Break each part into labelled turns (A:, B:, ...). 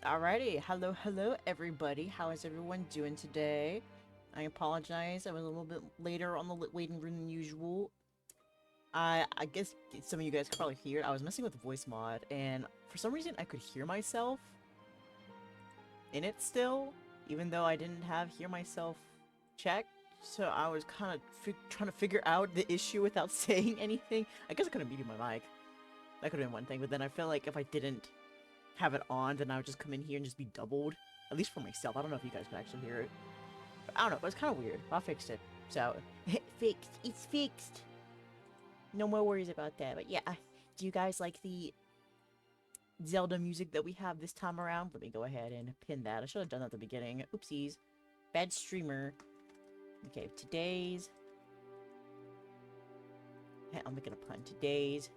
A: Alrighty, hello everybody. How is everyone doing today? I apologize, I was a little bit later on the waiting room than usual. I guess some of you guys could probably hear it. I was messing with the voice mod, and for some reason I could hear myself in it still, even though I didn't have hear myself checked. So I was kind of trying to figure out the issue without saying anything. I guess I could have muted my mic. That could have been one thing, but then I feel like if I didn't have it on, then I would just come in here and just be doubled. At least for myself. I don't know if you guys could actually hear it. But I don't know, but it's kind of weird. I fixed it. So, fixed. It's fixed. No more worries about that. But yeah, do you guys like the Zelda music that we have this time around? Let me go ahead and pin that. I should have done that at the beginning. Oopsies. Bad streamer. Okay, today's... I'll make it a pun. Today's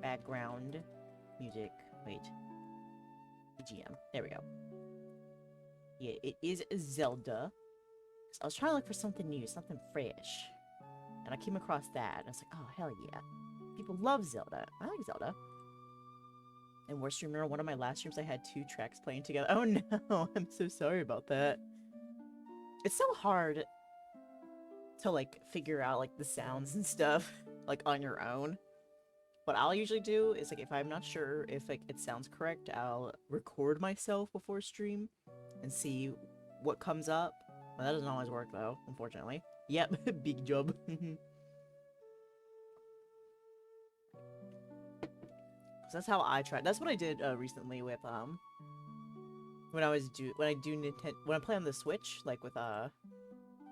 A: background music. Wait. BGM. There we go. Yeah, it is Zelda. So I was trying to look for something new, something fresh. And I came across that, and I was like, oh, hell yeah. People love Zelda. I like Zelda. And worst streamer, one of my last streams, I had 2 tracks playing together. Oh no, I'm so sorry about that. It's so hard to, like, figure out, like, the sounds and stuff, like, on your own. What I'll usually do is, like, if I'm not sure if, like, it sounds correct, I'll record myself before stream and see what comes up. Well, that doesn't always work, though, unfortunately. Yep, big job. So that's how I tried. That's what I did recently with when I play on the Switch, like with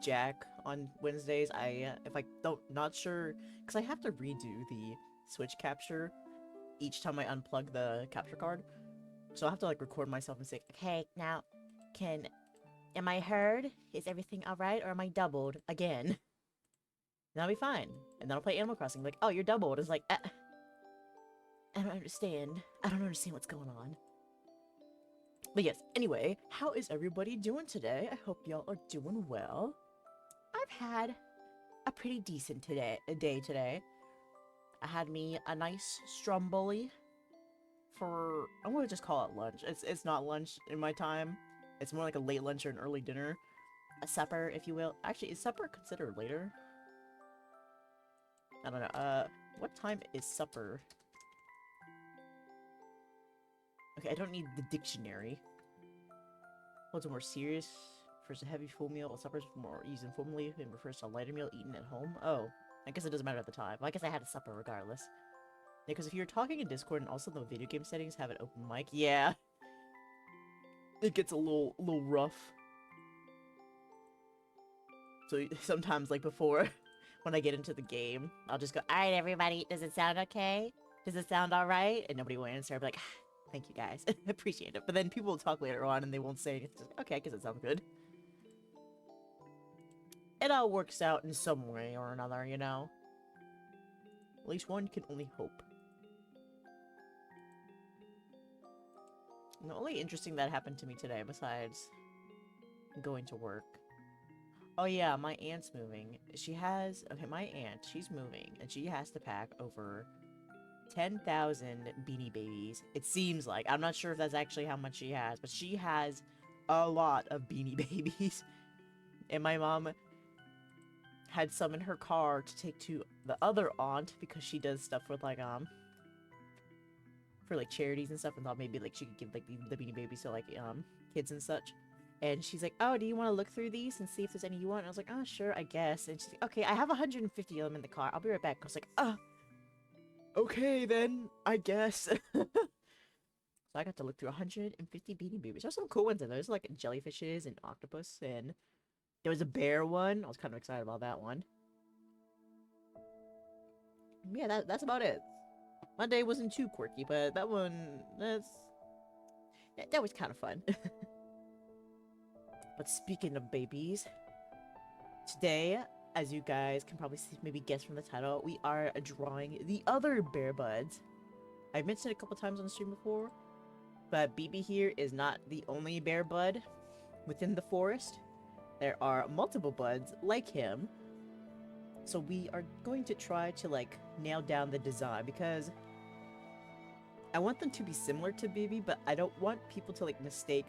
A: Jack on Wednesdays. If I don't not sure, because I have to redo the Switch capture each time I unplug the capture card. So I have to like record myself and say, okay, now am I heard? Is everything alright, or am I doubled again? Then I'll be fine. And then I'll play Animal Crossing, like, oh, you're doubled. It's like, I don't understand. I don't understand what's going on. But yes, anyway, how is everybody doing today? I hope y'all are doing well. I've had a pretty decent day today. I had me a nice stromboli for, I'm gonna just call it lunch. It's not lunch in my time. It's more like a late lunch or an early dinner. A supper, if you will. Actually, is supper considered later? I don't know. What time is supper? Okay, I don't need the dictionary. What's more serious? Refers to a heavy full meal, while supper is more used informally and refers to a lighter meal eaten at home. Oh, I guess it doesn't matter at the time. Well, I guess I had a supper regardless. Because if you're talking in Discord and also the video game settings have an open mic, yeah, it gets a little rough. So sometimes, like before, when I get into the game, I'll just go, "Alright, everybody, does it sound okay? Does it sound alright?" And nobody will answer. I'll be like, thank you guys, appreciate it. But then people will talk later on and they won't say anything. Just, okay, I guess it sounds good. It all works out in some way or another, you know? At least one can only hope. And the only interesting that happened to me today, besides going to work. Oh yeah, my aunt's moving. Okay, my aunt, she's moving, and she has to pack over 10,000 Beanie Babies. It seems like. I'm not sure if that's actually how much she has, but she has a lot of Beanie Babies. And my mom had some in her car to take to the other aunt because she does stuff with like for like charities and stuff, and thought maybe like she could give like the Beanie Babies to like kids and such. And she's like, oh, do you want to look through these and see if there's any you want? And I was like, oh, sure, I guess. And she's like, okay, I have 150 of them in the car. I'll be right back. I was like, oh, okay then, I guess. So I got to look through 150 Beanie Babies. There's some cool ones in there. There's like jellyfishes and octopus, and there was a bear one. I was kind of excited about that one. Yeah, that's about it. Monday wasn't too quirky, but that one, that was kind of fun. But speaking of babies, today, as you guys can probably see, maybe guess from the title, we are drawing the other bear buds. I've mentioned it a couple times on the stream before, but BB here is not the only bear bud within the forest. There are multiple buds like him. So we are going to try to like nail down the design, because I want them to be similar to BB, but I don't want people to like mistake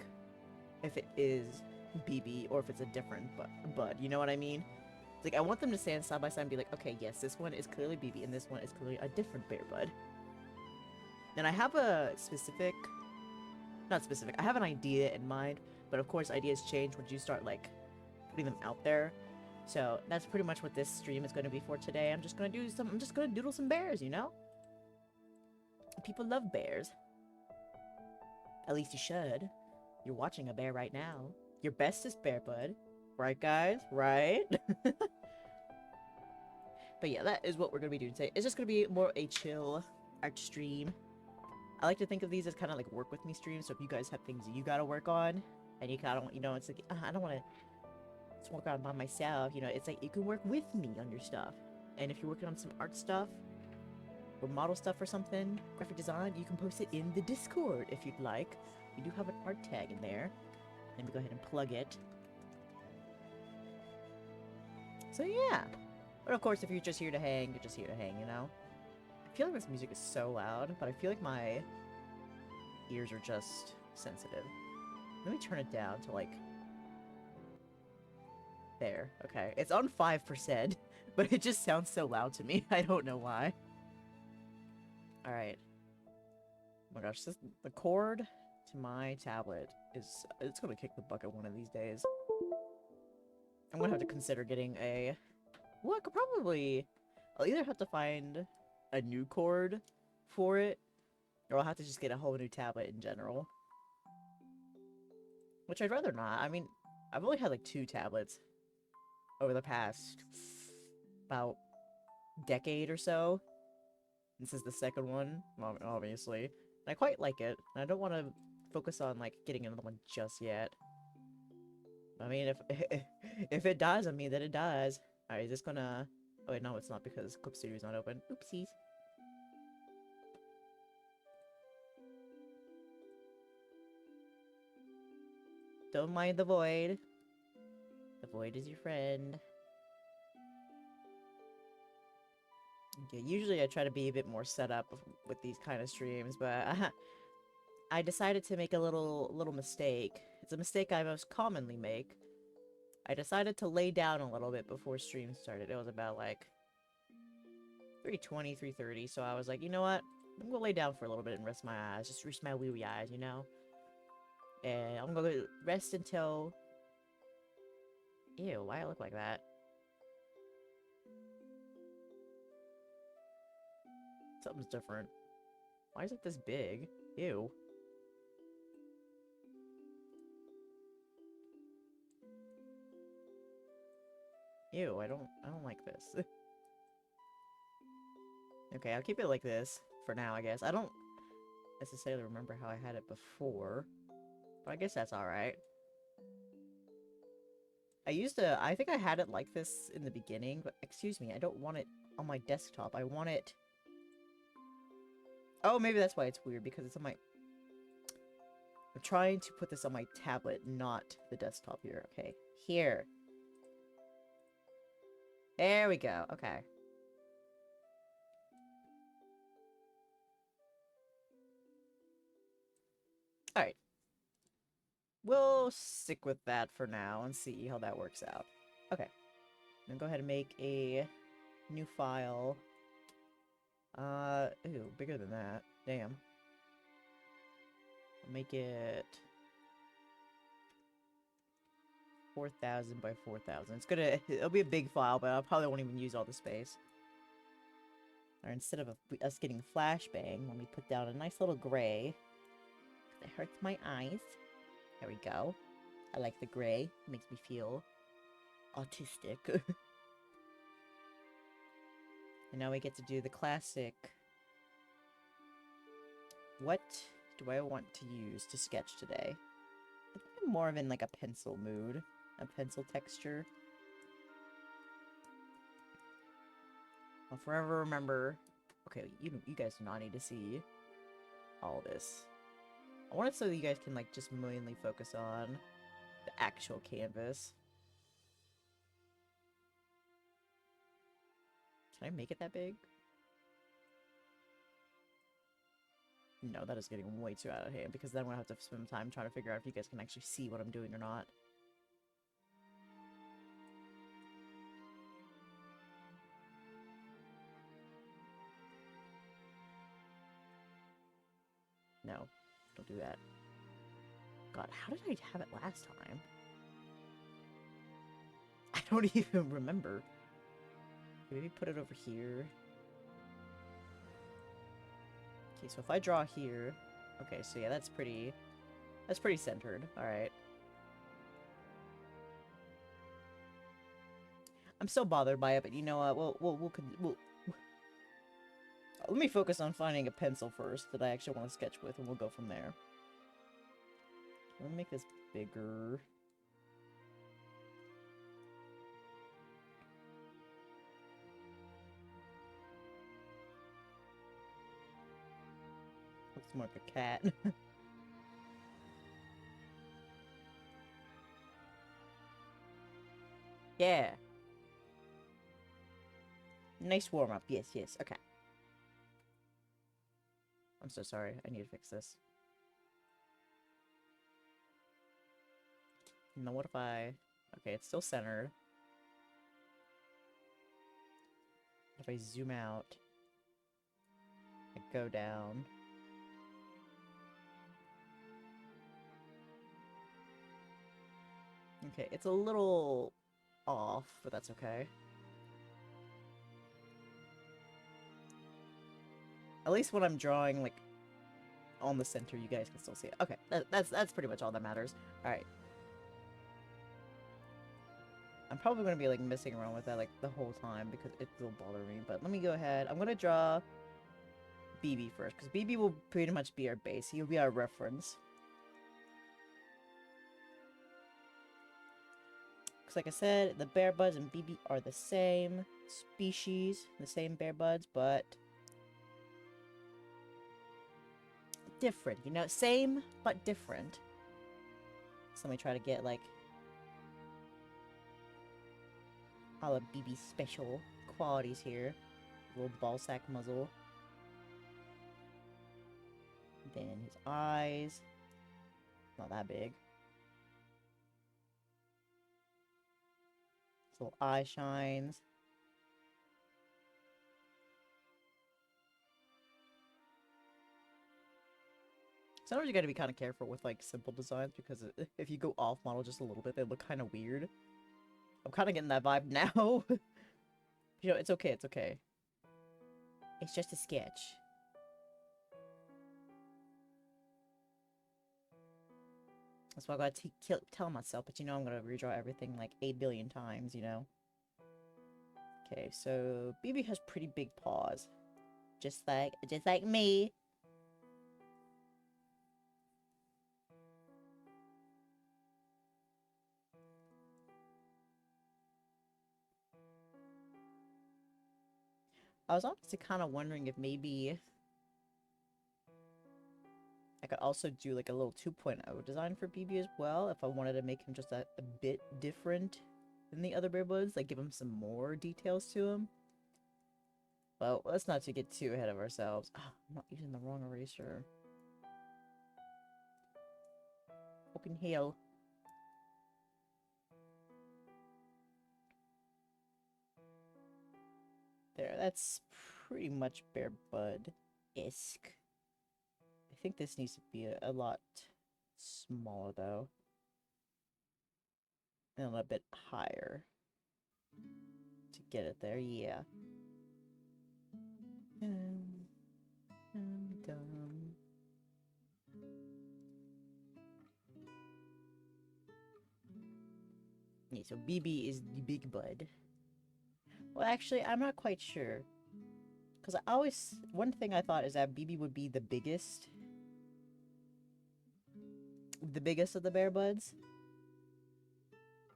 A: if it is BB or if it's a different bud. You know what I mean? Like, I want them to stand side by side and be like, okay, yes, this one is clearly BB and this one is clearly a different bear bud. And I have a specific, not specific, I have an idea in mind, but of course ideas change once you start like putting them out there. So that's pretty much what this stream is going to be for today. I'm just going to doodle some bears, you know? People love bears. At least you should. You're watching a bear right now. Your bestest bear bud. Right, guys? Right? But yeah, that is what we're going to be doing today. It's just going to be more a chill art stream. I like to think of these as kind of like work with me streams. So if you guys have things you got to work on, and you kind of, you know, it's like, I don't want to just work on by myself. You know, it's like you can work with me on your stuff. And if you're working on some art stuff, or model stuff or something, graphic design, you can post it in the Discord if you'd like. We do have an art tag in there. Let me go ahead and plug it. So yeah. But of course, if you're just here to hang, you're just here to hang, you know? I feel like this music is so loud, but I feel like my ears are just sensitive. Let me turn it down to like... There. Okay. It's on 5%, but it just sounds so loud to me. I don't know why. Alright. Oh my gosh, the cord to my tablet is... It's gonna kick the bucket one of these days. I'm gonna have to consider getting a... Well, I could probably... I'll either have to find a new cord for it, or I'll have to just get a whole new tablet in general. Which I'd rather not. I mean, I've only had like 2 tablets over the past... about... decade or so. This is the second one, obviously. And I quite like it. And I don't want to focus on, like, getting another one just yet. I mean, if it dies on me, then it dies. Alright, is this gonna... Oh, wait, no, it's not because Clip Studio's not open. Oopsies. Don't mind the void. The void is your friend. Okay, usually I try to be a bit more set up with these kind of streams, but I decided to make a little mistake. It's a mistake I most commonly make. I decided to lay down a little bit before stream started. It was about like 3:20, 3:30, so I was like, you know what? I'm gonna lay down for a little bit and rest my eyes. Just rest my weary eyes, you know? And I'm gonna rest until... Ew, why I look like that? Something's different. Why is it this big? Ew. Ew, I don't like this. Okay, I'll keep it like this for now, I guess. I don't necessarily remember how I had it before, but I guess that's alright. I think I had it like this in the beginning, but excuse me, I don't want it on my desktop. I want it... Oh, maybe that's why it's weird, because it's on my... I'm trying to put this on my tablet, not the desktop here. Okay, here. There we go, okay. Alright. We'll stick with that for now and see how that works out. Okay. I'm gonna go ahead and make a new file. Ew, bigger than that. Damn. I'll make it 4,000 by 4,000. It'll be a big file, but I probably won't even use all the space. Or instead of us getting flashbang, let me put down a nice little gray. It hurts my eyes. There we go. I like the gray. It makes me feel autistic. And now we get to do the classic. What do I want to use to sketch today? I think I'm more of in like a pencil mood. A pencil texture. I'll forever remember... Okay, you guys do not need to see all this. I want it so that you guys can like just mainly focus on the actual canvas. Can I make it that big? No, that is getting way too out of hand, because then I'm gonna have to spend time trying to figure out if you guys can actually see what I'm doing or not. No, don't do that. God, how did I have it last time? I don't even remember. Maybe put it over here. Okay, so if I draw here... Okay, so yeah, that's pretty centered. Alright. I'm still bothered by it, but you know what? We'll let me focus on finding a pencil first that I actually want to sketch with, and we'll go from there. Let me make this bigger. Looks more like a cat. Yeah. Nice warm-up. Yes, yes. Okay. I'm so sorry. I need to fix this. Now what if I... Okay, it's still centered. If I zoom out, I go down. Okay, it's a little off, but that's okay. At least when I'm drawing, like, on the center, you guys can still see it. Okay, that's pretty much all that matters. Alright. I'm probably going to be, like, messing around with that, like, the whole time, because it will bother me. But let me go ahead. I'm going to draw BB first, because BB will pretty much be our base. He'll be our reference. Because, like I said, the bear buds and BB are the same species, the same bear buds, but different, you know? Same, but different. So let me try to get, like, all of BB's special qualities here. Little ball sack muzzle. Then his eyes. Not that big. His little eye shines. Sometimes you gotta be kind of careful with, like, simple designs, because if you go off model just a little bit, they look kind of weird. I'm kind of getting that vibe now. You know, it's okay, it's okay. It's just a sketch. That's why I gotta tell myself, but you know I'm gonna redraw everything like 8 billion times, you know? Okay, so BB has pretty big paws. Just like me. I was honestly kind of wondering if maybe I could also do like a little 2.0 design for BB as well, if I wanted to make him just a bit different than the other bear buds, like give him some more details to him. Well, let's not get too ahead of ourselves. Oh, I'm not using the wrong eraser. Fucking hell. There, that's pretty much bear bud-esque. I think this needs to be a lot smaller, though. And a little bit higher. To get it there, yeah. Dum. Yeah, so BB is the big bud. Well, actually, I'm not quite sure. Because I always... One thing I thought is that BB would be the biggest. The biggest of the bear buds.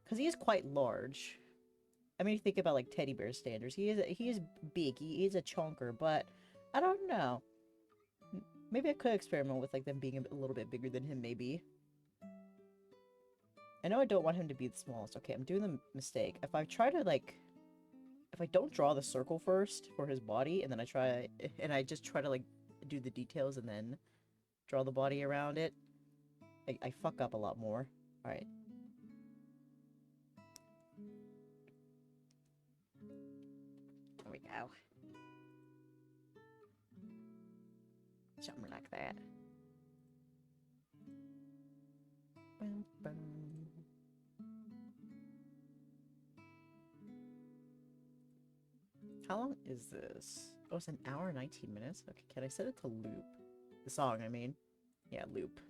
A: Because he is quite large. I mean, you think about, like, teddy bear standards. He is big. He is a chonker, but I don't know. Maybe I could experiment with, like, them being a little bit bigger than him, maybe. I know I don't want him to be the smallest. Okay, I'm doing the mistake. If I try to, like... If I don't draw the circle first for his body, and then I just try to, like, do the details and then draw the body around it. I fuck up a lot more. Alright. There we go. Something like that. Boom, boom. How long is this? Oh, it's an hour and 19 minutes? Okay, can I set it to loop? The song, I mean. Yeah, loop.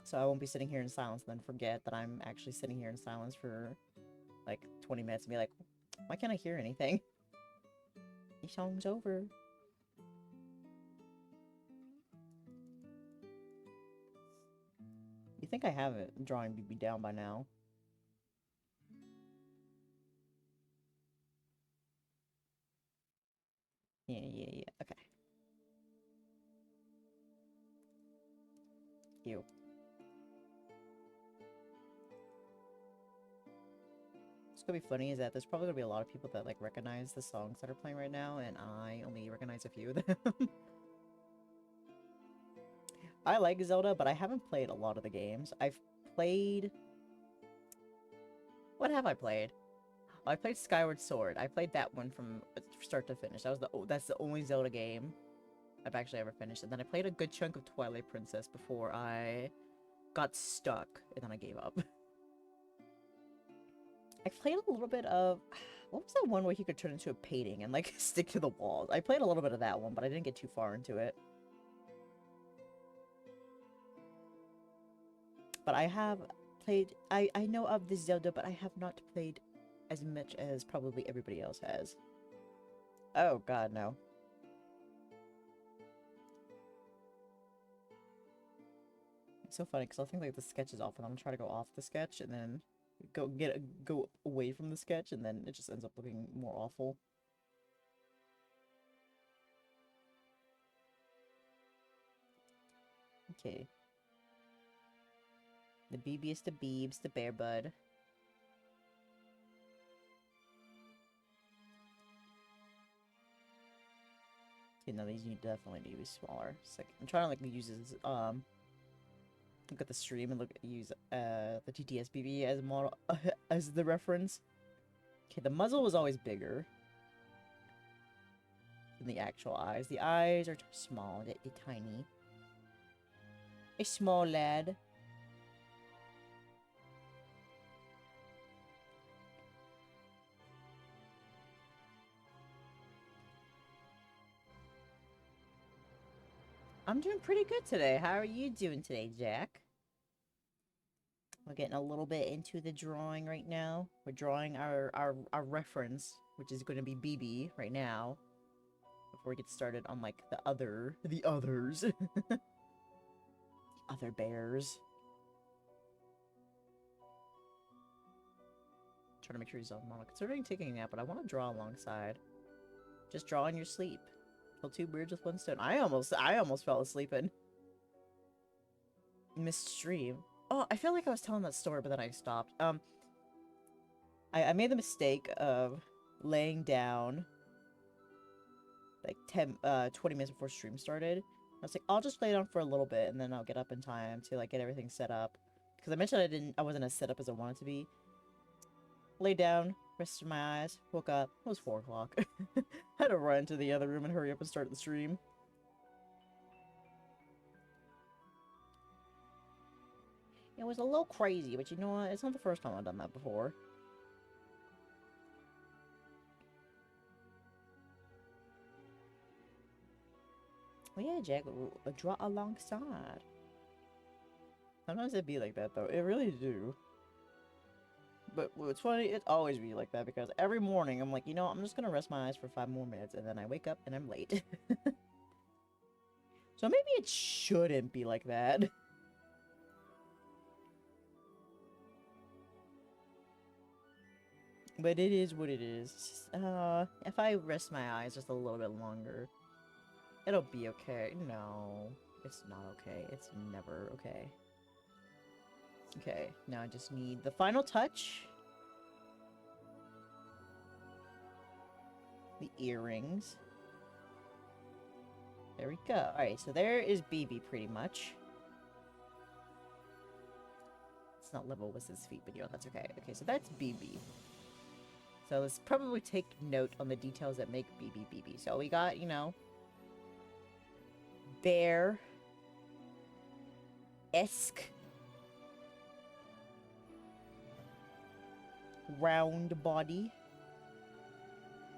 A: So I won't be sitting here in silence and then forget that I'm actually sitting here in silence for like 20 minutes and be like, why can't I hear anything? The song's over. You think I have it drawing BB down by now? Yeah. Okay. Ew. What's gonna be funny is that there's probably gonna be a lot of people that like recognize the songs that are playing right now, and I only recognize a few of them. I like Zelda, but I haven't played a lot of the games. I've played... What have I played? Oh, I played Skyward Sword. I played that one from start to finish. That's the only Zelda game I've actually ever finished. And then I played a good chunk of Twilight Princess before I got stuck, and then I gave up. I played a little bit of... What was that one where he could turn into a painting and, like, stick to the walls? I played a little bit of that one, but I didn't get too far into it. But I have played... I know of this Zelda, but I have not played as much as probably everybody else has. Oh, God, no. It's so funny, because I'll think, like, the sketch is off, and I'm gonna try to go off the sketch, and then go away from the sketch, and then it just ends up looking more awful. Okay. The BB's the Beebs, the Bear Bud. Okay, no, these need definitely need to be smaller. It's like, I'm trying to like use this, look at the stream and use the TTS BB as a model as the reference. Okay, the muzzle was always bigger than the actual eyes. The eyes are small, they're tiny. A small lad. I'm doing pretty good today. How are you doing today, Jack? We're getting a little bit into the drawing right now. We're drawing our reference, which is going to be BB right now. Before we get started on, like, the others. The other bears. Trying to make sure he's on mono. Considering taking a nap, but I want to draw alongside. Just draw in your sleep. Kill two birds with one stone. I almost fell asleep in missed stream. Oh, I feel like I was telling that story, but then I stopped. I made the mistake of laying down like 20 minutes before stream started. I was like, I'll just lay down for a little bit, and then I'll get up in time to like get everything set up. Because I mentioned I wasn't as set up as I wanted to be. Lay down, rested my eyes, woke up. It was 4 o'clock. Had to run to the other room and hurry up and start the stream. It was a little crazy, but you know what? It's not the first time I've done that before. Oh yeah, Jack, draw alongside. Sometimes it be like that, though. It really do. But what's funny, it always be like that, because every morning I'm like, you know, I'm just gonna rest my eyes for 5 more minutes, and then I wake up and I'm late. So maybe it shouldn't be like that. But it is what it is. Just, if I rest my eyes just a little bit longer, it'll be okay. No, it's not okay. It's never okay. Okay, now I just need the final touch. The earrings. There we go. Alright, so there is BB pretty much. It's not level with his feet, but you know, that's okay. Okay, so that's BB. So let's probably take note on the details that make BB BB. So we got, you know, bear-esque round body.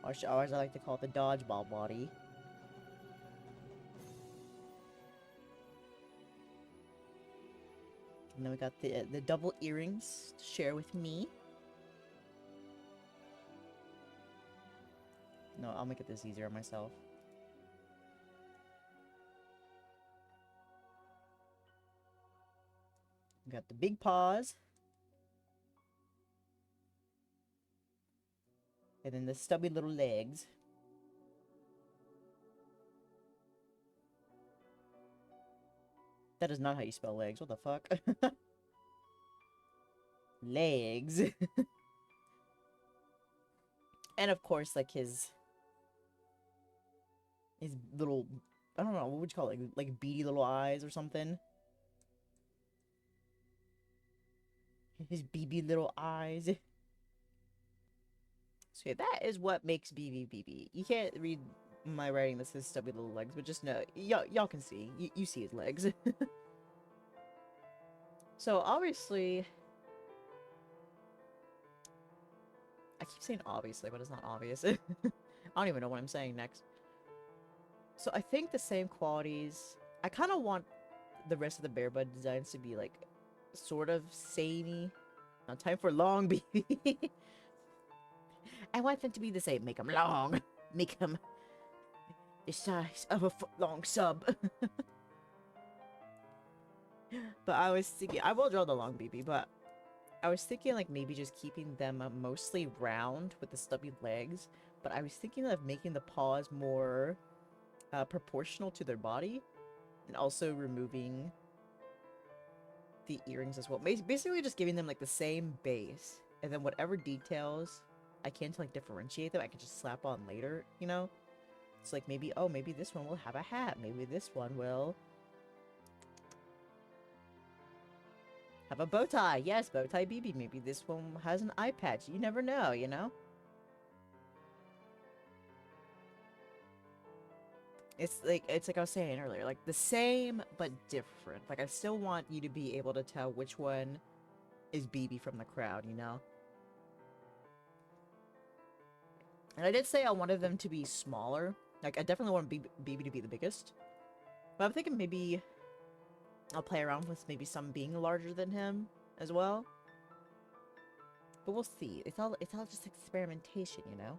A: Or as I like to call it, the dodgeball body. And then we got the double earrings to share with me. No, I'll make it this easier on myself. We got the big paws. And then the stubby little legs. That is not how you spell legs. What the fuck? Legs. And of course, like his little, I don't know, what would you call it? Like beady little eyes or something? His BB little eyes. So yeah, that is what makes BB BB. You can't read my writing that says stubby little legs, but just know, y'all can see. You see his legs. So obviously, I keep saying obviously, but it's not obvious. I don't even know what I'm saying next. So I think the same qualities. I kind of want the rest of the Bear Bud designs to be like, sort of samey. Now time for long BB. I want them to be the same. Make them long. Make them the size of a foot-long sub. But I was thinking, I will draw the long BB, but I was thinking like maybe just keeping them mostly round with the stubby legs. But I was thinking of making the paws more proportional to their body, and also removing the earrings as well. Basically just giving them like the same base, and then whatever details I can to like differentiate them, I can just slap on later, you know? It's like maybe, oh, maybe this one will have a hat. Maybe this one will have a bow tie. Yes, bow tie BB. Maybe this one has an eye patch. You never know, you know? It's like I was saying earlier, like the same but different. Like I still want you to be able to tell which one is BB from the crowd, you know? And I did say I wanted them to be smaller. Like I definitely want BB to be the biggest. But I'm thinking maybe I'll play around with maybe some being larger than him as well. But we'll see. It's all just experimentation, you know?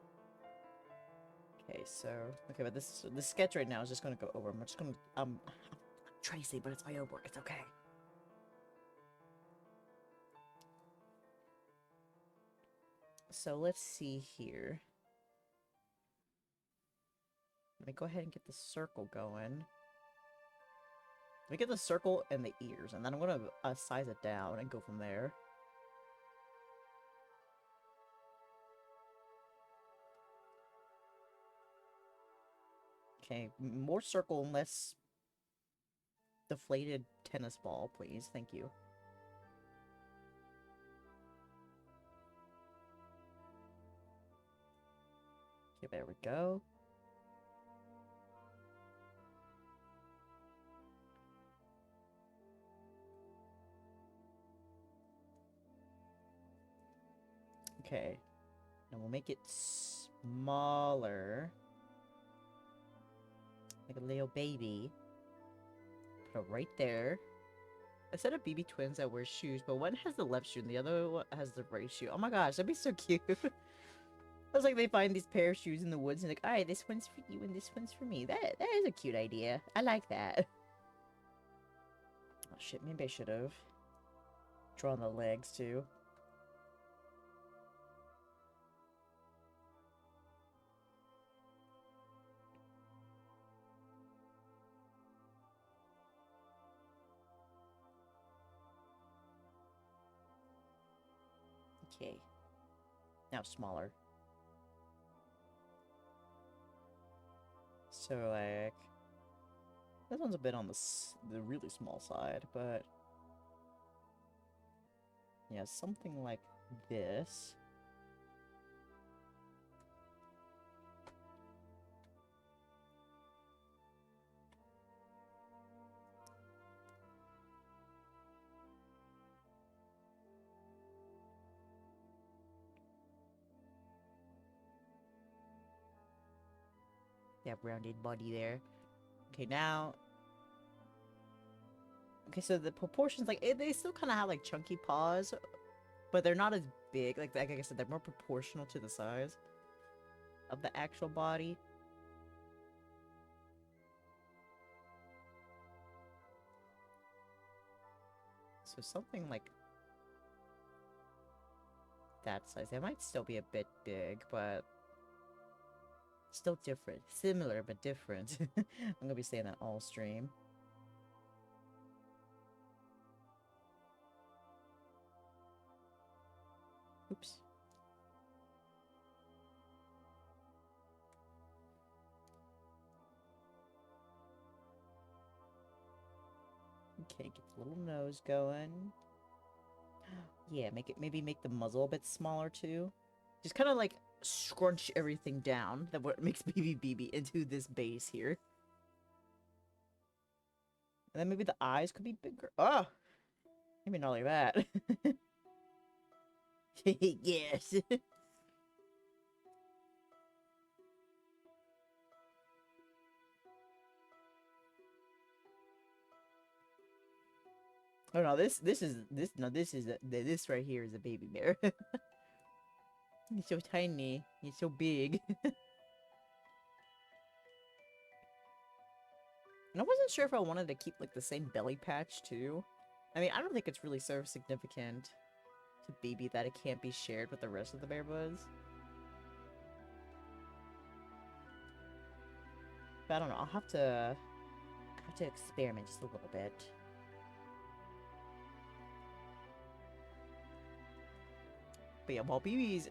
A: Okay, so okay, but this sketch right now is just gonna go over. I'm just gonna Tracy, but it's my own work. It's okay. So let's see here. Let me go ahead and get the circle going. Let me get the circle and the ears, and then I'm gonna size it down and go from there. Okay, more circle and less deflated tennis ball, please. Thank you. Okay, there we go. Okay. Now we'll make it smaller. Like a little baby. Put it right there. I said of BB twins that wear shoes, but one has the left shoe and the other one has the right shoe. Oh my gosh, that'd be so cute. I was like, they find these pair of shoes in the woods and like, alright, this one's for you and this one's for me. That is a cute idea. I like that. Oh shit, maybe I should have drawn the legs too. Okay. Now smaller. So like This one's a bit on the really small side, but yeah, something like this. That rounded body there. Okay, now. Okay, so the proportions, like, they still kind of have, like, chunky paws, but they're not as big. Like I said, they're more proportional to the size of the actual body. So something like that size. They might still be a bit big, but still different. Similar, but different. I'm gonna be saying that all stream. Oops. Okay, get the little nose going. Yeah, maybe make the muzzle a bit smaller too. Just kind of like scrunch everything down that what makes Baby BB into this base here. And then maybe the eyes could be bigger. Oh! Maybe not like that. Yes. Oh no, this right here is a baby bear. He's so tiny. He's so big. And I wasn't sure if I wanted to keep like the same belly patch too. I mean, I don't think it's really so significant to baby that it can't be shared with the rest of the bear buds. But I don't know. I'll have to experiment just a little bit. But yeah, while BB's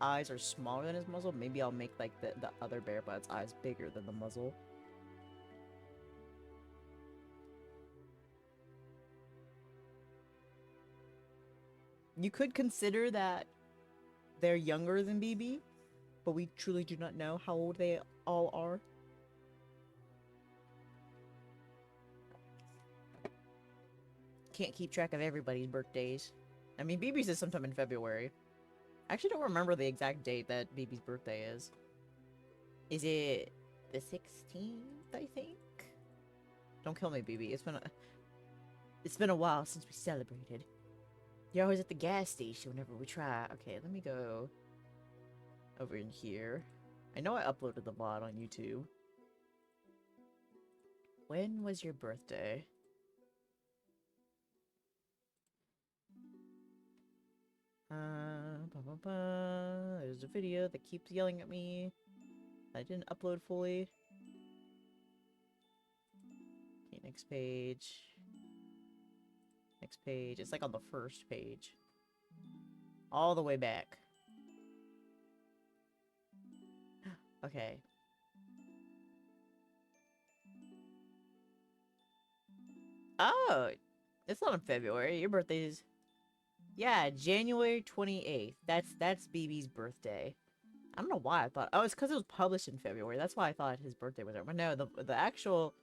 A: eyes are smaller than his muzzle, maybe I'll make like the other bear bud's eyes bigger than the muzzle. You could consider that they're younger than BB, but we truly do not know how old they all are. Can't keep track of everybody's birthdays. I mean, BB's is sometime in February. I actually don't remember the exact date that BB's birthday is. Is it the 16th, I think? Don't kill me, BB. It's been a while since we celebrated. You're always at the gas station whenever we try. Okay, let me go over in here. I know I uploaded the VOD on YouTube. When was your birthday? There's a video that keeps yelling at me. I didn't upload fully. Okay, next page. Next page. It's like on the first page. All the way back. Okay. Oh! It's not in February. Your birthday's... Yeah, January 28th. That's BB's birthday. I don't know why I thought... Oh, it's because it was published in February. That's why I thought his birthday was there. But no, the actual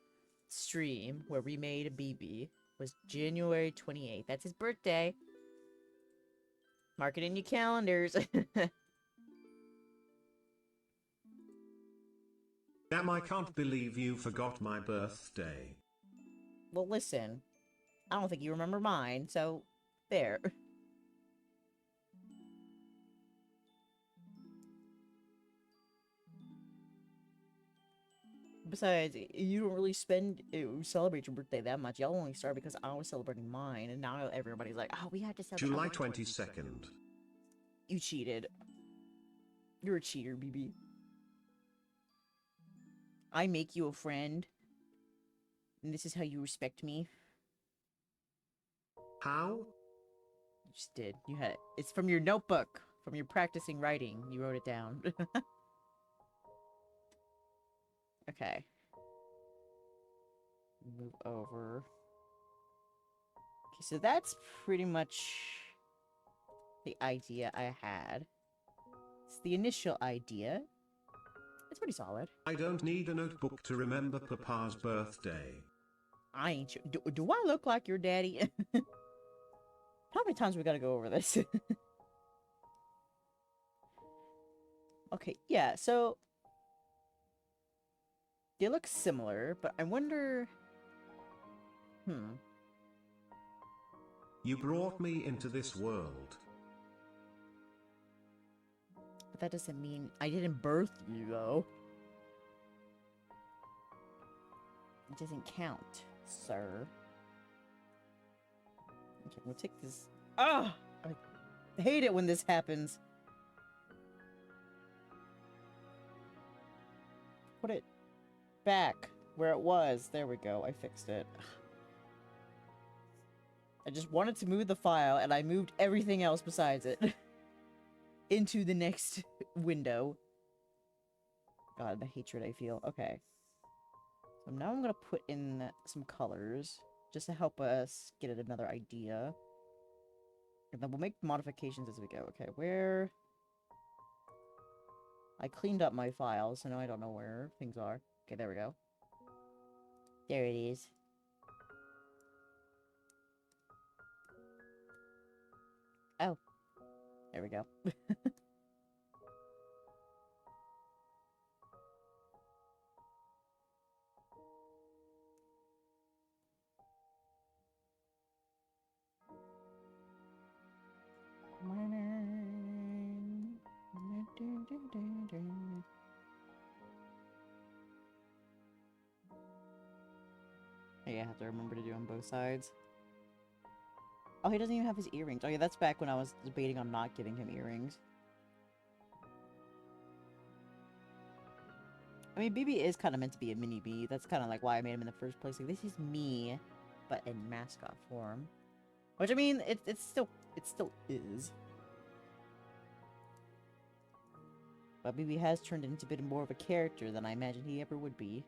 A: stream where we made BB was January 28th. That's his birthday. Mark it in your calendars.
B: Damn, I can't believe you forgot my birthday.
A: Well, listen. I don't think you remember mine, so... There. Besides, you don't really celebrate your birthday that much. Y'all only started because I was celebrating mine, and now everybody's like, oh, we had to celebrate.
B: July 22nd.
A: You cheated. You're a cheater, BB. I make you a friend, and this is how you respect me.
B: How?
A: You just did. You had it. It's from your notebook, from your practicing writing. You wrote it down. Okay. Move over. Okay, so that's pretty much the idea I had. It's the initial idea. It's pretty solid.
B: I don't need a notebook to remember Papa's birthday.
A: I ain't sure. Do I look like your daddy? How many times we gotta go over this? Okay, yeah, so they look similar, but I wonder...
B: You brought me into this world.
A: But that doesn't mean I didn't birth you, though. It doesn't count, sir. Okay, we'll take this... Ah! I hate it when this happens. Put it back where it was. There we go. I fixed it. I just wanted to move the file, and I moved everything else besides it into the next window. God, the hatred I feel. Okay. So now I'm gonna put in some colors just to help us get another idea. And then we'll make modifications as we go. Okay, where... I cleaned up my files, so now I don't know where things are. Okay, there we go. There it is. Oh. There we go. Yeah, I have to remember to do on both sides. Oh, he doesn't even have his earrings. Oh yeah, that's back when I was debating on not giving him earrings. I mean, BB is kind of meant to be a mini-me. That's kind of like why I made him in the first place. Like, this is me, but in mascot form. Which, I mean, it still is. But BB has turned into a bit more of a character than I imagined he ever would be.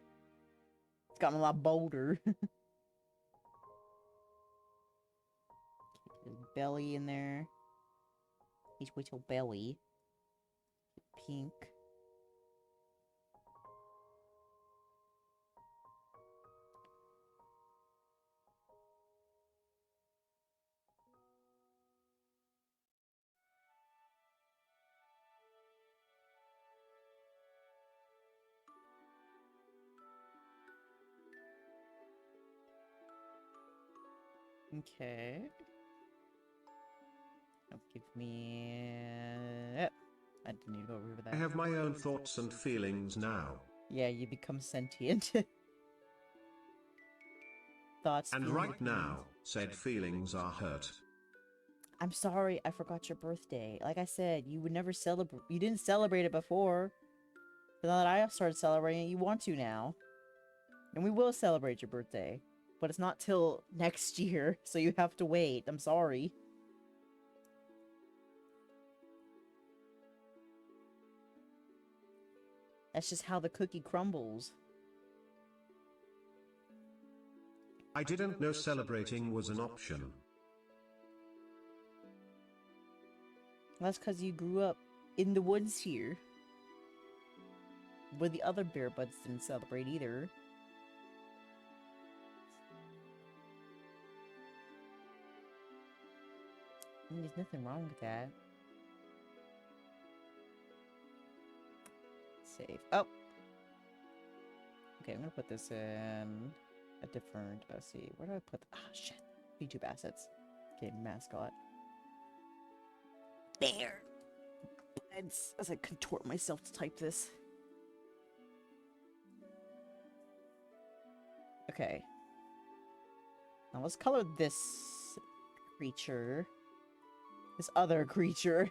A: It's gotten a lot bolder. His belly in there. His little belly. Pink. Okay. Oh, give me... I didn't need to go over that.
B: I have my own thoughts and feelings now.
A: Yeah, you become sentient. Thoughts,
B: And
A: feelings,
B: right now, said feelings are hurt.
A: I'm sorry, I forgot your birthday. Like I said, you would never celebrate. You didn't celebrate it before. But now that I started celebrating it, you want to now. And we will celebrate your birthday. But it's not till next year, so you have to wait. I'm sorry. That's just how the cookie crumbles.
B: I didn't know celebrating was an option.
A: That's because you grew up in the woods here. Where the other bear buds didn't celebrate either. I mean, there's nothing wrong with that. Save. Oh! Okay, I'm gonna put this in a different... Let's see, where do I put... Ah, shit. YouTube assets. Okay, mascot. Bear! As I contort myself to type this. Okay. Now let's color this creature. This other creature.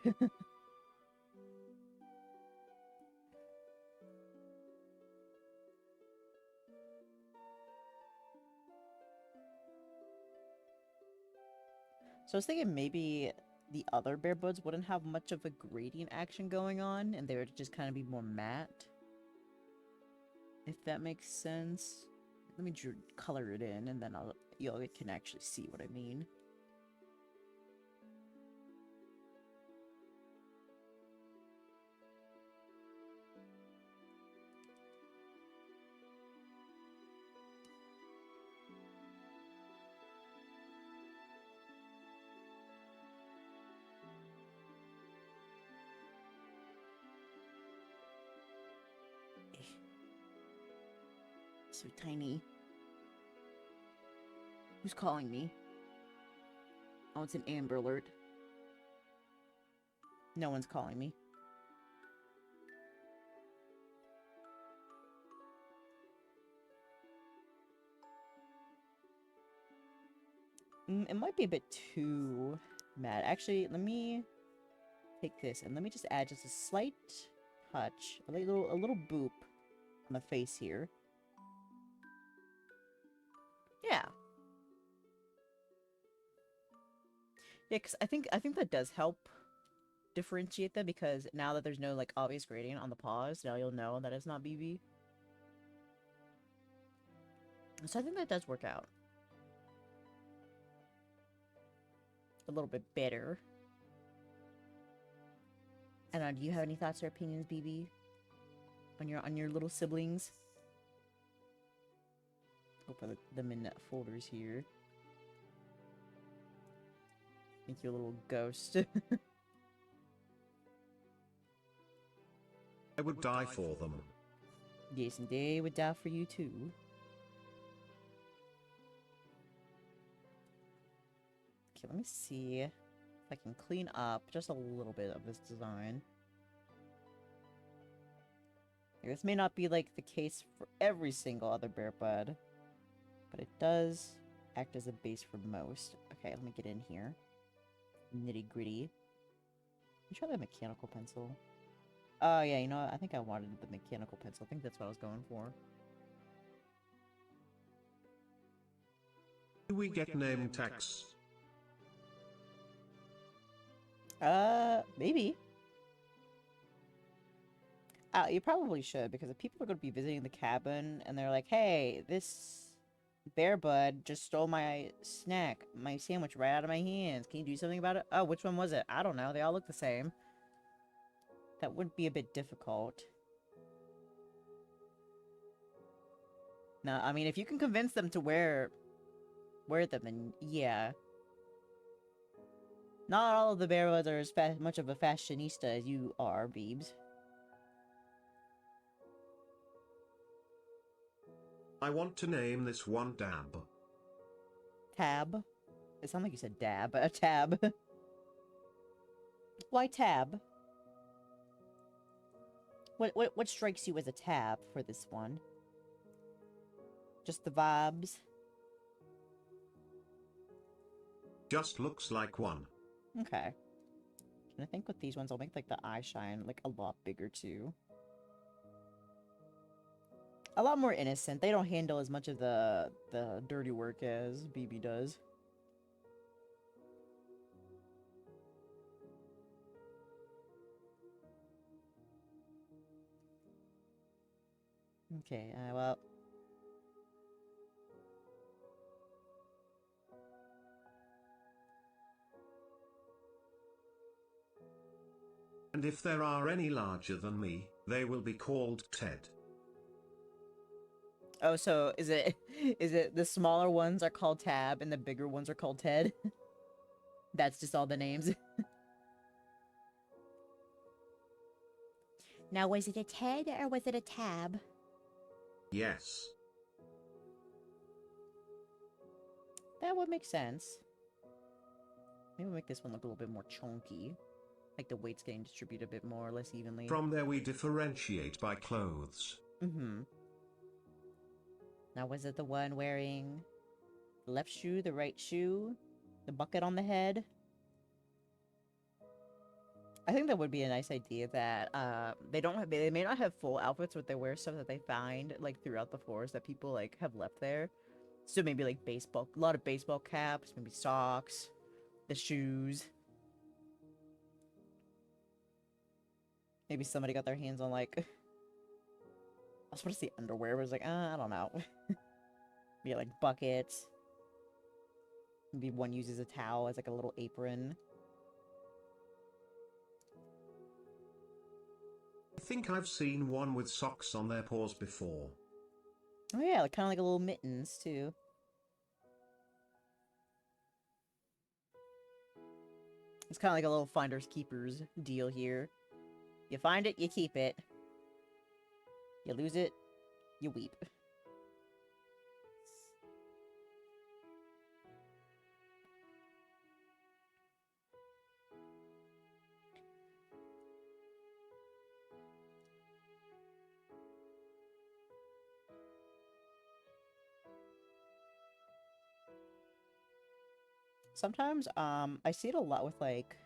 A: So I was thinking maybe the other bear buds wouldn't have much of a gradient action going on, and they would just kind of be more matte. If that makes sense. color it in, and then y'all can actually see what I mean. So tiny. Who's calling me? Oh, it's an Amber Alert. No one's calling me. It might be a bit too mad. Actually, let me take this and let me just add just a slight touch, a little boop on the face here. Yeah. Yeah, because I think that does help differentiate them, because now that there's no like obvious gradient on the paws, now you'll know that it's not BB. So I think that does work out a little bit better. And do you have any thoughts or opinions, BB, on your little siblings? I'll put them in folders here. Make you a little ghost.
B: I would die for them.
A: Yes, and they would die for you too. Okay, let me see if I can clean up just a little bit of this design. This may not be like the case for every single other bear bud, but it does act as a base for most. Okay, let me get in here. Nitty gritty. Let me try the mechanical pencil. Oh yeah, you know what? I think I wanted the mechanical pencil. I think that's what I was going for.
B: Do we get name tags?
A: Maybe. You probably should, because if people are going to be visiting the cabin and they're like, hey, this bear bud just stole my snack, my sandwich right out of my hands. Can you do something about it? Oh, which one was it? I don't know. They all look the same. That would be a bit difficult. Now, I mean, if you can convince them to wear them, then yeah. Not all of the bear buds are as much of a fashionista as you are, Beebs.
B: I want to name this one Dab.
A: Tab? It sounded like you said dab. A tab. Why tab? What strikes you as a tab for this one? Just the vibes?
B: Just looks like one.
A: Okay. And I think with these ones, I'll make like the eye shine like a lot bigger too. A lot more innocent. They don't handle as much of the dirty work as BB does. Okay, well...
B: And if there are any larger than me, they will be called Ted.
A: Oh, so is it the smaller ones are called Tab and the bigger ones are called Ted? That's just all the names. Now, was it a Ted or was it a Tab?
B: Yes.
A: That would make sense. Maybe we'll make this one look a little bit more chunky. Like the weight's getting distributed a bit more, less evenly.
B: From there we differentiate by clothes.
A: Mm-hmm. Now, was it the one wearing the left shoe, the right shoe, the bucket on the head? I think that would be a nice idea that they may not have full outfits, but they wear stuff that they find like throughout the forest that people like have left there. So maybe like a lot of baseball caps, maybe socks, the shoes. Maybe somebody got their hands on like I was supposed to say underwear, but I was like, I don't know. Yeah, like buckets. Maybe one uses a towel as like a little apron.
B: I think I've seen one with socks on their paws before.
A: Oh yeah, like kind of like a little mittens too. It's kind of like a little finders keepers deal here. You find it, you keep it. You lose it, you weep. Sometimes, I see it a lot with, like,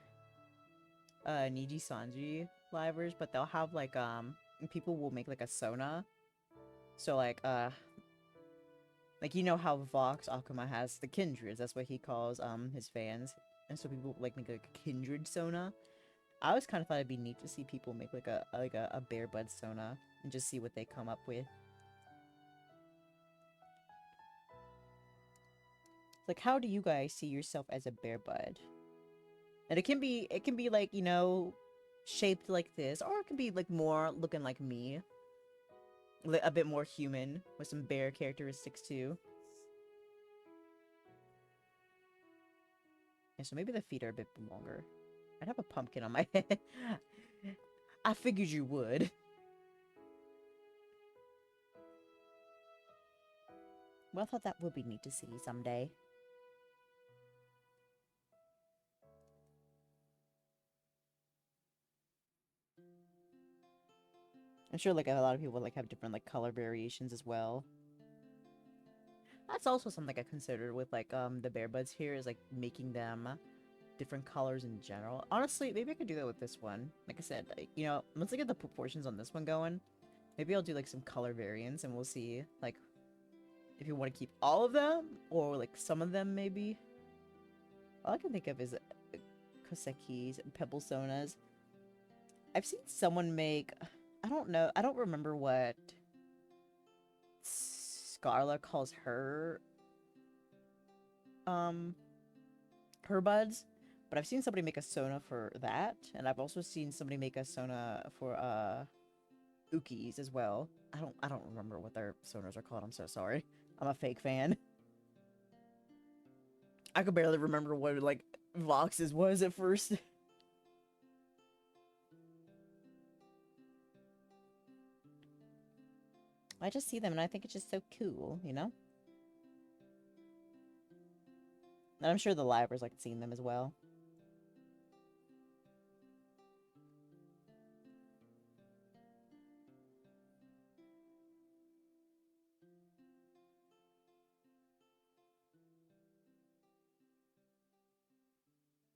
A: Niji Sanji livers, but they'll have, like, people will make, like, a Sona. So, like, you know how Vox Akuma has the Kindreds, that's what he calls, his fans. And so people, like, make, like, a Kindred Sona. I always kind of thought it'd be neat to see people make, like, a Bear Bud Sona, and just see what they come up with. Like, how do you guys see yourself as a Bear Bud? And it can be like, you know, shaped like this, or it can be like more looking like me. A bit more human, with some bear characteristics too. And so maybe the feet are a bit longer. I'd have a pumpkin on my head. I figured you would. Well, I thought that would be neat to see someday. I'm sure like a lot of people like have different like color variations as well. That's also something I considered with like the bear buds here, is like making them different colors in general. Honestly, maybe I could do that with this one. Like I said, you know, once I get the proportions on this one going, maybe I'll do like some color variants and we'll see like if you want to keep all of them or like some of them maybe. All I can think of is kosekis and pebble sonas. I've seen someone make, I don't know, I don't remember what Scarla calls her buds, but I've seen somebody make a Sona for that, and I've also seen somebody make a Sona for Ukis as well. I don't remember what their Sonas are called. I'm so sorry. I'm a fake fan. I could barely remember what like Vox's was at first. I just see them and I think it's just so cool, you know? And I'm sure the livers like seen them as well.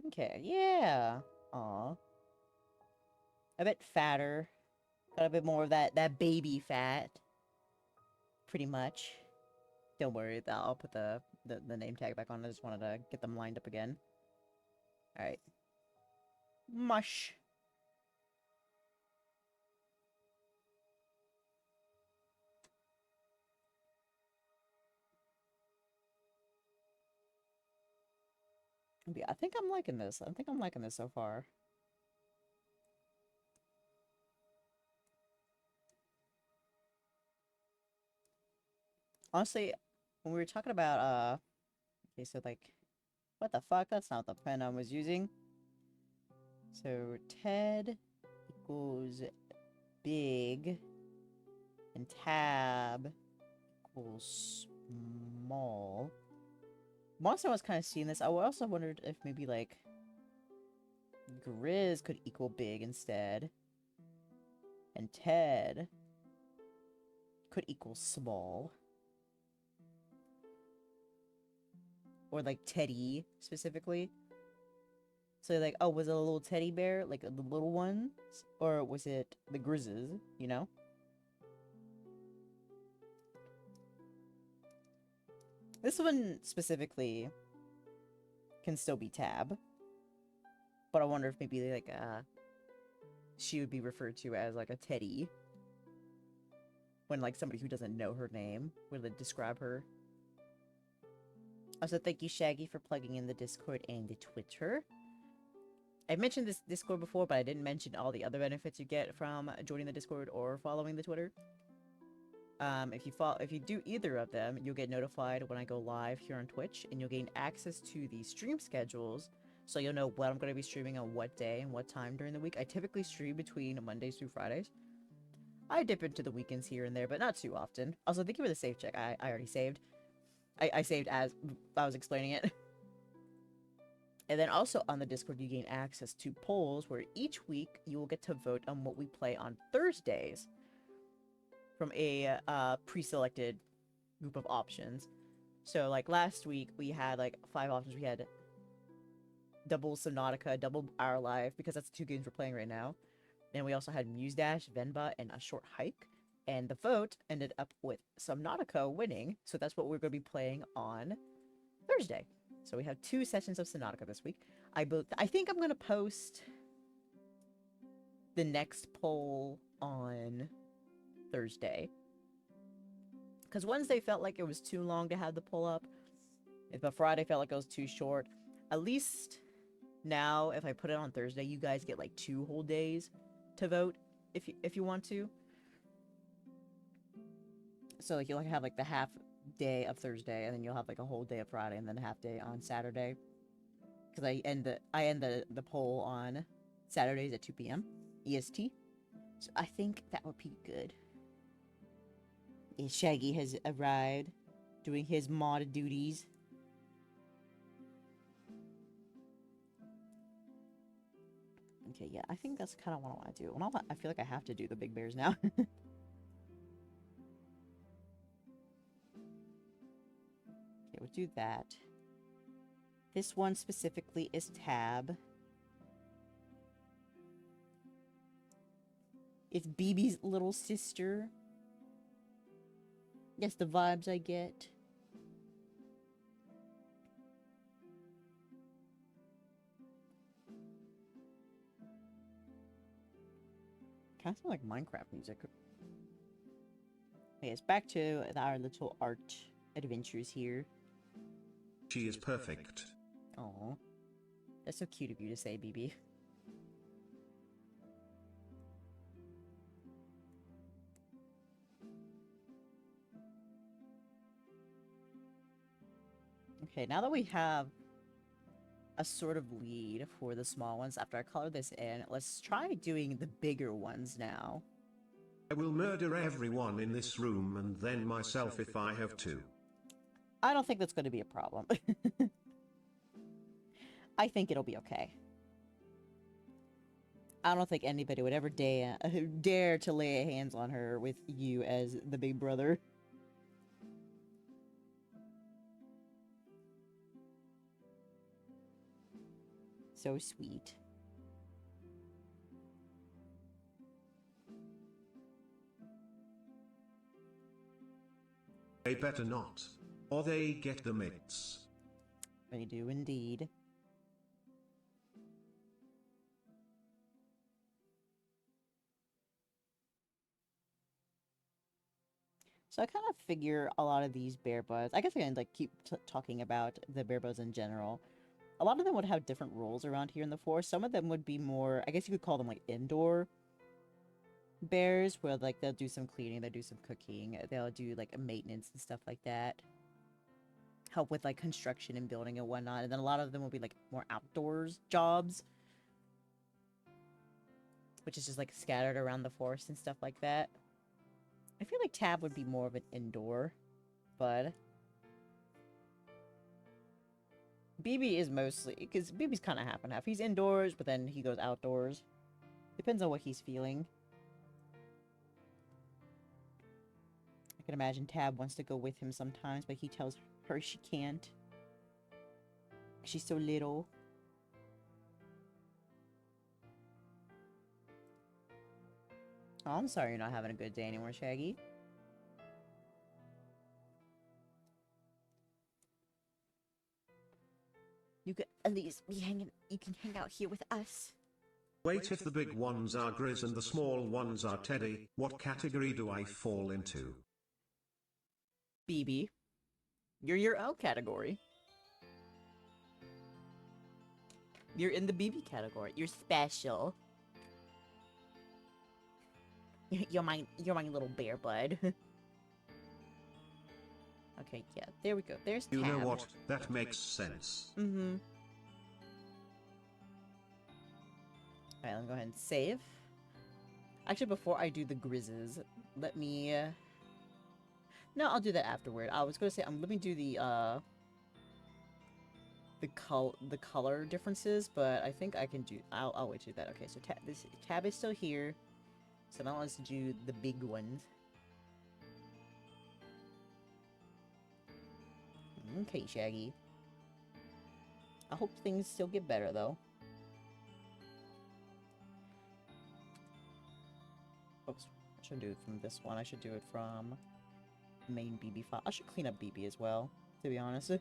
A: Okay, yeah. Aw. A bit fatter. Got a bit more of that baby fat. Pretty much. Don't worry, I'll put the name tag back on. I just wanted to get them lined up again. Alright. Mush. Yeah, I think I'm liking this. I think I'm liking this so far. Honestly, when we were talking about, okay, so like, what the fuck? That's not the pen I was using. So, Ted equals big, and tab equals small. Once I was kind of seeing this, I also wondered if maybe, like, Grizz could equal big instead. And Ted could equal small. Or, like, Teddy, specifically. So, like, oh, was it a little teddy bear? Like, the little ones? Or was it the Grizzes, you know? This one, specifically, can still be Tab. But I wonder if maybe, like, she would be referred to as, like, a Teddy. When, like, somebody who doesn't know her name would, like, describe her. Also, thank you, Shaggy, for plugging in the Discord and the Twitter. I've mentioned this Discord before, but I didn't mention all the other benefits you get from joining the Discord or following the Twitter. If you do either of them, you'll get notified when I go live here on Twitch, and you'll gain access to the stream schedules, so you'll know what I'm going to be streaming on what day and what time during the week. I typically stream between Mondays through Fridays. I dip into the weekends here and there, but not too often. Also, thank you for the save check. I already saved. I saved as I was explaining it. And then also on the Discord, you gain access to polls where each week you will get to vote on what we play on Thursdays from a pre-selected group of options. So, like, last week, we had, like, 5 options. We had double Subnautica, double Our Life, because that's the 2 games we're playing right now. And we also had Muse Dash, Venba, and A Short Hike. And the vote ended up with Subnautica winning, so that's what we're going to be playing on Thursday. So we have 2 sessions of Subnautica this week. I think I'm going to post the next poll on Thursday, because Wednesday felt like it was too long to have the poll up, but Friday felt like it was too short. At least now, if I put it on Thursday, you guys get like 2 whole days to vote if you want to. So like you'll have like the half day of Thursday, and then you'll have like a whole day of Friday, and then a half day on Saturday. Because I end the poll on Saturdays at 2 p.m. EST. So I think that would be good. Shaggy has arrived, doing his mod duties. Okay, yeah, I think that's kind of what I want to do. Well, I feel like I have to do the big bears now. Okay, we'll do that. This one specifically is Tab. It's BB's little sister. That's the vibes I get. Kind of sound like Minecraft music. Okay, it's back to our little art adventures here.
B: She is perfect.
A: Aw. That's so cute of you to say, BB. Okay, now that we have a sort of lead for the small ones, after I color this in, let's try doing the bigger ones now.
B: I will murder everyone in this room and then myself if I have to.
A: I don't think that's going to be a problem. I think it'll be okay. I don't think anybody would ever dare to lay hands on her with you as the big brother. So sweet.
B: They better not, or they get the mitts.
A: They do indeed. So I kind of figure a lot of these bear buds, I guess I can like keep talking about the bear buds in general. A lot of them would have different roles around here in the forest. Some of them would be more, I guess you could call them like indoor bears, where like they'll do some cleaning, they'll do some cooking, they'll do like maintenance and stuff like that. Help with like construction and building and whatnot. And then a lot of them will be like more outdoors jobs, which is just like scattered around the forest and stuff like that. I feel like Tab would be more of an indoor bud. BB is mostly, because BB's kind of half and half. He's indoors, but then he goes outdoors. Depends on what he's feeling. I can imagine Tab wants to go with him sometimes, but he tells her she can't. She's so little. Oh, I'm sorry you're not having a good day anymore, Shaggy. You could at least be hanging. You can hang out here with us.
B: Wait, if the big ones are Grizz and the small ones are Teddy, what category do I fall into?
A: BB, you're your own category. You're in the BB category. You're special. You're my little bear bud. Okay, yeah, there we go. There's Tab.
B: You know what? That makes sense.
A: Mm-hmm. Alright, let me go ahead and save. Actually, before I do the grizzes, let me... No, I'll do that afterward. I was gonna say, let me do the color differences, but I think I can do... I'll wait to do that. Okay, so this tab is still here. So now let's do the big ones. Okay, Shaggy. I hope things still get better, though. Oops. I shouldn't do it from this one. I should do it from main BB file. I should clean up BB as well, to be honest.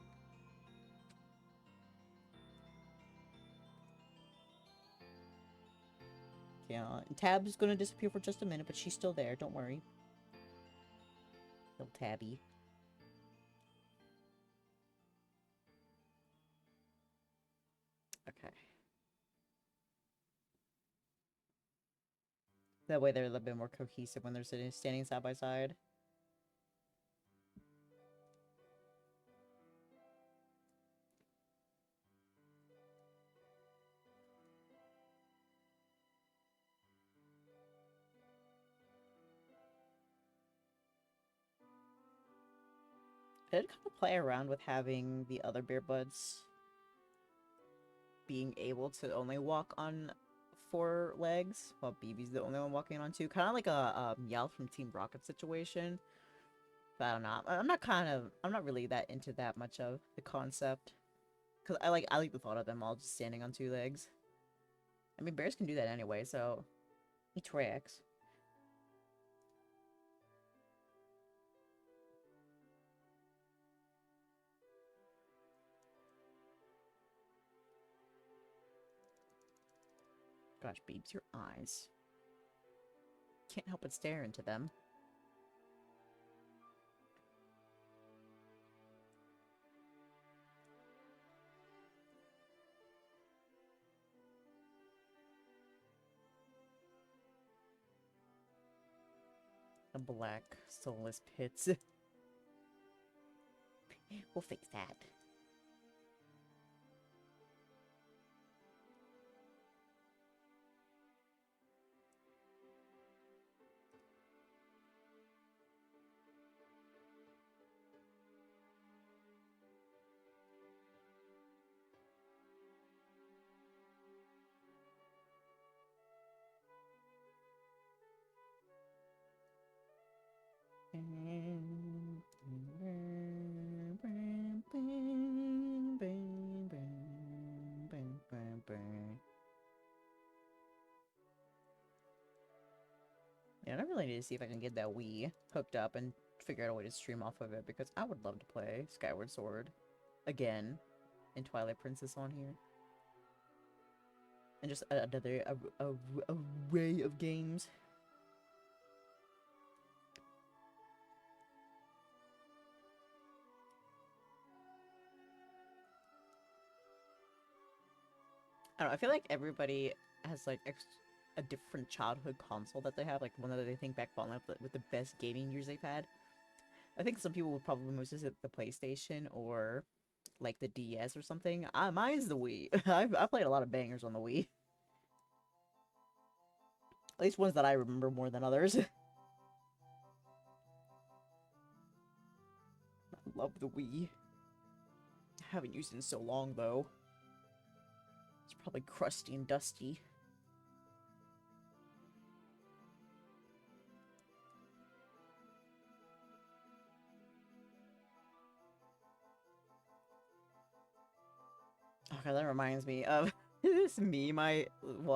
A: Yeah, Tab's gonna disappear for just a minute, but she's still there. Don't worry. Little Tabby. Okay. That way they're a little bit more cohesive when they're standing side by side. I did kind of play around with having the other bear buds being able to only walk on 4 legs, while BB's the only one walking on 2. Kind of like a Yell from Team Rocket situation. But I don't know. I'm not really that into that much of the concept. Because I like the thought of them all just standing on 2 legs. I mean, bears can do that anyway, so... It tracks. Gosh, Beebs, your eyes. Can't help but stare into them. The black soulless pits. We'll fix that. Yeah, I really need to see if I can get that Wii hooked up and figure out a way to stream off of it, because I would love to play Skyward Sword again and Twilight Princess on here. And just another array of games. I don't know, I feel like everybody has like a different childhood console that they have, like one that they think back on with the best gaming years they've had. I think some people would probably most visit the PlayStation or like the DS or something. Mine's the Wii. I played a lot of bangers on the Wii. At least ones that I remember more than others. I love the Wii. I haven't used it in so long though. It's probably crusty and dusty. Okay, that reminds me of this meme I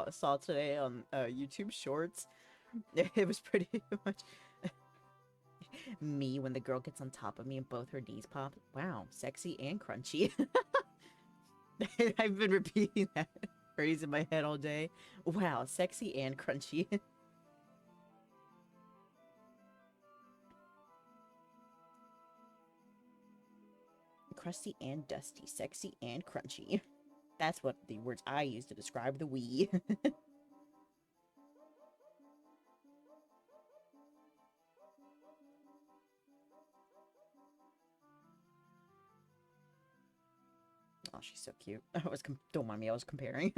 A: saw today on YouTube Shorts. It was pretty much me when the girl gets on top of me and both her knees pop. Wow, sexy and crunchy. I've been repeating that phrase in my head all day. Wow, sexy and crunchy. Crusty and dusty, sexy and crunchy. That's what the words I use to describe the Wii. Oh, she's so cute. Don't mind me, I was comparing.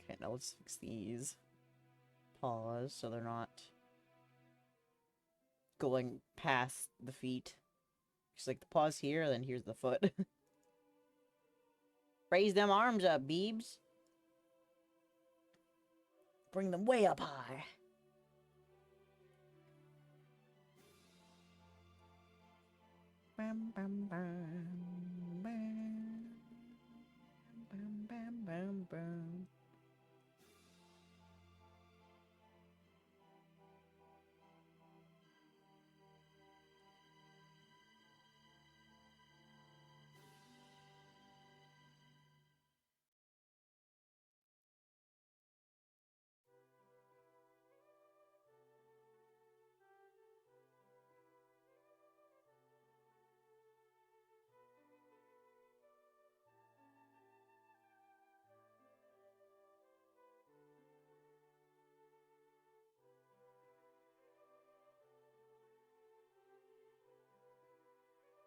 A: Okay, now let's fix these. Pause so they're not going past the feet. Just like the pause here, then here's the foot. Raise them arms up, Beebs. Bring them way up high. Bam, bam, bam, bam. Bam, bam, bam, bam.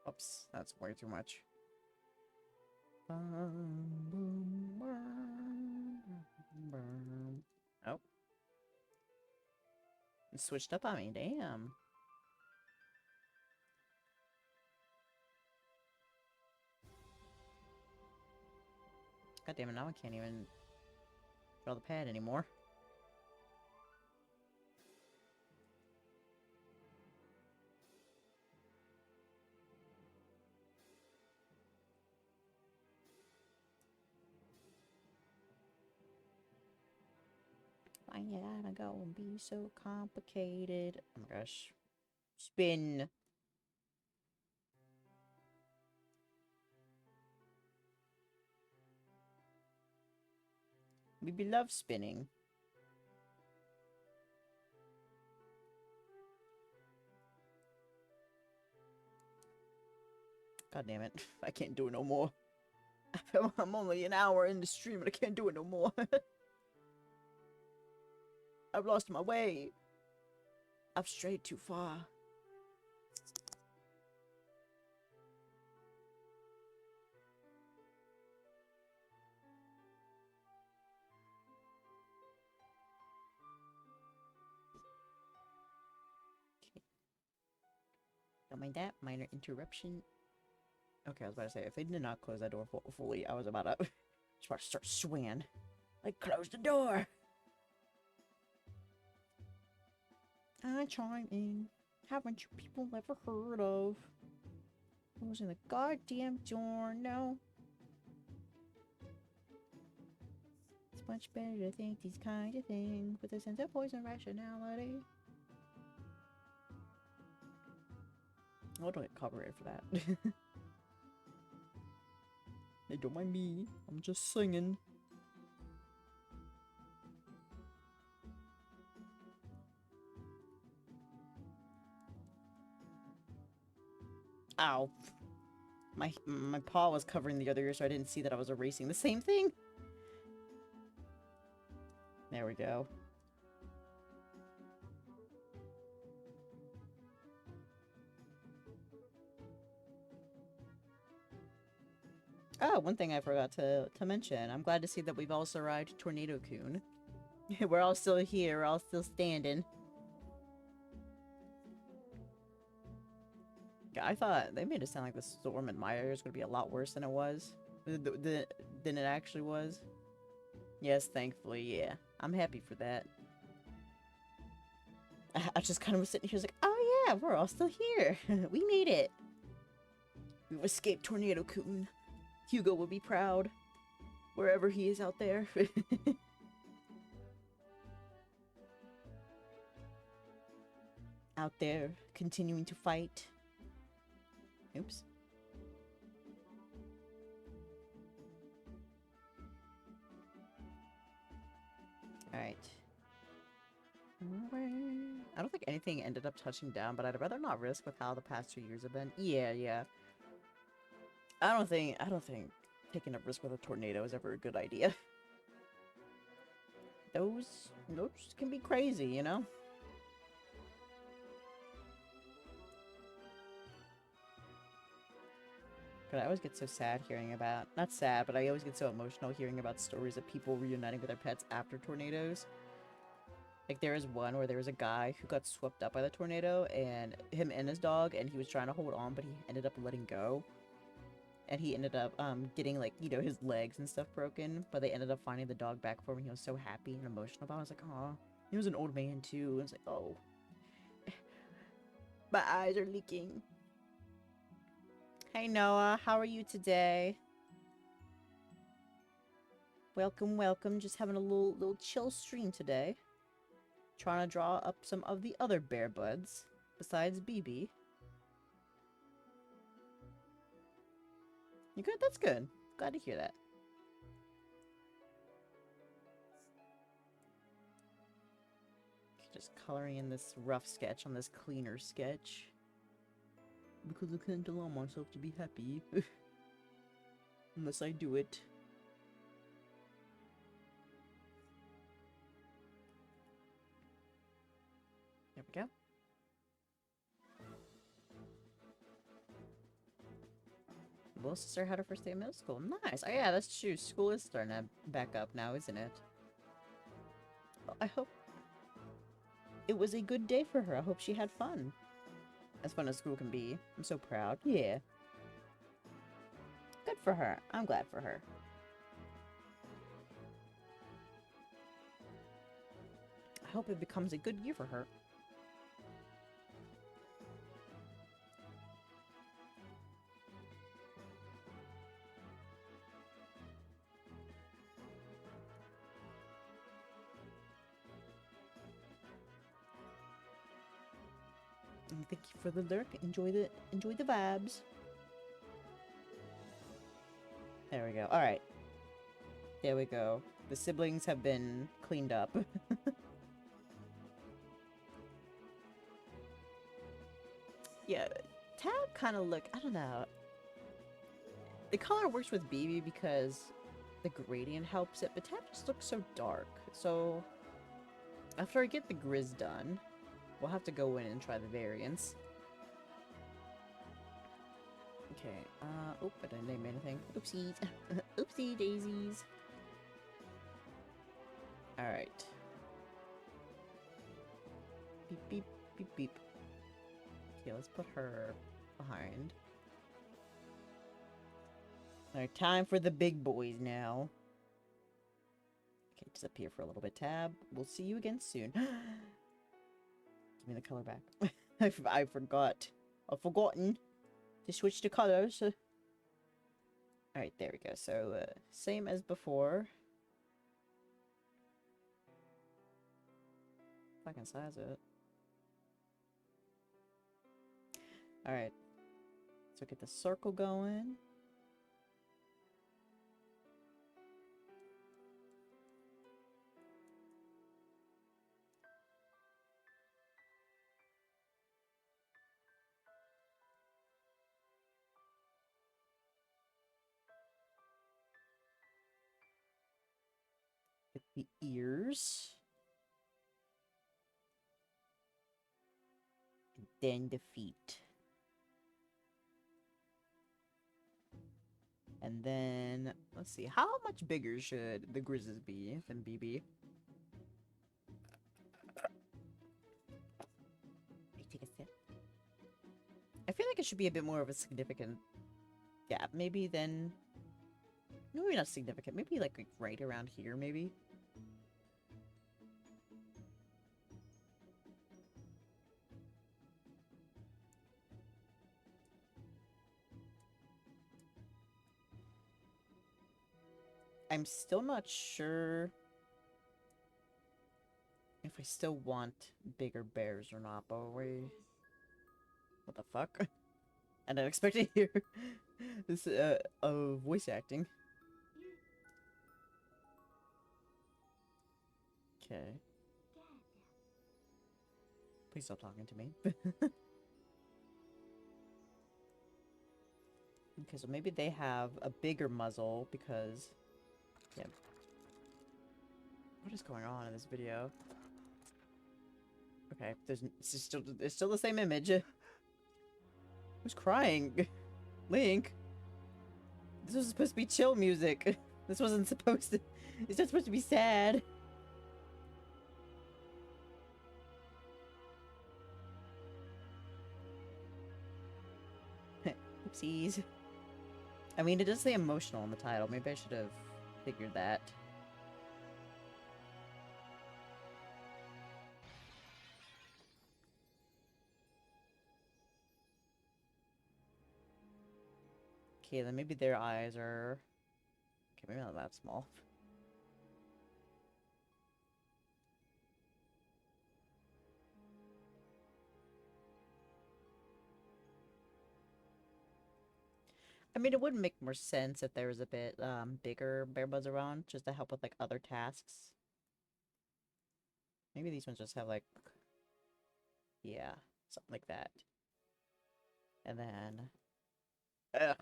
A: Oops, that's way too much. Oh. It switched up on me, damn. God damn it, now I can't even draw the pad anymore. Why you gotta go and be so complicated? Oh my gosh. Spin. We love spinning. God damn it. I can't do it no more. I'm only an hour in the stream and I can't do it no more. I've lost my way. I've strayed too far. Don't mind that. Minor interruption. Okay, I was about to say, if they did not close that door fully, I was about to, start swinging. Like, close the door! I chime in. Haven't you people ever heard of closing the goddamn door? No. It's much better to think these kind of things with a sense of poison rationality. I don't get copyrighted for that. Hey, don't mind me. I'm just singing. Ow. My paw was covering the other ear, so I didn't see that I was erasing the same thing. There we go. Oh, one thing I forgot to mention. I'm glad to see that we've all survived Tornado-kun. We're all still here. We're all still standing. Yeah, I thought they made it sound like the storm in my area is going to be a lot worse than it was. Than it actually was. Yes, thankfully, yeah. I'm happy for that. I just kind of was sitting here like, oh yeah, we're all still here. We made it. We've escaped Tornado-kun. Hugo will be proud. Wherever he is out there. Out there, continuing to fight. Oops. Alright. I don't think anything ended up touching down, but I'd rather not risk with how the past 2 years have been. Yeah. I don't think taking a risk with a tornado is ever a good idea. Those can be crazy, you know? But I always get so sad hearing about, not sad, but I always get so emotional hearing about stories of people reuniting with their pets after tornadoes. Like, there is one where there was a guy who got swept up by the tornado, and him and his dog, and he was trying to hold on, but he ended up letting go. And he ended up, getting, like, you know, his legs and stuff broken, but they ended up finding the dog back for him, and he was so happy and emotional about it. I was like, aw. He was an old man, too, and it's like, oh. My eyes are leaking. Hey, Noah, how are you today? Welcome, welcome. Just having a little chill stream today. Trying to draw up some of the other bear buds, besides BB. You good? That's good. Glad to hear that. Just coloring in this rough sketch on this cleaner sketch. Because I can't allow myself to be happy. Unless I do it. There we go. Little sister had her first day of middle school. Nice. Oh yeah, that's true. School is starting to back up now, isn't it? Well, I hope it was a good day for her. I hope she had fun. As fun as school can be. I'm so proud. Yeah. Good for her. I'm glad for her. I hope it becomes a good year for her. And thank you for the lurk. Enjoy the vibes. There we go. Alright. There we go. The siblings have been cleaned up. Yeah, Tab kind of look, I don't know. The color works with BB because the gradient helps it, but Tab just looks so dark. So, after I get the Grizz done, we'll have to go in and try the variants. Okay, oh, I didn't name anything. Oopsies. Oopsie daisies. Alright. Beep, beep, beep, beep. Okay, let's put her behind. Alright, time for the big boys now. Okay, disappear for a little bit, Tab. We'll see you again soon. Give me the color back. I forgot. I've forgotten to switch the colors. Alright, there we go. So, same as before. If I can size it. Alright. So get the circle going. Get the ears. And then the feet. And then, let's see, how much bigger should the Grizzlies be than BB? Take a sip. I feel like it should be a bit more of a significant gap, maybe, than... Maybe not significant, maybe like right around here, maybe? I'm still not sure if I still want bigger bears or not, but we... What the fuck? And I'm expecting to hear this voice acting. Okay. Please stop talking to me. Okay, so maybe they have a bigger muzzle because... Yeah. What is going on in this video? Okay, it's still the same image. Who's crying? Link? This was supposed to be chill music. This wasn't supposed to... It's not supposed to be sad. Oopsies. I mean, it does say emotional in the title. Maybe I should have figured that. Okay, then maybe their eyes are... Okay, maybe not that small. I mean, it would make more sense if there was a bit bigger bear buds around, just to help with like other tasks. Maybe these ones just have like, yeah, something like that. And then, ugh.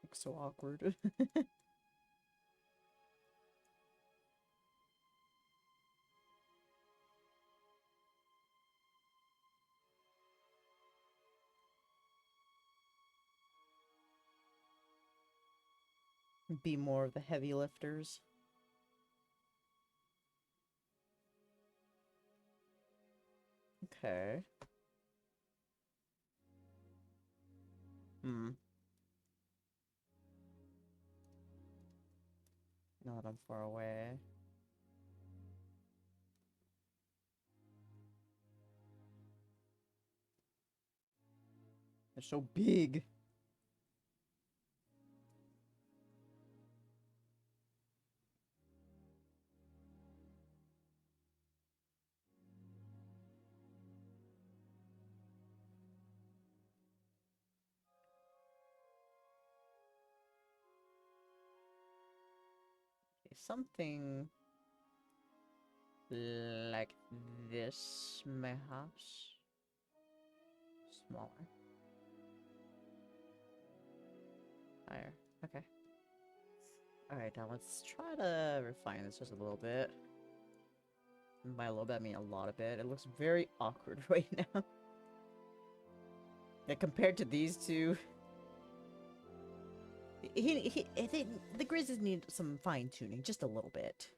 A: Looks so awkward. Be more of the heavy lifters. Okay. Hmm. Now that I'm far away. They're so big. Okay, something like this, perhaps. Smaller. Higher. Okay. Alright, now let's try to refine this just a little bit. And by a little bit, I mean a lot of it. It looks very awkward right now. Yeah, compared to these two... the Grizzlies need some fine-tuning, just a little bit.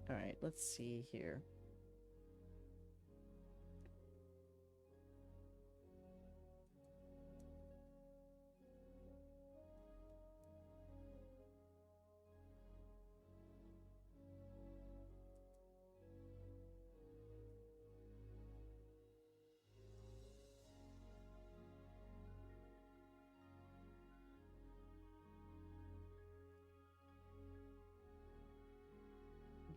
A: Alright, let's see here.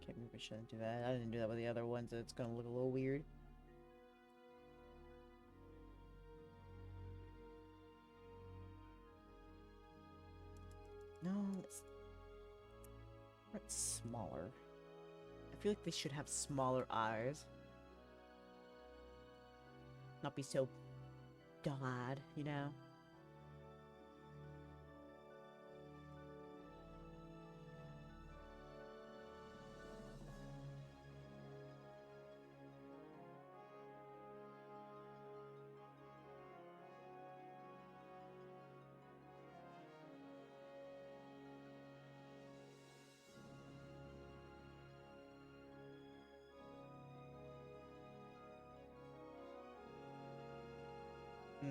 A: Okay, maybe I shouldn't do that. I didn't do that with the other ones. It's gonna look a little weird. No, it's smaller. I feel like they should have smaller eyes. Not be so dull-eyed, you know?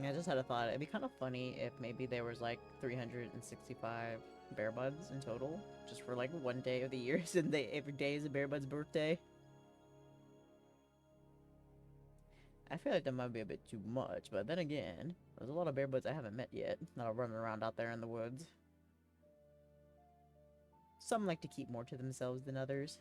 A: I just had a thought. It'd be kind of funny if maybe there was like 365 bear buds in total, just for like one day of the year, and every day is a bear bud's birthday. I feel like that might be a bit too much, but then again, there's a lot of bear buds I haven't met yet that are running around out there in the woods. Some like to keep more to themselves than others.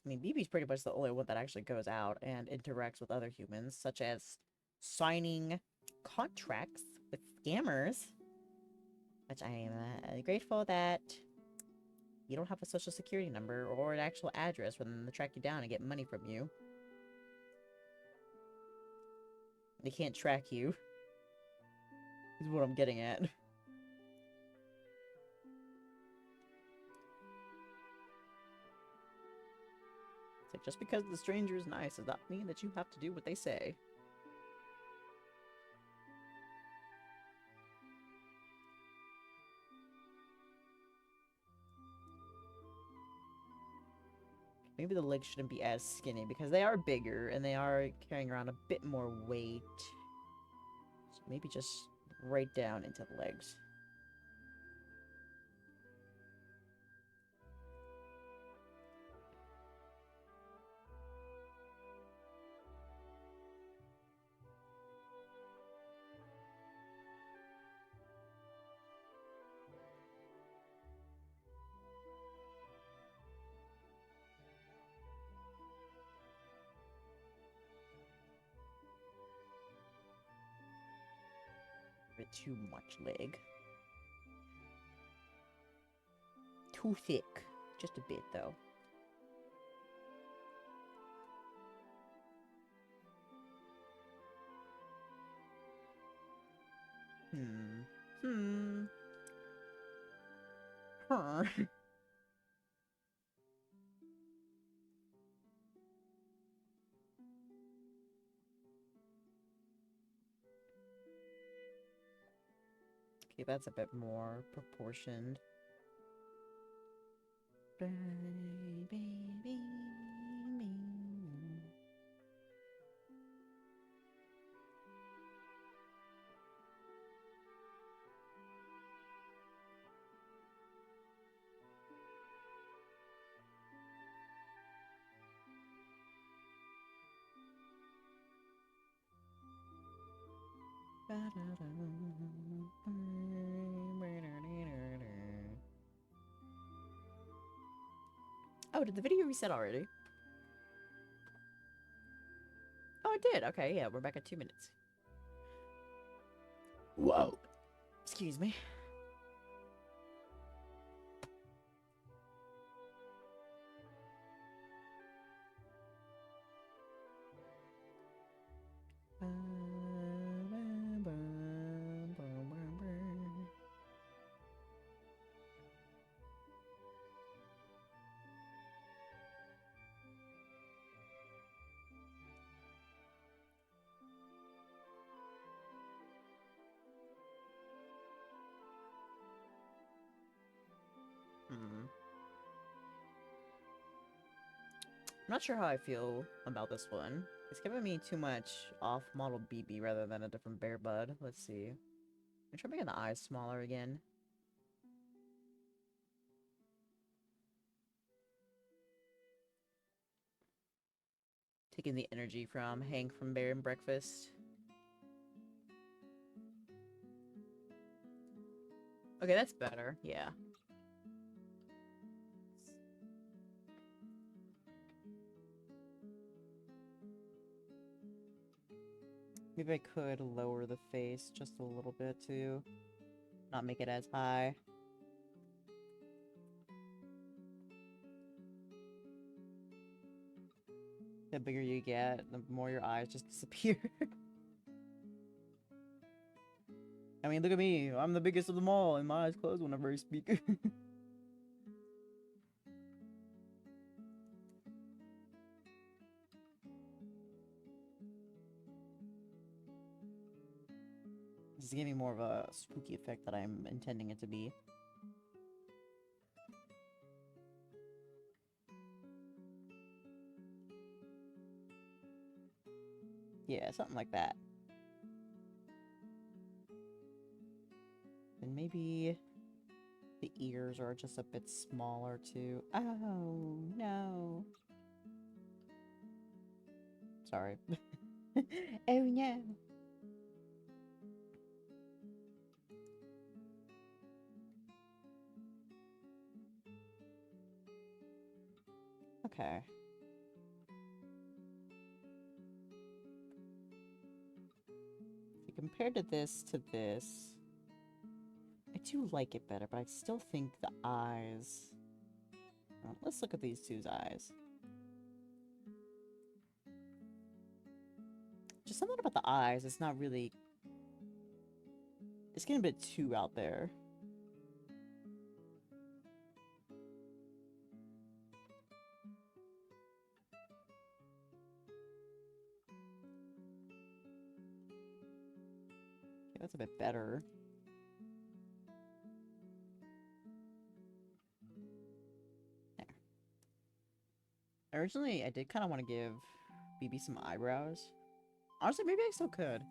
A: I mean, BB's pretty much the only one that actually goes out and interacts with other humans, such as signing contracts with scammers. Which I am grateful that you don't have a social security number or an actual address for them to track you down and get money from you. They can't track you, is what I'm getting at. It's like, just because the stranger is nice does not mean that you have to do what they say. Maybe the legs shouldn't be as skinny because they are bigger and they are carrying around a bit more weight. So maybe just right down into the legs. A bit too much leg. Too thick. Just a bit, though. Huh. Okay, that's a bit more proportioned. Oh, did the video reset already? Oh, it did. Okay, yeah, we're back at 2 minutes. Whoa. Excuse me. I'm not sure how I feel about this one. It's giving me too much off-model BB rather than a different bear bud. Let's see. I'm trying making the eyes smaller again. Taking the energy from Hank from Bear and Breakfast. Okay, that's better. Yeah. Maybe I could lower the face just a little bit too. Not make it as high. The bigger you get, the more your eyes just disappear. I mean, look at me. I'm the biggest of them all, and my eyes close whenever I speak. This is giving me more of a spooky effect that I'm intending it to be. Yeah, something like that.
C: And maybe the ears are just a bit smaller too. Oh, no. Sorry. Oh, no. Okay. Compared to this, I do like it better, but I still think the eyes... let's look at these two's eyes. Just something about the eyes, it's not really... It's getting a bit too out there. Okay, that's a bit better. There. Originally, I did kind of want to give BB some eyebrows. Honestly, maybe I still could.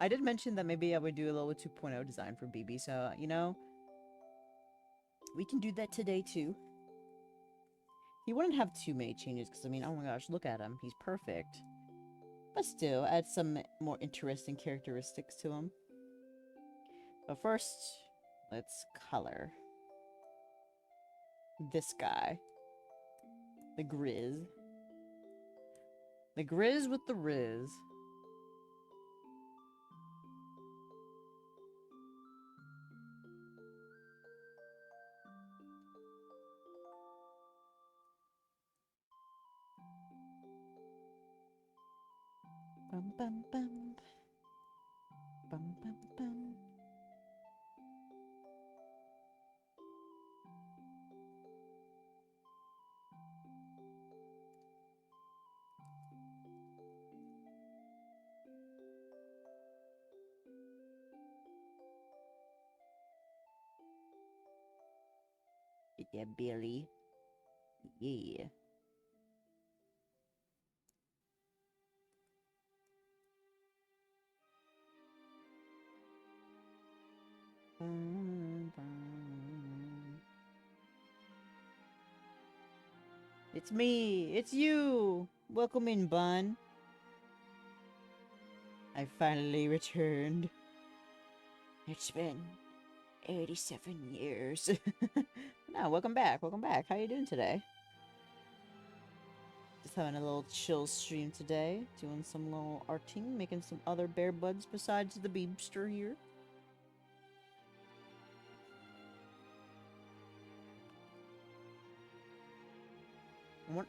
C: I did mention that maybe I would do a little 2.0 design for BB, so, you know, we can do that today, too. He wouldn't have too many changes, because, I mean, oh my gosh, look at him. He's perfect. But still, add some more interesting characteristics to him. But first, let's color this guy. The Grizz. The Grizz with the Riz. Bum bum bum. Bum bum bum. Yeah, Billy. Yeah. Bum, bum. It's me! It's you! Welcome in, Bun. I finally returned. It's been 87 years. No, welcome back, welcome back. How you doing today? Just having a little chill stream today. Doing some little arting, making some other bear buds besides the beebster here. What?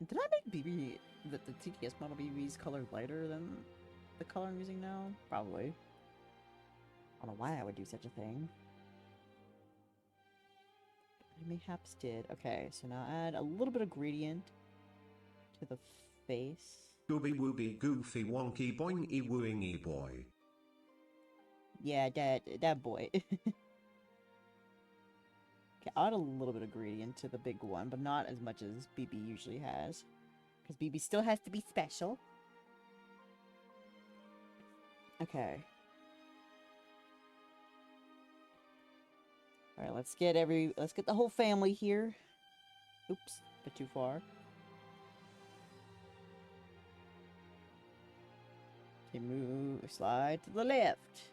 C: Did I make BB, the TTS model BB's color lighter than the color I'm using now? Probably. I don't know why I would do such a thing. I mayhaps did. Okay, so now add a little bit of gradient to the face.
B: Gooby wooby goofy wonky boingy wooingy boy.
C: Yeah, that boy. Okay, I'll add a little bit of gradient to the big one, but not as much as BB usually has. Because BB still has to be special. Okay. Alright, let's get the whole family here. Oops, a bit too far. Okay, move, slide to the left.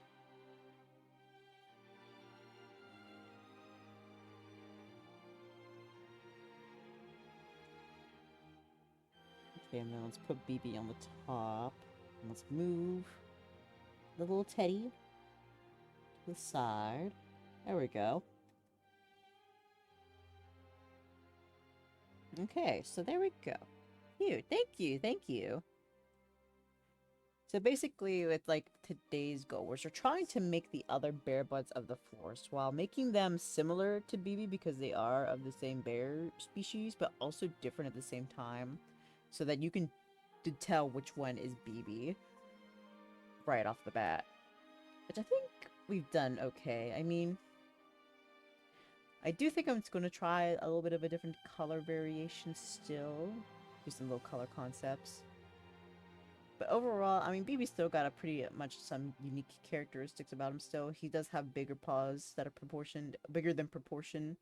C: Okay, and then let's put BB on the top. And let's move the little teddy to the side. There we go. Okay, so there we go. Cute. Thank you, thank you. So basically, with like today's goal, we're trying to make the other bear buds of the forest while making them similar to BB because they are of the same bear species, but also different at the same time, so that you can tell which one is BB right off the bat. Which I think we've done okay. I mean, I do think I'm just going to try a little bit of a different color variation still. Do some little color concepts. But overall, I mean, BB still got a pretty much some unique characteristics about him still. He does have bigger paws that are proportioned, bigger than proportion.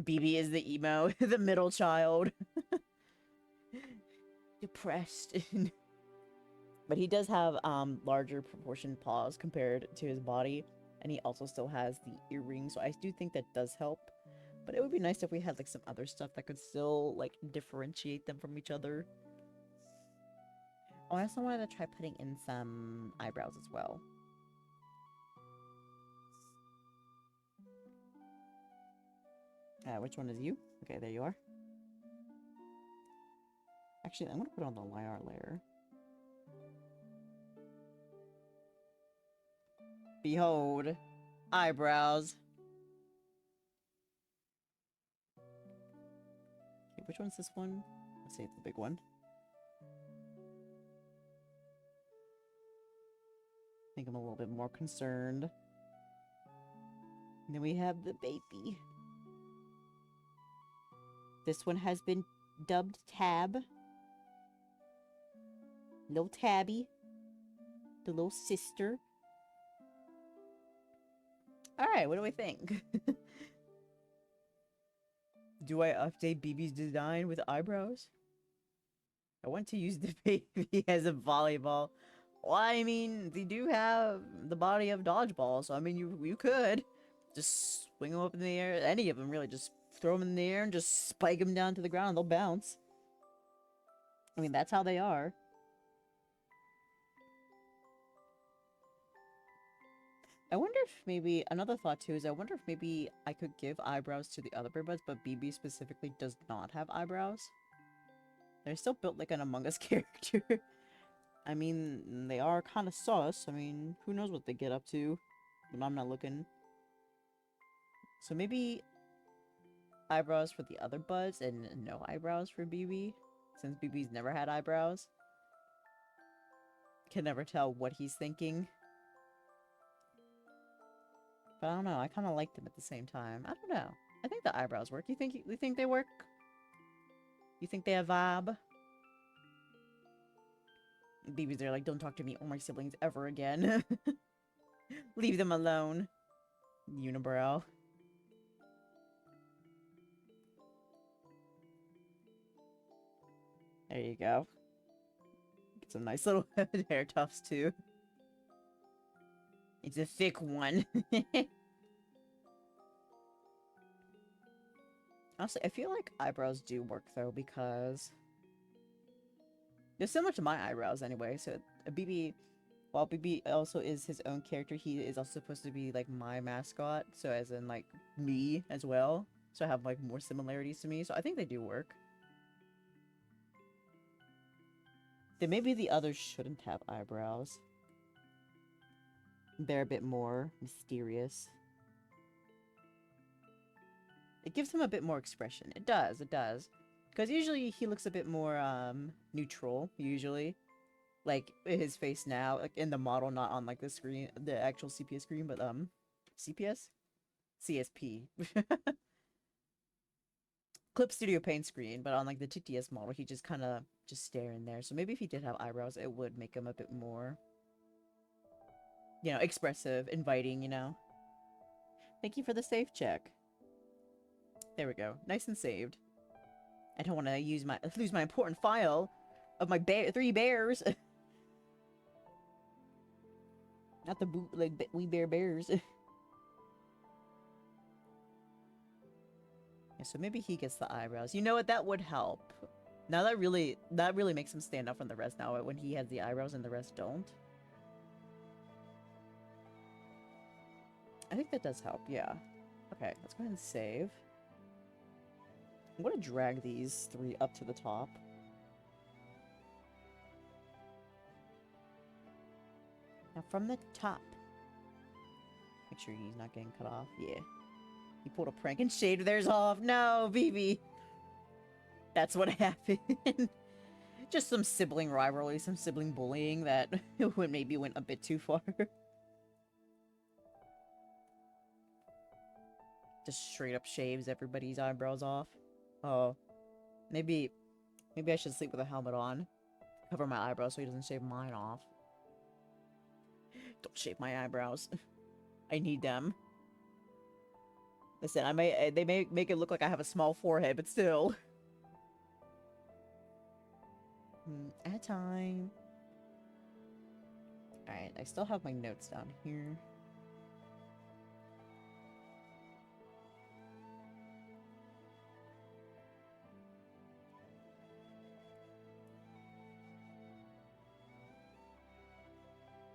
C: BB is the emo, the middle child. Depressed. But he does have larger proportioned paws compared to his body. And he also still has the earrings, so I do think that does help. But it would be nice if we had like some other stuff that could still like differentiate them from each other. Oh, I also wanted to try putting in some eyebrows as well. Which one is you? Okay, there you are. Actually, I'm gonna put on the LIR layer. Behold, eyebrows. Okay, which one's this one? Let's say it's the big one. I think I'm a little bit more concerned. And then we have the baby. This one has been dubbed Tab. Little Tabby. The little sister. Alright, what do we think? Do I update BB's design with eyebrows? I want to use the baby as a volleyball. Well, I mean, they do have the body of dodgeball, so I mean, you could just swing them up in the air. Any of them, really. Just throw them in the air and just spike them down to the ground. They'll bounce. I mean, that's how they are. I wonder if maybe, another thought too is I wonder if maybe I could give eyebrows to the other Bearbuds, but BB specifically does not have eyebrows. They're still built like an Among Us character. I mean, they are kind of sus. I mean, who knows what they get up to when I'm not looking. So maybe eyebrows for the other buds and no eyebrows for BB, since BB's never had eyebrows. Can never tell what he's thinking. But I don't know, I kind of like them at the same time. I don't know. I think the eyebrows work. You think they work? You think they have vibe? BB's there like, don't talk to me or my siblings ever again. Leave them alone. Unibrow. There you go. Get some nice little hair tufts too. It's a thick one. Honestly, I feel like eyebrows do work though, because they're similar to my eyebrows anyway. So BB, while BB also is his own character, he is also supposed to be like my mascot. So as in like me as well. So I have like more similarities to me. So I think they do work. Then maybe the others shouldn't have eyebrows. They're a bit more mysterious. It gives him a bit more expression. It does, it does. Because usually he looks a bit more, neutral, usually. Like, his face now, like, in the model, not on, like, the screen, the actual CPS screen, but, CPS? CSP. Clip Studio Paint screen, but on, like, the TTS model, he just kind of just staring there. So maybe if he did have eyebrows, it would make him a bit more, you know, expressive, inviting, you know. Thank you for the save check. There we go. Nice and saved. I don't want to lose my important file of my 3 bears. Not the bootleg we bear bears. Yeah, so maybe he gets the eyebrows. You know what? That would help. Now that really makes him stand out from the rest now when he has the eyebrows and the rest don't. I think that does help, yeah. Okay, let's go ahead and save. I'm going to drag these 3 up to the top. Now from the top. Make sure he's not getting cut off. Yeah. He pulled a prank and shaved theirs off. No, BB. That's what happened. Just some sibling rivalry, some sibling bullying that maybe went a bit too far. Just straight up shaves everybody's eyebrows off. Oh. Maybe I should sleep with a helmet on. cover my eyebrows so he doesn't shave mine off. Don't shave my eyebrows. I need them. Listen, they may make it look like I have a small forehead, but still. At a time. Alright, I still have my notes down here.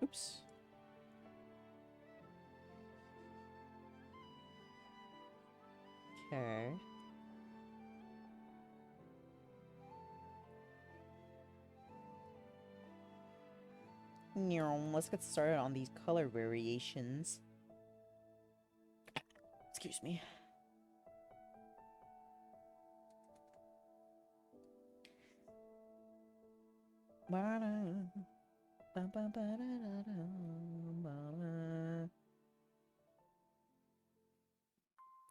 C: Oops. Okay. Let's get started on these color variations. Excuse me.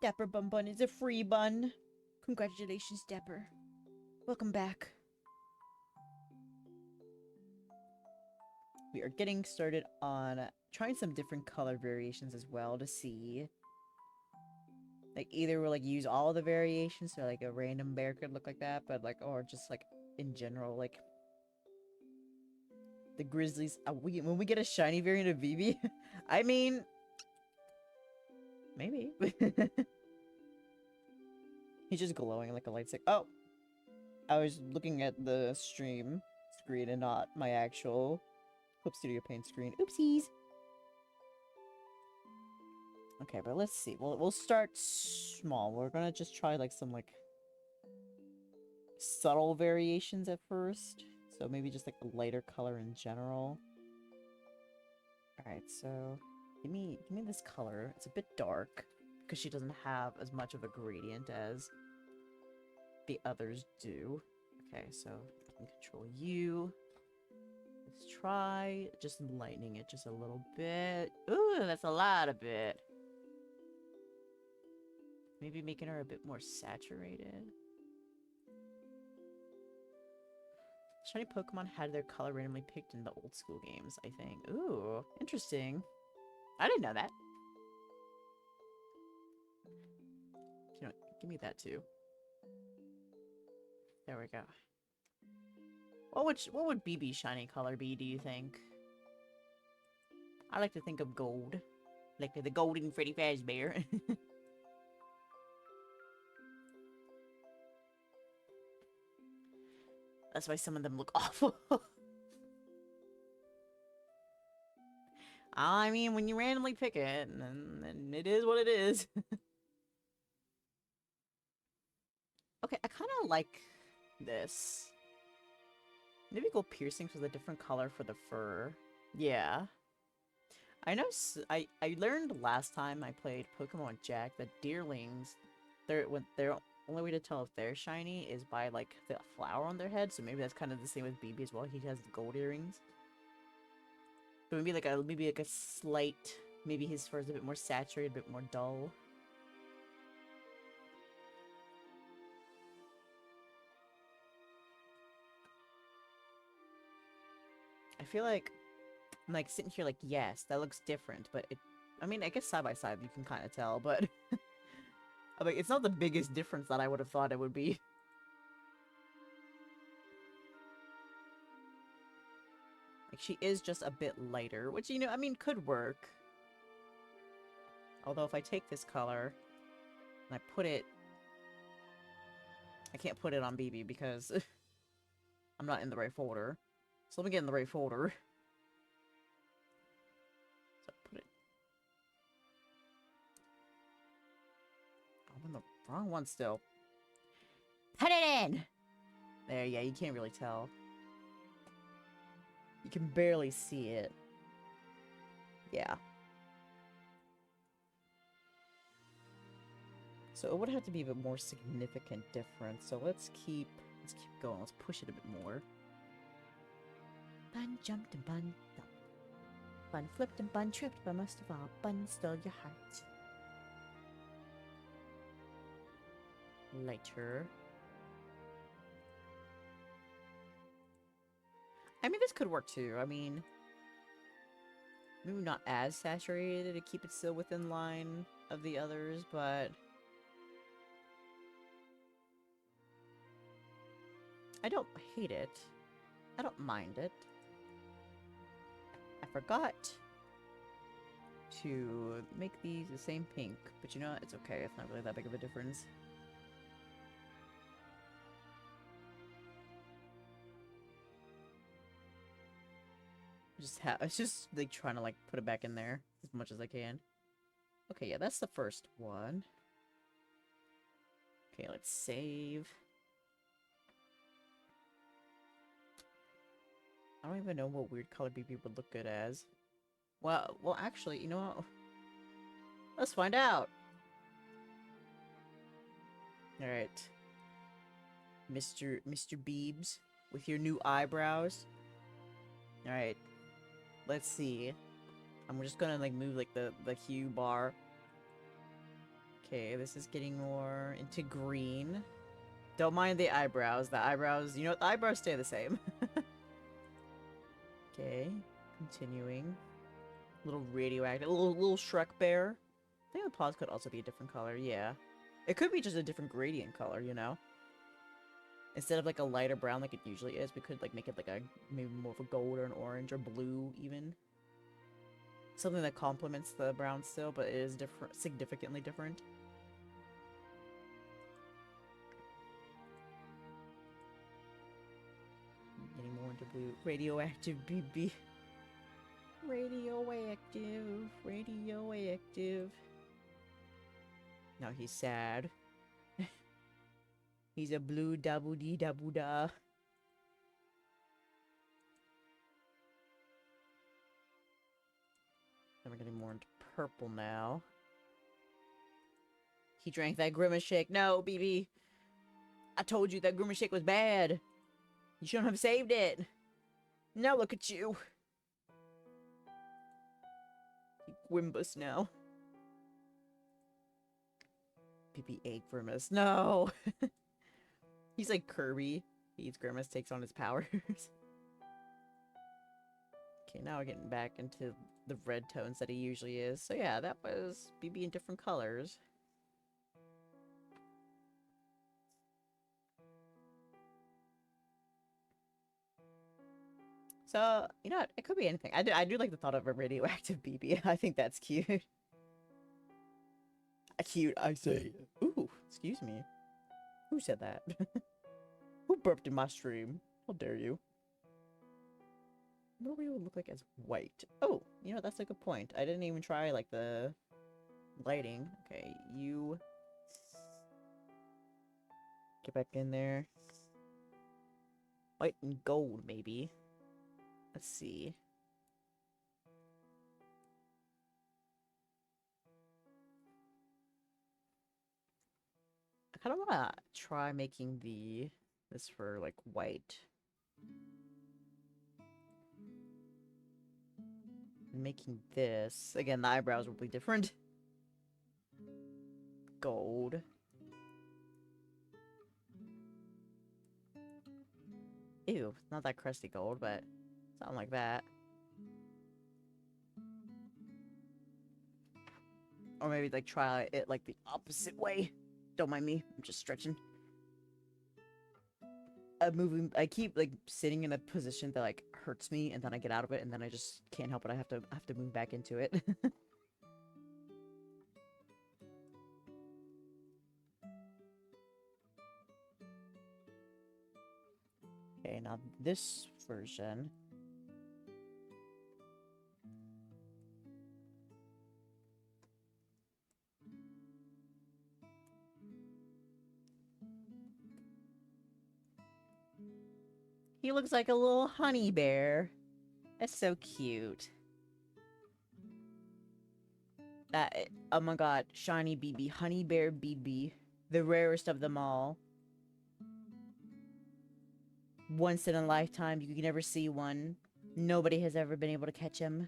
C: Dapper Bun Bun is a free bun. Congratulations, Dapper. Welcome back. We are getting started on trying some different color variations as well to see. Like, either we'll, like, use all the variations, so, like, a random bear could look like that, but, like, or just, like, in general, like, the grizzlies. When we get a shiny variant of Vivi, I mean, maybe. He's just glowing like a light stick. Oh! I was looking at the stream screen and not my actual Clip Studio Paint screen. Oopsies! Okay, but let's see. We'll start small. We're gonna just try, like, some, like, subtle variations at first. So maybe just, like, a lighter color in general. Alright, so give me this color. It's a bit dark because she doesn't have as much of a gradient as the others do. Okay, so I can control you. Let's try just lightening it just a little bit. Ooh, that's a lot of it. Maybe making her a bit more saturated. Shiny Pokemon had their color randomly picked in the old school games, I think. Ooh, interesting. I didn't know that. You know, give me that too. There we go. What would BB's shiny color be, do you think? I like to think of gold. Like the golden Freddy Fazbear. That's why some of them look awful. I mean, when you randomly pick it, then it is what it is. Okay, I kind of like this. Maybe go piercings with a different color for the fur. Yeah. I know. I learned last time I played Pokemon Jack that deerlings, their only way to tell if they're shiny is by, like, the flower on their head. So maybe that's kind of the same with BB as well. He has the gold earrings. But maybe like a slight. Maybe his fur is a bit more saturated, a bit more dull. I feel like I'm, like, sitting here like, yes, that looks different, but I mean, I guess side by side you can kind of tell, but I'm like, it's not the biggest difference that I would have thought it would be. Like, she is just a bit lighter, which, you know, I mean, could work. Although if I take this color and I put it, I can't put it on BB because I'm not in the right folder. So let me get in the right folder. So put it. I'm in the wrong one still. Put it in! There, yeah, you can't really tell. You can barely see it. Yeah. So it would have to be a bit more significant difference. So let's keep going. Let's push it a bit more. Bun jumped and Bun thumped. Bun flipped and Bun tripped, but most of all, Bun stole your heart. Lighter. I mean, this could work too. I mean, maybe not as saturated to keep it still within line of the others, but I don't hate it. I don't mind it. I forgot to make these the same pink, but you know what? It's okay. It's not really that big of a difference. It's just like trying to like put it back in there as much as I can. Okay, yeah, that's the first one. Okay, let's save. I don't even know what weird color BB would look good as. Well, actually, you know what? Let's find out. All right, Mr. Beebs, with your new eyebrows. All right, let's see. I'm just gonna like move like the hue bar. Okay, this is getting more into green. Don't mind the eyebrows. The eyebrows, you know what? The eyebrows stay the same. Okay, continuing. Little radioactive, little Shrek bear. I think the paws could also be a different color. Yeah, it could be just a different gradient color. You know, instead of like a lighter brown like it usually is, we could like make it like a maybe more of a gold or an orange or blue even. Something that complements the brown still, but it is different, significantly different. Getting more into blue. Radioactive BB. Radioactive. Radioactive. Now he's sad. He's a blue daboo dee daboo da. Then we're getting more into purple now. He drank that Grimace Shake. No, BB. I told you that Grimace Shake was bad. You shouldn't have saved it. Now look at you. Grimace now. BB ate Grimace. No. He's like Kirby. He eats Grimace, takes on his powers. Okay, now we're getting back into the red tones that he usually is. So yeah, that was BB in different colors. So, you know what? It could be anything. I do like the thought of a radioactive BB. I think that's cute. Cute, I say. Ooh, excuse me. Who said that? Who burped in my stream? How dare you? What do we would look like as white? Oh, you know, that's a good point. I didn't even try, like, the lighting. Okay, you... Get back in there. White and gold, maybe. Let's see. I kind of want to try making this for, like, white. Making this. Again, the eyebrows will be different. Gold. Ew, not that crusty gold, but something like that. Or maybe, like, try it, like, the opposite way. Don't mind me. I'm just stretching. I keep, like, sitting in a position that, like, hurts me, and then I get out of it, and then I just can't help it. I have to move back into it. Okay, now this version... He looks like a little honey bear. That's so cute. Oh my god, shiny BB, honey bear BB. The rarest of them all. Once in a lifetime, you can never see one. Nobody has ever been able to catch him.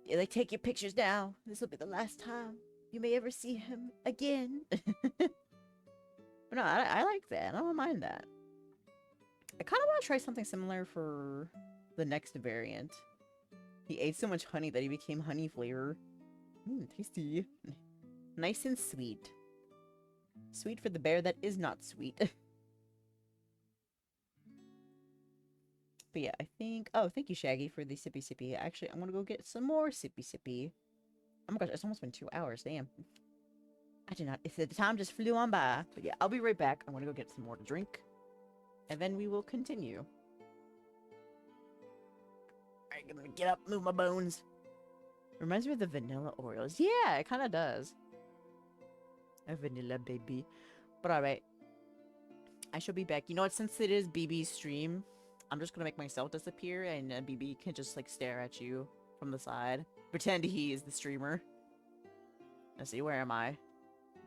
C: Yeah, like, take your pictures now. This will be the last time you may ever see him again. But no, I like that. I don't mind that. I kind of want to try something similar for the next variant. He ate so much honey that he became honey flavor. Tasty. Nice and sweet. Sweet for the bear that is not sweet. But yeah, I think... Oh, thank you, Shaggy, for the sippy sippy. Actually, I'm gonna go get some more sippy sippy. Oh my gosh, it's almost been 2 hours. Damn. I did not... The time just flew on by. But yeah, I'll be right back. I'm gonna go get some more to drink. And then we will continue. Alright, gonna get up, move my bones. Reminds me of the vanilla Oreos. Yeah, it kind of does. A vanilla baby. But alright. I shall be back. You know what? Since it is BB's stream, I'm just gonna make myself disappear, and BB can just like stare at you from the side. Pretend he is the streamer. Let's see, where am I? I'm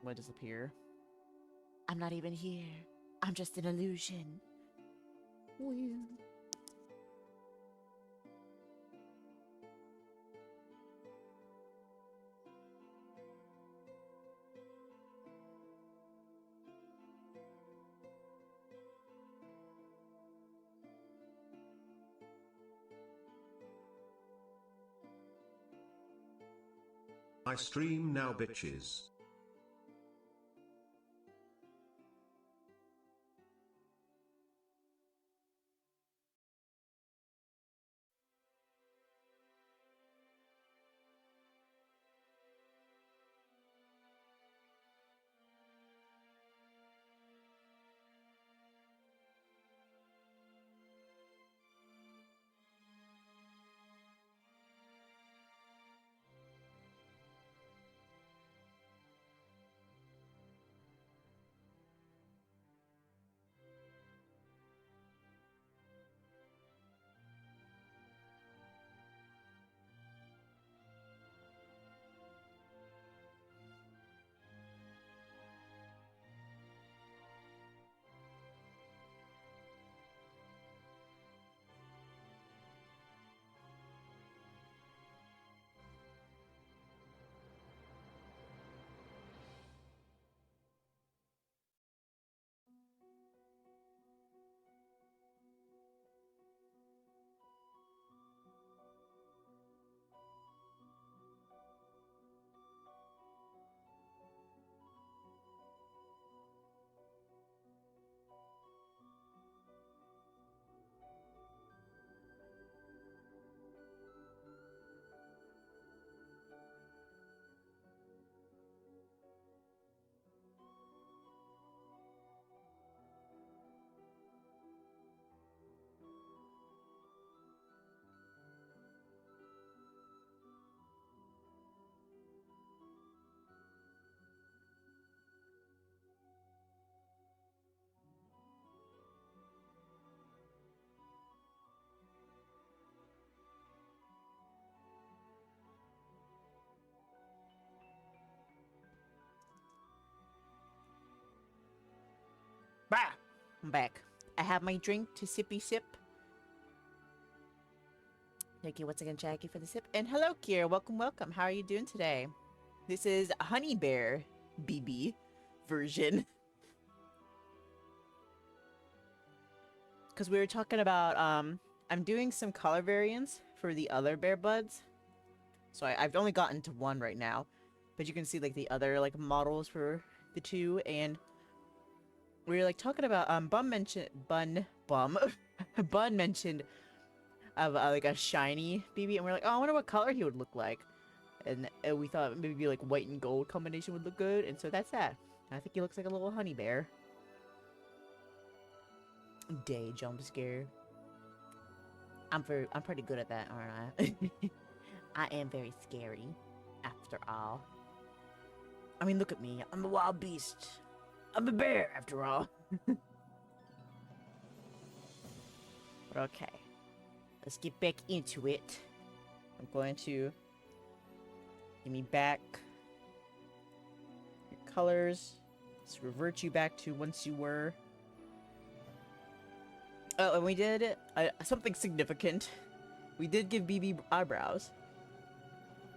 C: gonna disappear. I'm not even here. I'm just an illusion. Weird.
B: I stream now, bitches.
C: Bah! I'm back. I have my drink to sippy sip. Thank you once again, Jackie, for the sip. And hello, Kier. Welcome, welcome. How are you doing today? This is Honey Bear BB version. Because we were talking about, I'm doing some color variants for the other Bear Buds. So I've only gotten to one right now. But you can see, like, the other, like, models for the two. And we were, like, talking about, Bun mentioned like a shiny BB, and we're like, oh, I wonder what color he would look like. And we thought maybe like white and gold combination would look good, and so that's that. I think he looks like a little honey bear. Day jump scare. I'm pretty good at that, aren't I? I am very scary, after all. I mean, look at me. I'm a wild beast. I'm a bear, after all. But okay. Let's get back into it. I'm going to give me back your colors. Let's revert you back to once you were. Oh, and we did something significant. We did give BB eyebrows,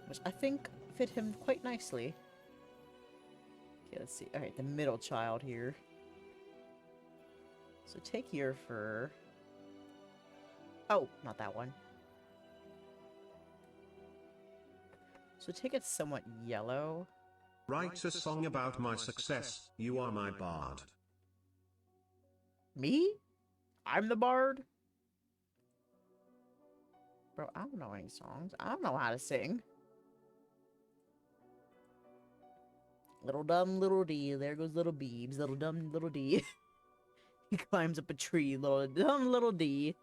C: which I think fit him quite nicely. Okay, let's see. All right, the middle child here. So take your fur. Oh, not that one. So take it somewhat yellow.
B: Write a song about my success, you are my bard.
C: Me? I'm the bard? Bro, I don't know any songs. I don't know how to sing. Little dumb little D, there goes little Beebs, little dumb little D. He climbs up a tree, little dumb little D.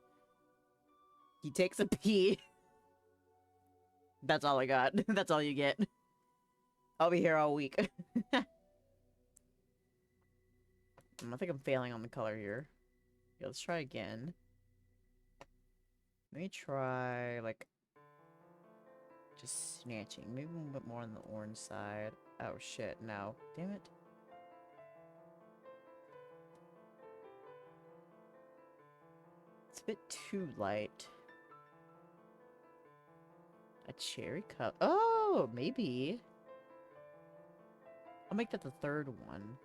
C: He takes a pee. That's all I got. That's all you get. I'll be here all week. I think I'm failing on the color here. Yeah, let's try again. Let me try, like, just snatching. Maybe a little bit more on the orange side. Oh, shit, no. Damn it. It's a bit too light. A cherry cup. Oh, maybe. I'll make that the third one.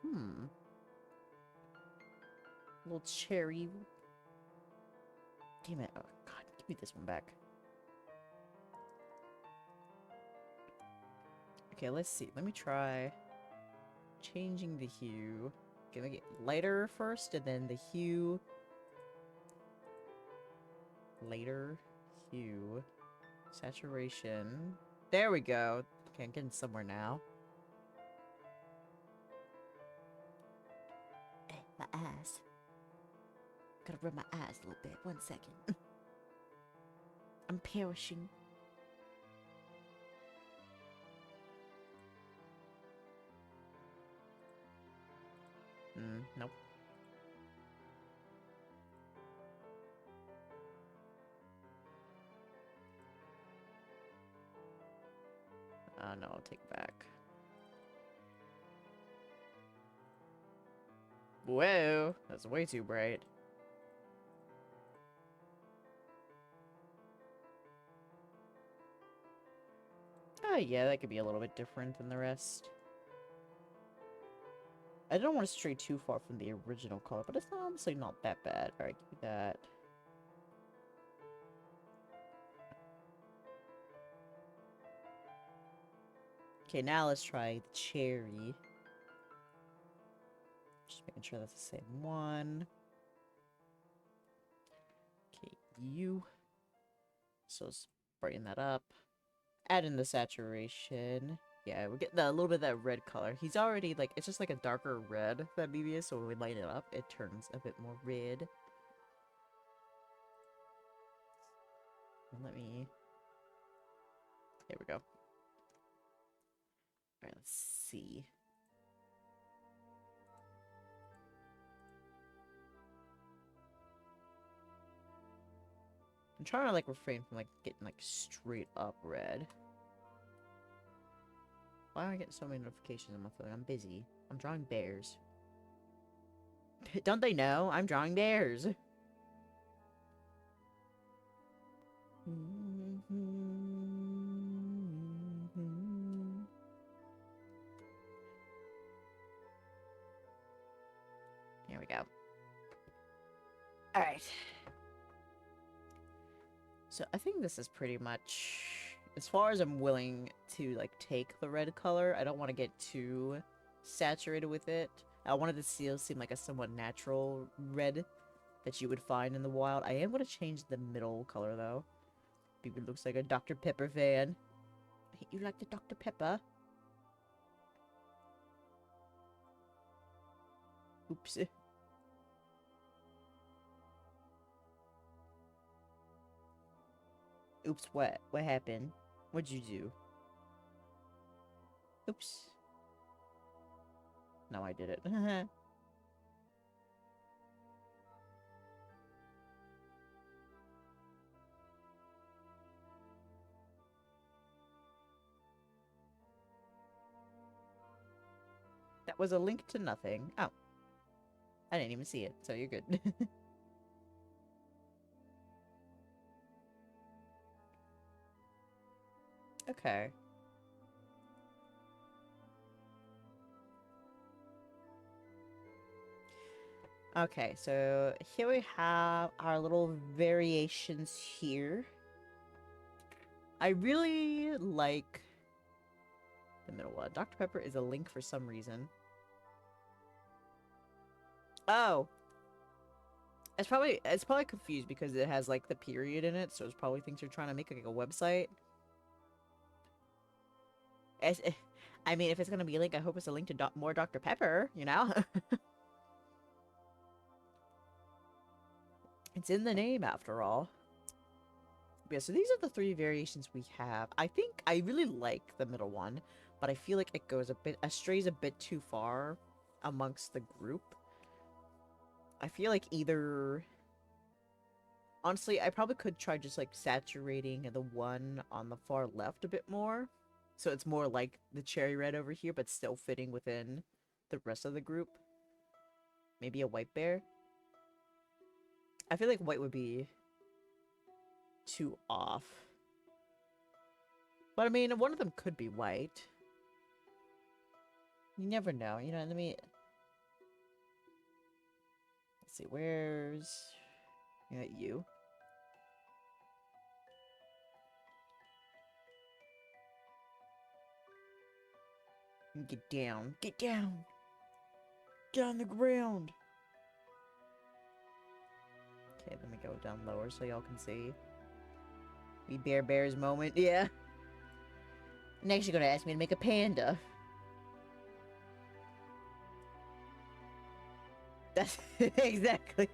C: A little cherry. Damn it. Oh, God. Give me this one back. Okay, let's see. Let me try changing the hue. Okay, make it lighter first, and then the hue. Lighter hue. Saturation. There we go. Okay, I'm getting somewhere now. Hey, my eyes. Gotta rub my eyes a little bit. 1 second. I'm perishing. Nope. No, I'll take it back. Whoa, that's way too bright. Oh yeah, that could be a little bit different than the rest. I don't want to stray too far from the original color, but it's honestly not that bad. Alright, give me that. Okay, now let's try the cherry. Just making sure that's the same one. Okay, you. So let's brighten that up. Add in the saturation. Yeah, we're getting a little bit of that red color. He's already, like, it's just like a darker red that BB is, so when we light it up, it turns a bit more red. And let me... There we go. Alright, let's see. I'm trying to, like, refrain from, like, getting, like, straight up red. Why am I getting so many notifications on my phone? I'm busy. I'm drawing bears. Don't they know? I'm drawing bears. There we go. Alright. So I think this is pretty much as far as I'm willing to, like, take the red color. I don't want to get too saturated with it. I wanted to still seem like a somewhat natural red that you would find in the wild. I am going to change the middle color, though. Maybe it looks like a Dr. Pepper fan. You like the Dr. Pepper? Oops. Oops, what? What happened? What'd you do? Oops. No, I did it. That was a link to nothing. Oh. I didn't even see it, so you're good. Okay. Okay, so here we have our little variations here. I really like the middle one. Dr. Pepper is a link for some reason. Oh! It's probably confused because it has like the period in it, so it's probably thinks you're trying to make like a website. I mean, if it's gonna be a link, I hope it's a link to more Dr. Pepper, you know? It's in the name, after all. Yeah, so these are the 3 variations we have. I think I really like the middle one, but I feel like it goes strays a bit too far amongst the group. I feel like either... Honestly, I probably could try just, like, saturating the one on the far left a bit more. So it's more like the cherry red over here, but still fitting within the rest of the group. Maybe a white bear. I feel like white would be too off. But I mean, one of them could be white. You never know. You know, let me... Let's see, where's... you. Get down. Get down! Get on the ground! Okay, let me go down lower so y'all can see. We bears moment. Yeah. Next you're gonna ask me to make a panda. That's exactly.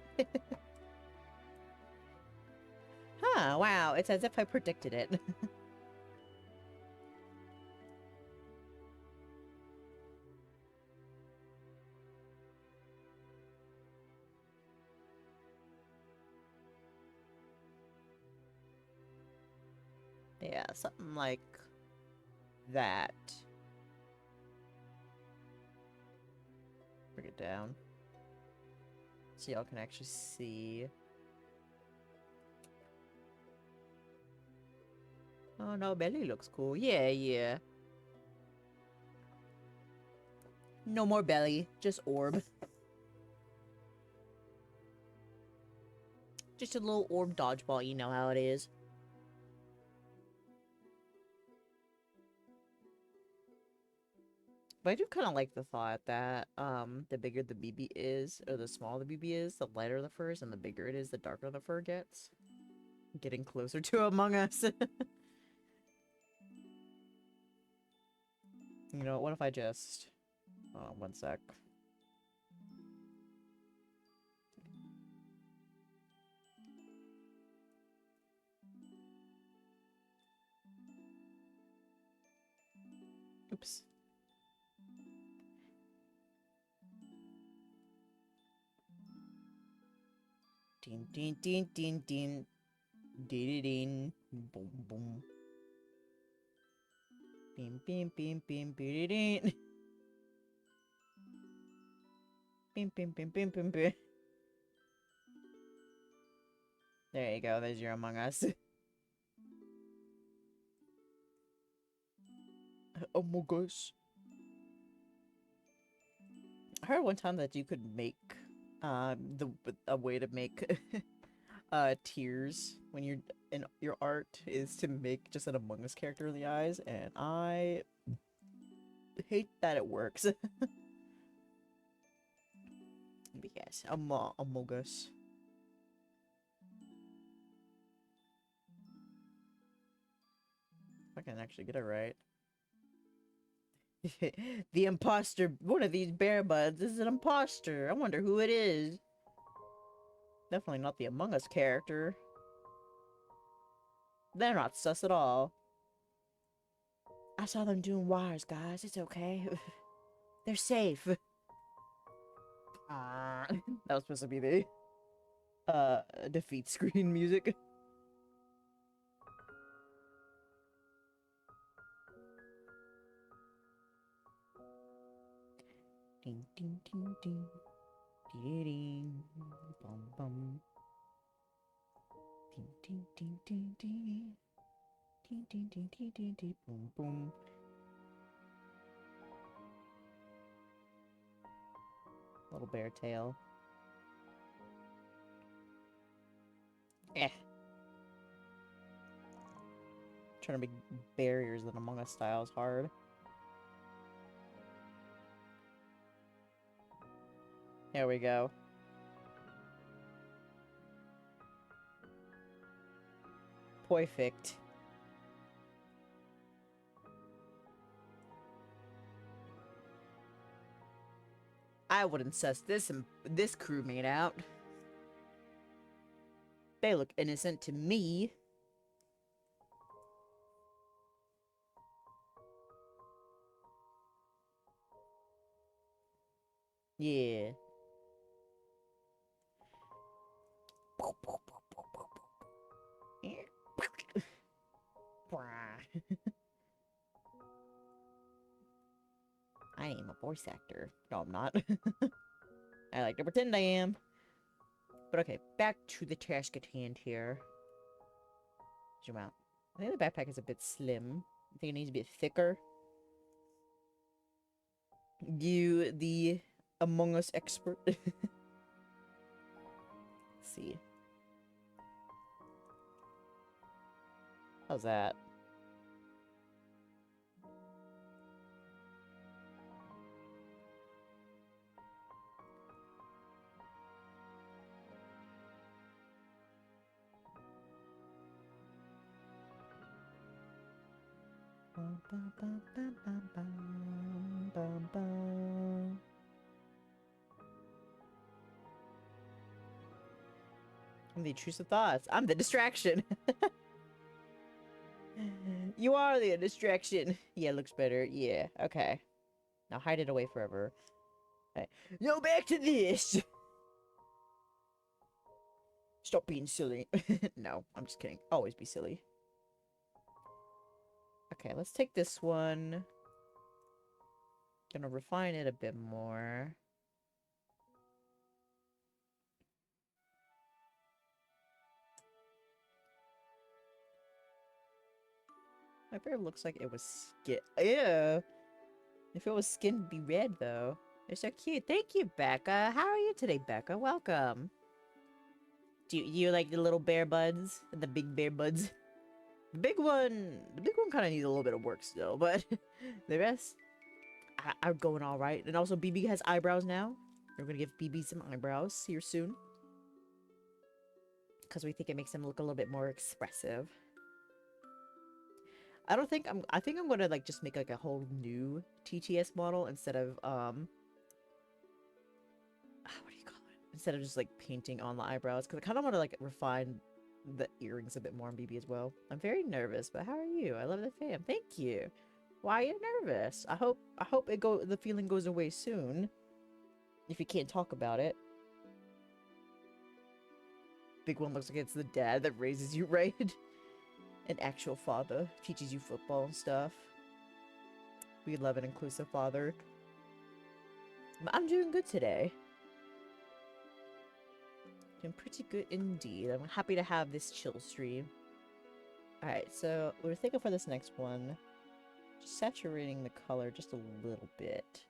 C: Huh, wow. It's as if I predicted it. Yeah, something like that. Bring it down. So y'all can actually see. Oh no, belly looks cool. Yeah, yeah. No more belly, just orb. Just a little orb dodgeball, you know how it is. But I do kind of like the thought that, the bigger the BB is, or the smaller the BB is, the lighter the fur is, and the bigger it is, the darker the fur gets. Getting closer to Among Us. You know, what if I just... Hold on, one sec. Oops. Din din din din din. Din boom boom. Bim bim bim bim din. Bim bim bim bim bim bim. There you go, there's your Among Us. Among Us. I heard one time that you could make a way to make tears when you're in your art is to make just an Among Us character in the eyes, and I hate that it works. But yes, Among Us. If I can actually get it right. The imposter, one of these bear buds is an imposter. I wonder who it is. Definitely not the Among Us character. They're not sus at all. I saw them doing wires, guys. It's okay. They're safe. That was supposed to be the defeat screen music. Ding ding ding ding. Ding ding bum bum. Ding ding ding ding ding. Ding ding ding ding ding ding boom boom. Little bear tail. Eh. Trying to make barriers that Among Us style is hard. Here we go. Perfect. I wouldn't suss this crewmate out. They look innocent to me. Yeah. I am a voice actor. No, I'm not. I like to pretend I am. But okay, back to the task at hand here. Zoom out. I think the backpack is a bit slim. I think it needs to be thicker. You, the Among Us expert. Let's see. How's that? I'm the intrusive thoughts. I'm the distraction. You are the distraction. Yeah, looks better. Yeah, okay. Now hide it away forever. Okay. No, back to this! Stop being silly. No, I'm just kidding. Always be silly. Okay, let's take this one. Gonna refine it a bit more. My bear looks like it was skin. Ew! If it was skin, it'd be red, though. They're so cute. Thank you, Becca. How are you today, Becca? Welcome. Do you like the little bear buds? And the big bear buds? The big one kind of needs a little bit of work still, but the rest are going all right. And also, BB has eyebrows now. We're gonna give BB some eyebrows here soon. Because we think it makes him look a little bit more expressive. I think I'm gonna like just make like a whole new TTS model instead of what do you call it? Instead of just like painting on the eyebrows, because I kind of want to like refine the earrings a bit more on BB as well. I'm very nervous, but how are you? I love the fam. Thank you. Why are you nervous? I hope the feeling goes away soon. If you can't talk about it. Big one looks like it's the dad that raises you, right? An actual father. Teaches you football and stuff. We love an inclusive father. I'm doing good today. Doing pretty good indeed. I'm happy to have this chill stream. Alright, so we're thinking for this next one, just saturating the color just a little bit.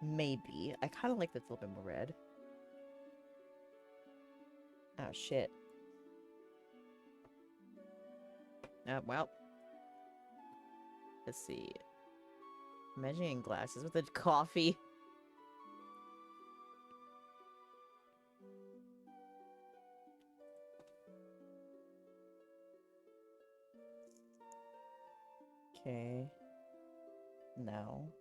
C: Maybe. I kind of like this a little bit more red. Oh, shit. Well. Let's see. Imagining glasses with a coffee. Okay. No.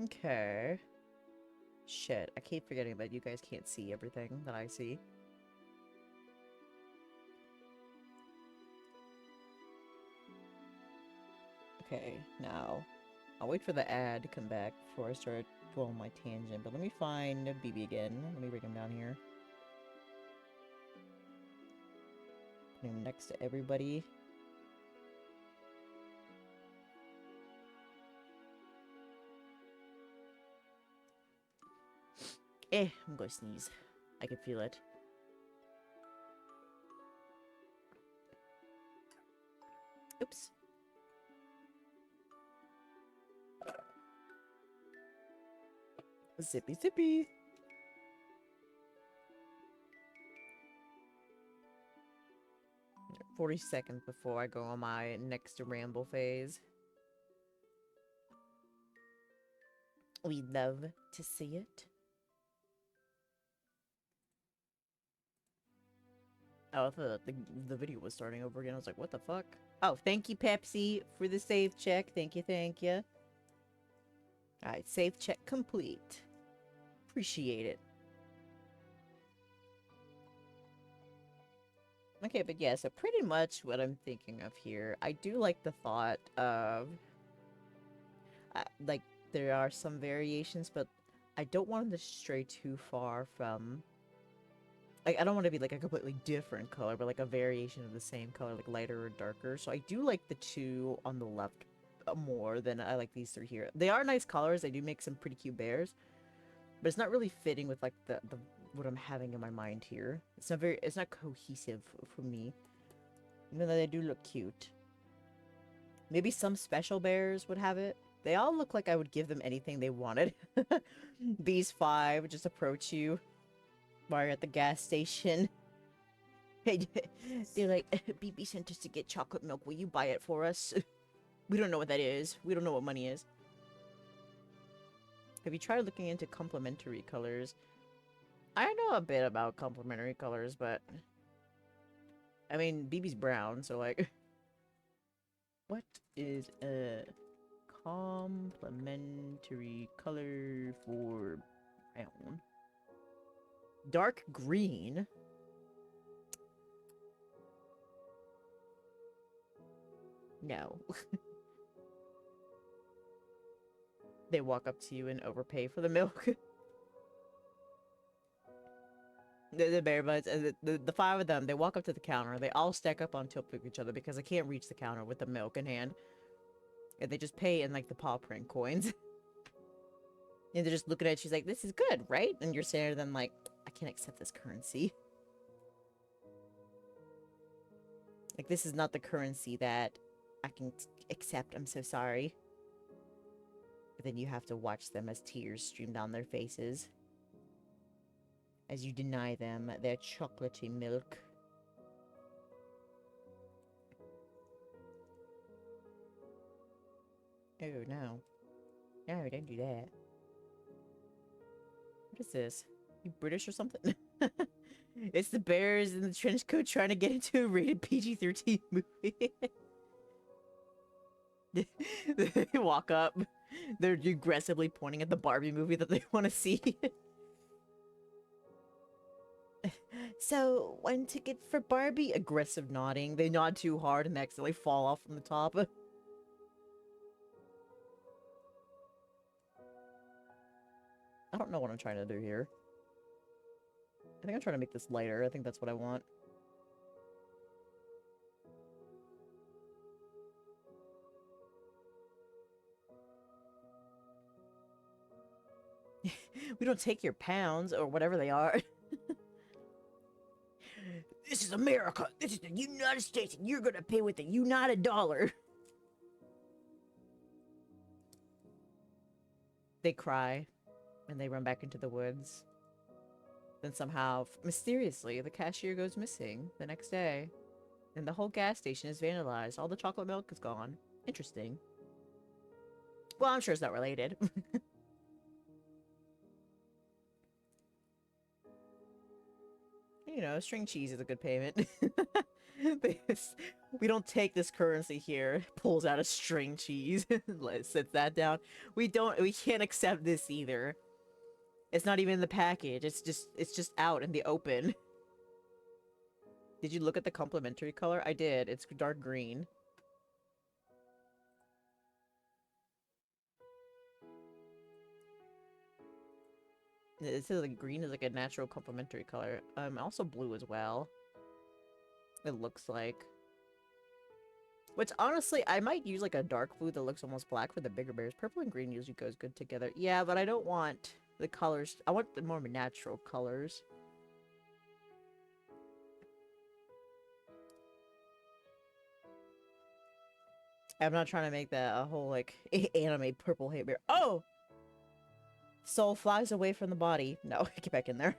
C: Okay. Shit, I keep forgetting that you guys can't see everything that I see. Okay, now, I'll wait for the ad to come back before I start going on my tangent, but let me find BB again. Let me bring him down here. Put him next to everybody.
A: I'm gonna sneeze. I can feel it. Oops. Zippy zippy. " 40 seconds before I go on my next ramble phase. We love to see it. Oh, I thought the video was starting over again. I was like, what the fuck? Oh, thank you, Pepsi, for the save check. Thank you, thank you. Alright, save check complete. Appreciate it. Okay, but yeah, so pretty much what I'm thinking of here. I do like the thought of... like, there are some variations, but I don't want them to stray too far from... Like, I don't want to be, like, a completely different color, but, like, a variation of the same color, like, lighter or darker. So I do like the two on the left more than I like these three here. They are nice colors. They do make some pretty cute bears. But it's not really fitting with, like, the what I'm having in my mind here. It's not cohesive for me. Even though they do look cute. Maybe some special bears would have it. They all look like I would give them anything they wanted. These 5 just approach you while you're at the gas station. They're like, BB sent us to get chocolate milk. Will you buy it for us? We don't know what that is. We don't know what money is. Have you tried looking into complementary colors? I know a bit about complementary colors, but... I mean, BB's brown, so like... What is a complementary color for brown? Dark green? No. They walk up to you and overpay for the milk. The bear buds, the 5 of them, they walk up to the counter. They all stack up on top of each other because they can't reach the counter with the milk in hand. And they just pay in, like, the paw print coins. And they're just looking at it. She's like, this is good, right? And you're staring at them like, I can't accept this currency. Like, this is not the currency that I can accept. I'm so sorry. But then you have to watch them as tears stream down their faces. As you deny them their chocolatey milk. Oh, no. No, don't do that. What is this? You British or something? It's the bears in the trench coat trying to get into a rated PG-13 movie. They walk up. They're aggressively pointing at the Barbie movie that they want to see. So, 1 ticket for Barbie? Aggressive nodding. They nod too hard and accidentally fall off from the top. I don't know what I'm trying to do here. I think I'm trying to make this lighter. I think that's what I want. We don't take your pounds or whatever they are. This is America. This is the United States, and you're gonna pay with the United dollar. They cry, and they run back into the woods. Then somehow, mysteriously, the cashier goes missing the next day. And the whole gas station is vandalized. All the chocolate milk is gone. Interesting. Well, I'm sure it's not related. You know, string cheese is a good payment. We don't take this currency here. Pulls out a string cheese. Sets that down. We can't accept this either. It's not even in the package. It's just out in the open. Did you look at the complementary color? I did. It's dark green. It says like green is like a natural complementary color. Also blue as well. It looks like. Which honestly, I might use like a dark blue that looks almost black for the bigger bears. Purple and green usually goes good together. Yeah, but I don't want the colors. I want the more natural colors. I'm not trying to make that a whole, like, anime purple hate bear. Oh! Soul flies away from the body. No, get back in there.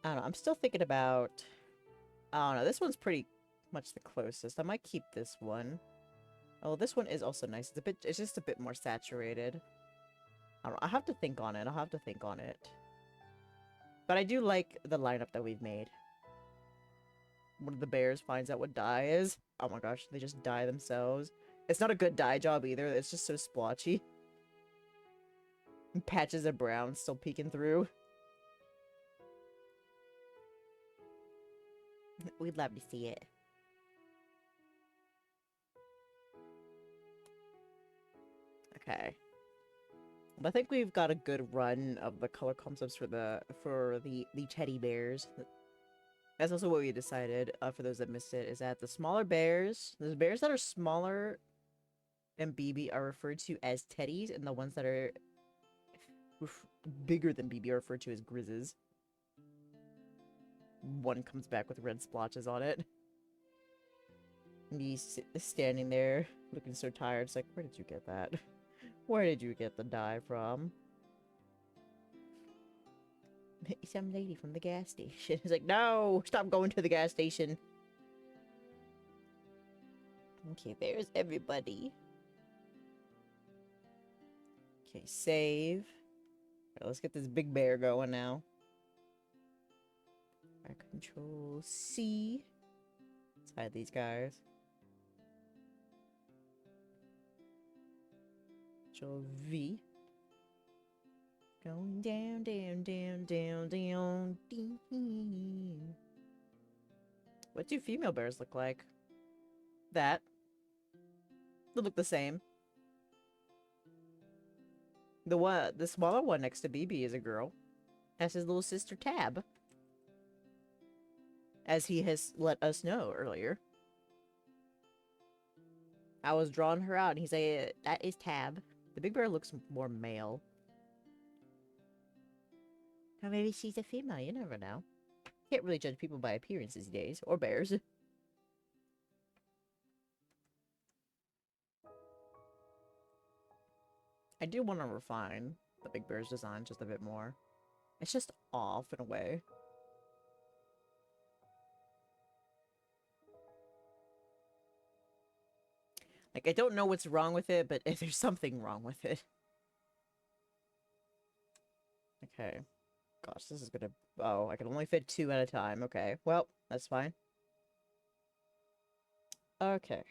A: I don't know. I'm still thinking about... I don't know. This one's pretty much the closest. I might keep this one. Oh, this one is also nice. It's just a bit more saturated. I don't know. I'll have to think on it. I'll have to think on it. But I do like the lineup that we've made. One of the bears finds out what dye is. Oh my gosh, they just dye themselves. It's not a good dye job either. It's just so splotchy. And patches of brown still peeking through. We'd love to see it. Okay. I think we've got a good run of the color concepts for the teddy bears. That's also what we decided, for those that missed it, is that the smaller bears, the bears that are smaller than BB are referred to as teddies, and the ones that are bigger than BB are referred to as grizzes. One comes back with red splotches on it. And he's standing there, looking so tired. It's like, where did you get that? Where did you get the dye from? Some lady from the gas station. He's like, no! Stop going to the gas station! Okay, there's everybody. Okay, save. Alright, let's get this big bear going now. Alright, Control C. Let's hide these guys. Control V. Going down, down, down, down, down, down. What do female bears look like? That. They look the same. The smaller one next to BB is a girl. That's his little sister Tab. As he has let us know earlier. I was drawing her out and he's like, that is Tab. The big bear looks more male. Or maybe she's a female, you never know. Can't really judge people by appearance these days, or bears. I do want to refine the big bear's design just a bit more. It's just off in a way. Like, I don't know what's wrong with it, but there's something wrong with it. Okay. Gosh, this is gonna... Oh, I can only fit 2 at a time. Okay, well, that's fine. Okay.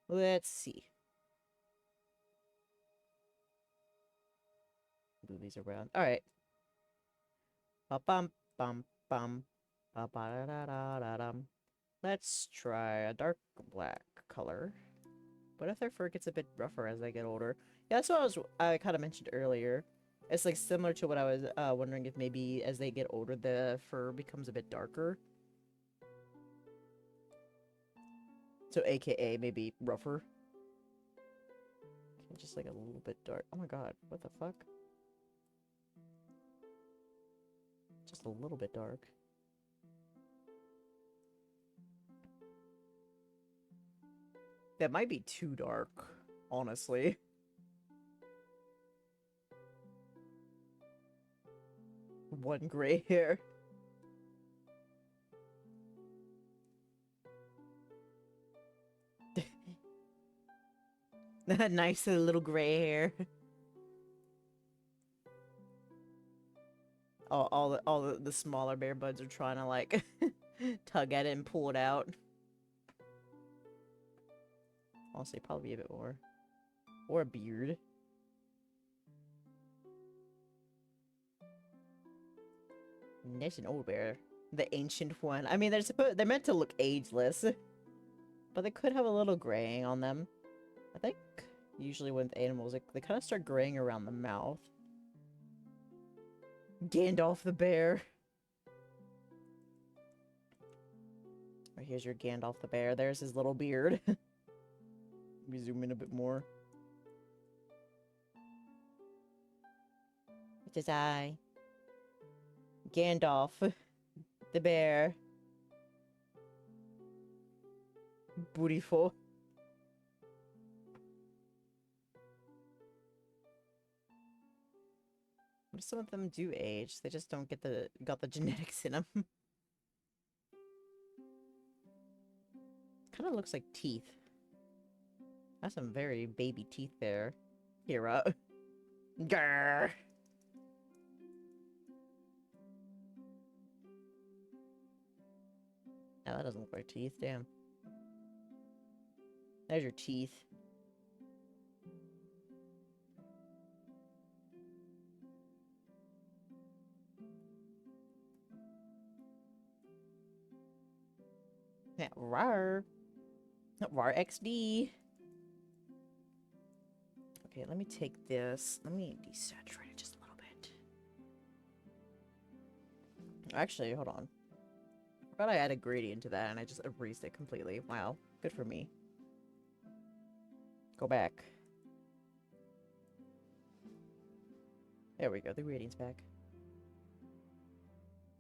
A: Let's see. Move these around. Alright. Ba-bum, bum, bum. Ba-ba-da-da-da-dum. Let's try a dark black color. What if their fur gets a bit rougher as they get older? Yeah, that's what I kind of mentioned earlier. It's like similar to what I was wondering if maybe as they get older the fur becomes a bit darker. So aka maybe rougher. Okay, just like a little bit dark. Oh my god, what the fuck? Just a little bit dark. That might be too dark, honestly. One gray hair. Nice little gray hair. All the smaller bear buds are trying to like tug at it and pull it out. Honestly, probably a bit more. Or a beard. And there's an old bear. The ancient one. I mean, they're meant to look ageless. But they could have a little graying on them. I think usually with animals, they kind of start graying around the mouth. Gandalf the bear. Right, here's your Gandalf the bear. There's his little beard. Let me zoom in a bit more.
C: Winked his eye. Gandalf, the bear. Beautiful. Some of them do age. They just don't got the genetics in them. Kind of looks like teeth. That's some very baby teeth there. Hera. Grrr. No, that doesn't look like teeth. Damn. There's your teeth. Yeah, rar. Rar XD. Okay, let me take this. Let me desaturate it just a little bit. Actually, hold on. I forgot I added gradient to that and I just erased it completely. Wow, good for me. Go back. There we go, the gradient's back.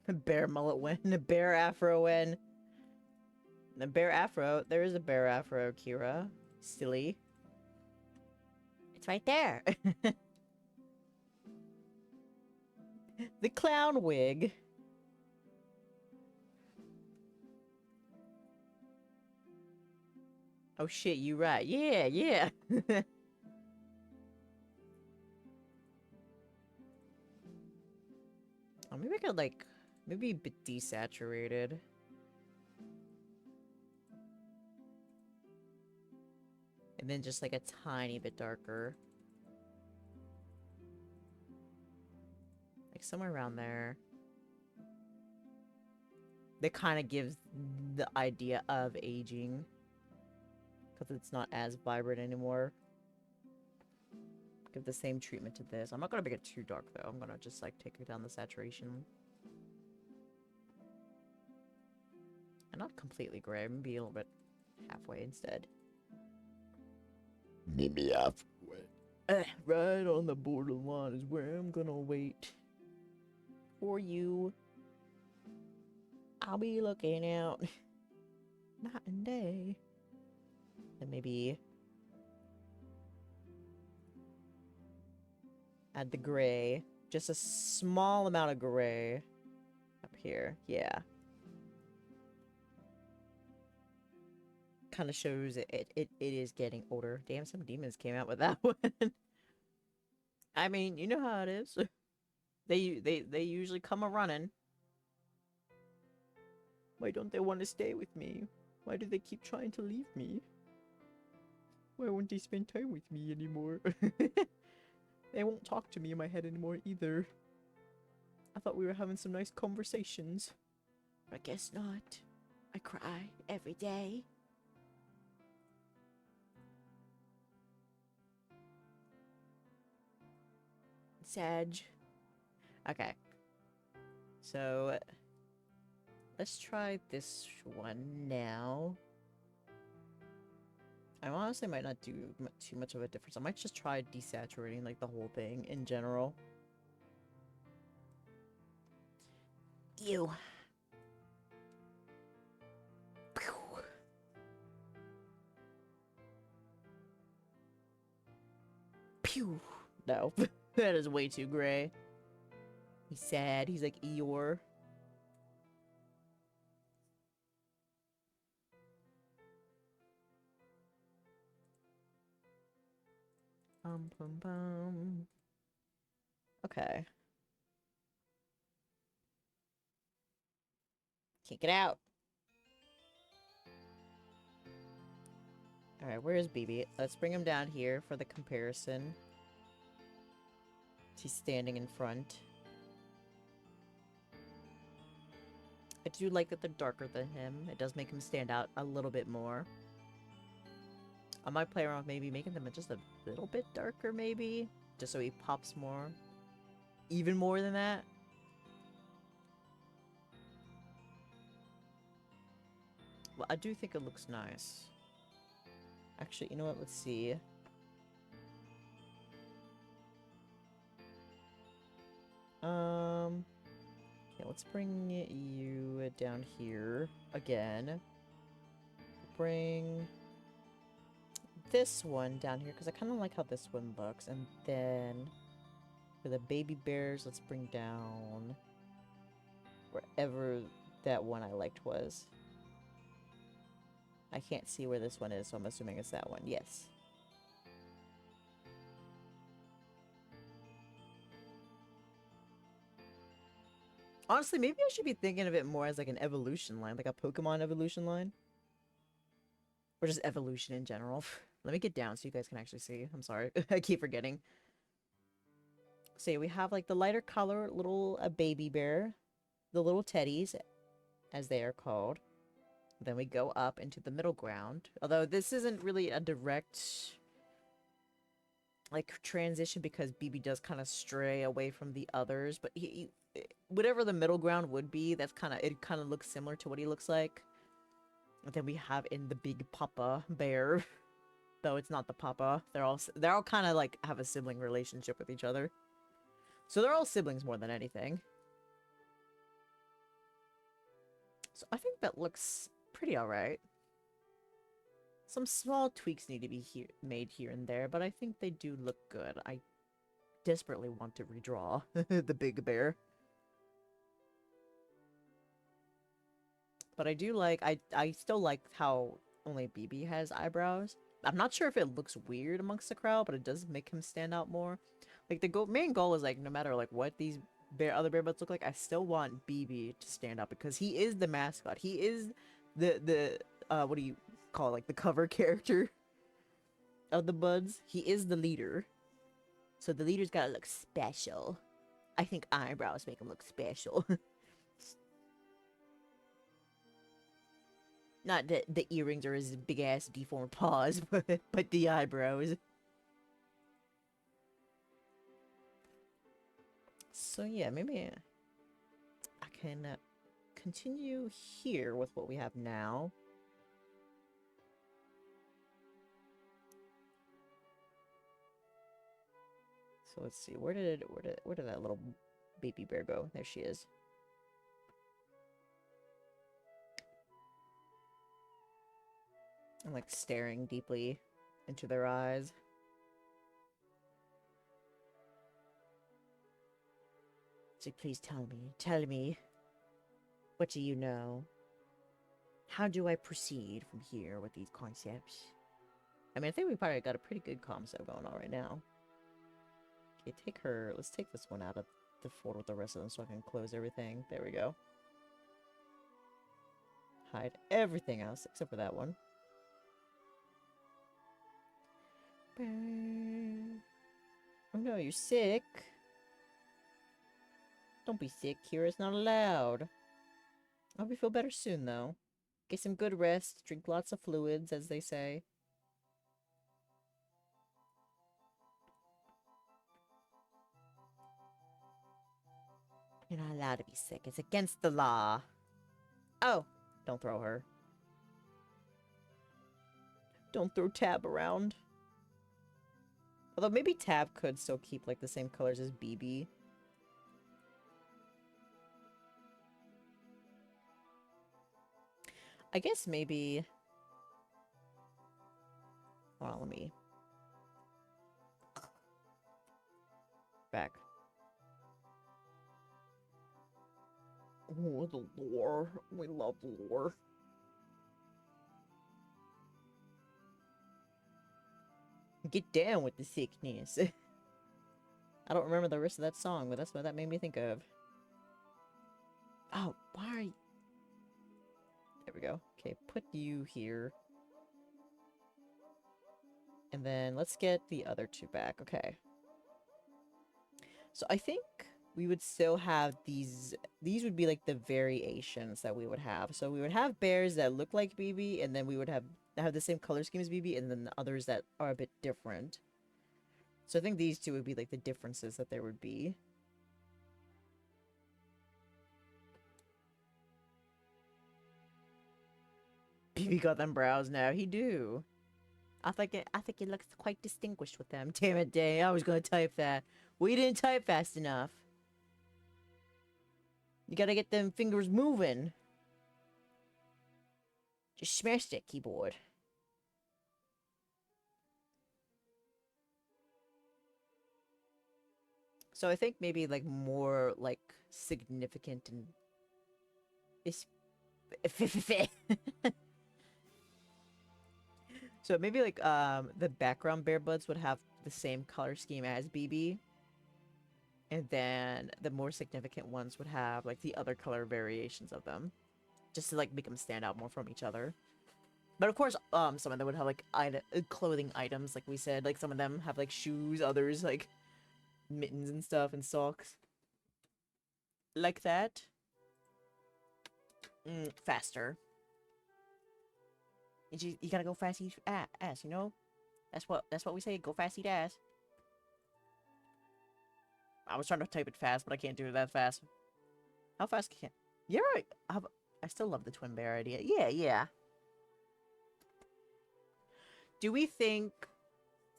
C: The bear mullet win. The bear afro win. The bear afro. There is a bear afro, Kira. Silly. It's right there. The clown wig. Oh shit, you right. Yeah, yeah. Oh, maybe I could like, maybe a bit desaturated. And then just like a tiny bit darker. Like somewhere around there. That kind of gives the idea of aging. Because it's not as vibrant anymore. Give the same treatment to this. I'm not going to make it too dark though. I'm going to just like take it down the saturation. And not completely gray. Maybe a little bit halfway instead. Maybe halfway. Right on the borderline is where I'm gonna wait for you. I'll be looking out night and day. And maybe add the gray. Just a small amount of gray up here. Yeah. Kind of shows it is getting older. Damn, some demons came out with that one. I mean, you know how it is. They usually come a running. Why don't they want to stay with me? Why do they keep trying to leave me? Why won't they spend time with me anymore? They won't talk to me in my head anymore either. I thought we were having some nice conversations. But I guess not. I cry every day. Sag. Okay. So, let's try this one now. I honestly might not do too much of a difference. I might just try desaturating like the whole thing in general. Ew. Pew. Pew. No. That is way too gray. He's sad. He's like Eeyore. Bum, bum. Okay. Kick it out. Alright, where is BB? Let's bring him down here for the comparison. He's standing in front. I do like that they're darker than him. It does make him stand out a little bit more. I might play around with maybe making them just a little bit darker, maybe? Just so he pops more. Even more than that. Well, I do think it looks nice. Actually, you know what? Let's see. let's bring you down here again. Bring this one down here because I kind of like how this one looks. And then for the baby bears, let's bring down wherever that one I liked was. I can't see where this one is, so I'm assuming it's that one. Yes. Honestly, maybe I should be thinking of it more as like an evolution line, like a Pokemon evolution line. Or just evolution in general. Let me get down so you guys can actually see. I'm sorry. I keep forgetting. So we have like the lighter color little baby bear. The little teddies, as they are called. Then we go up into the middle ground. Although this isn't really a direct like transition because BB does kind of stray away from the others, but he whatever the middle ground would be, that's kind of looks similar to what he looks like. And then we have in the big papa bear, though it's not the papa. They're all kind of like have a sibling relationship with each other. So they're all siblings more than anything. So I think that looks pretty alright. Some small tweaks need to be made here and there, but I think they do look good. I desperately want to redraw the big bear. But I do like, I still like how only BB has eyebrows. I'm not sure if it looks weird amongst the crowd, but it does make him stand out more. Like, the main goal is, like, no matter, like, what these other bear butts look like, I still want BB to stand out because he is the mascot. He is the what do you call it? Like, the cover character of the buds. He is the leader. So the leader's gotta look special. I think eyebrows make him look special. Not the earrings or his big-ass deformed paws, but the eyebrows. So yeah, maybe I can continue here with what we have now. So let's see, where did that little baby bear go? There she is. I'm like staring deeply into their eyes. So please tell me, what do you know? How do I proceed from here with these concepts? I mean, I think we probably got a pretty good concept going on right now. Okay, let's take this one out of the fold with the rest of them so I can close everything. There we go. Hide everything else except for that one. Oh no, you're sick. Don't be sick here, it's not allowed. I hope you feel better soon, though. Get some good rest, drink lots of fluids, as they say. You're not allowed to be sick. It's against the law. Oh, don't throw her. Don't throw Tab around. Although maybe Tab could still keep like the same colors as BB. I guess maybe... Hold on, let me... Back. Oh, the lore. We love lore. Get down with the sickness. I don't remember the rest of that song, but that's what that made me think of. Oh, why are you... There we go. Okay, put you here. And then let's get the other two back. Okay. So I think we would still have these would be like the variations that we would have. So we would have bears that look like BB, and then we would have the same color scheme as BB, and then the others that are a bit different. So I think these two would be like the differences that there would be. BB got them brows now. He do. I think it looks quite distinguished with them. Damn it, Dae. I was gonna type that. We didn't type fast enough. You gotta get them fingers moving. Just smash that keyboard. So I think maybe like more like significant and is so maybe like the background bear buds would have the same color scheme as BB. And then the more significant ones would have like the other color variations of them. Just to like make them stand out more from each other. But of course, some of them would have like clothing items, like we said. Like some of them have like shoes, others like mittens and stuff and socks. Like that. Faster. You gotta go fast, eat ass, you know? That's what we say, go fast, eat ass. I was trying to type it fast, but I can't do it that fast. How fast can... Yeah, right. I still love the twin bear idea. Yeah. Do we think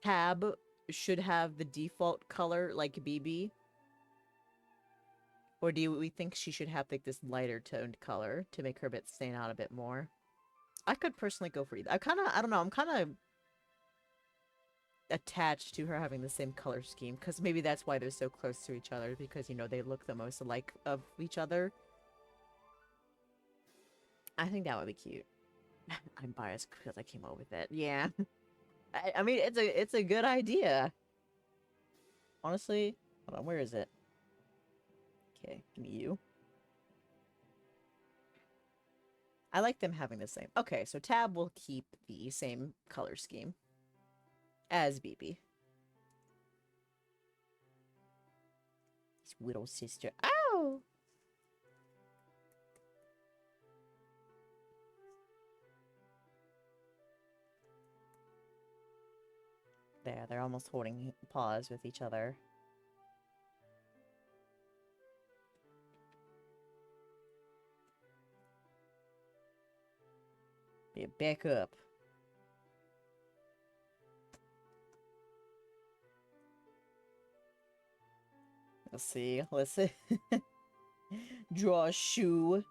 C: Tab should have the default color like BB? Or do we think she should have like this lighter toned color to make her bit stand out a bit more? I could personally go for either. I don't know, I'm kind of attached to her having the same color scheme, because maybe that's why they're so close to each other, because, you know, they look the most alike of each other. I think that would be cute. I'm biased because I came up with it. Yeah. I mean, it's a good idea. Honestly, hold on, where is it? Okay, give me you. I like them having the same. Okay, so Tab will keep the same color scheme as BB. His little sister. Ow! There, they're almost holding paws with each other. Yeah, back up. Let's see. Draw a shoe.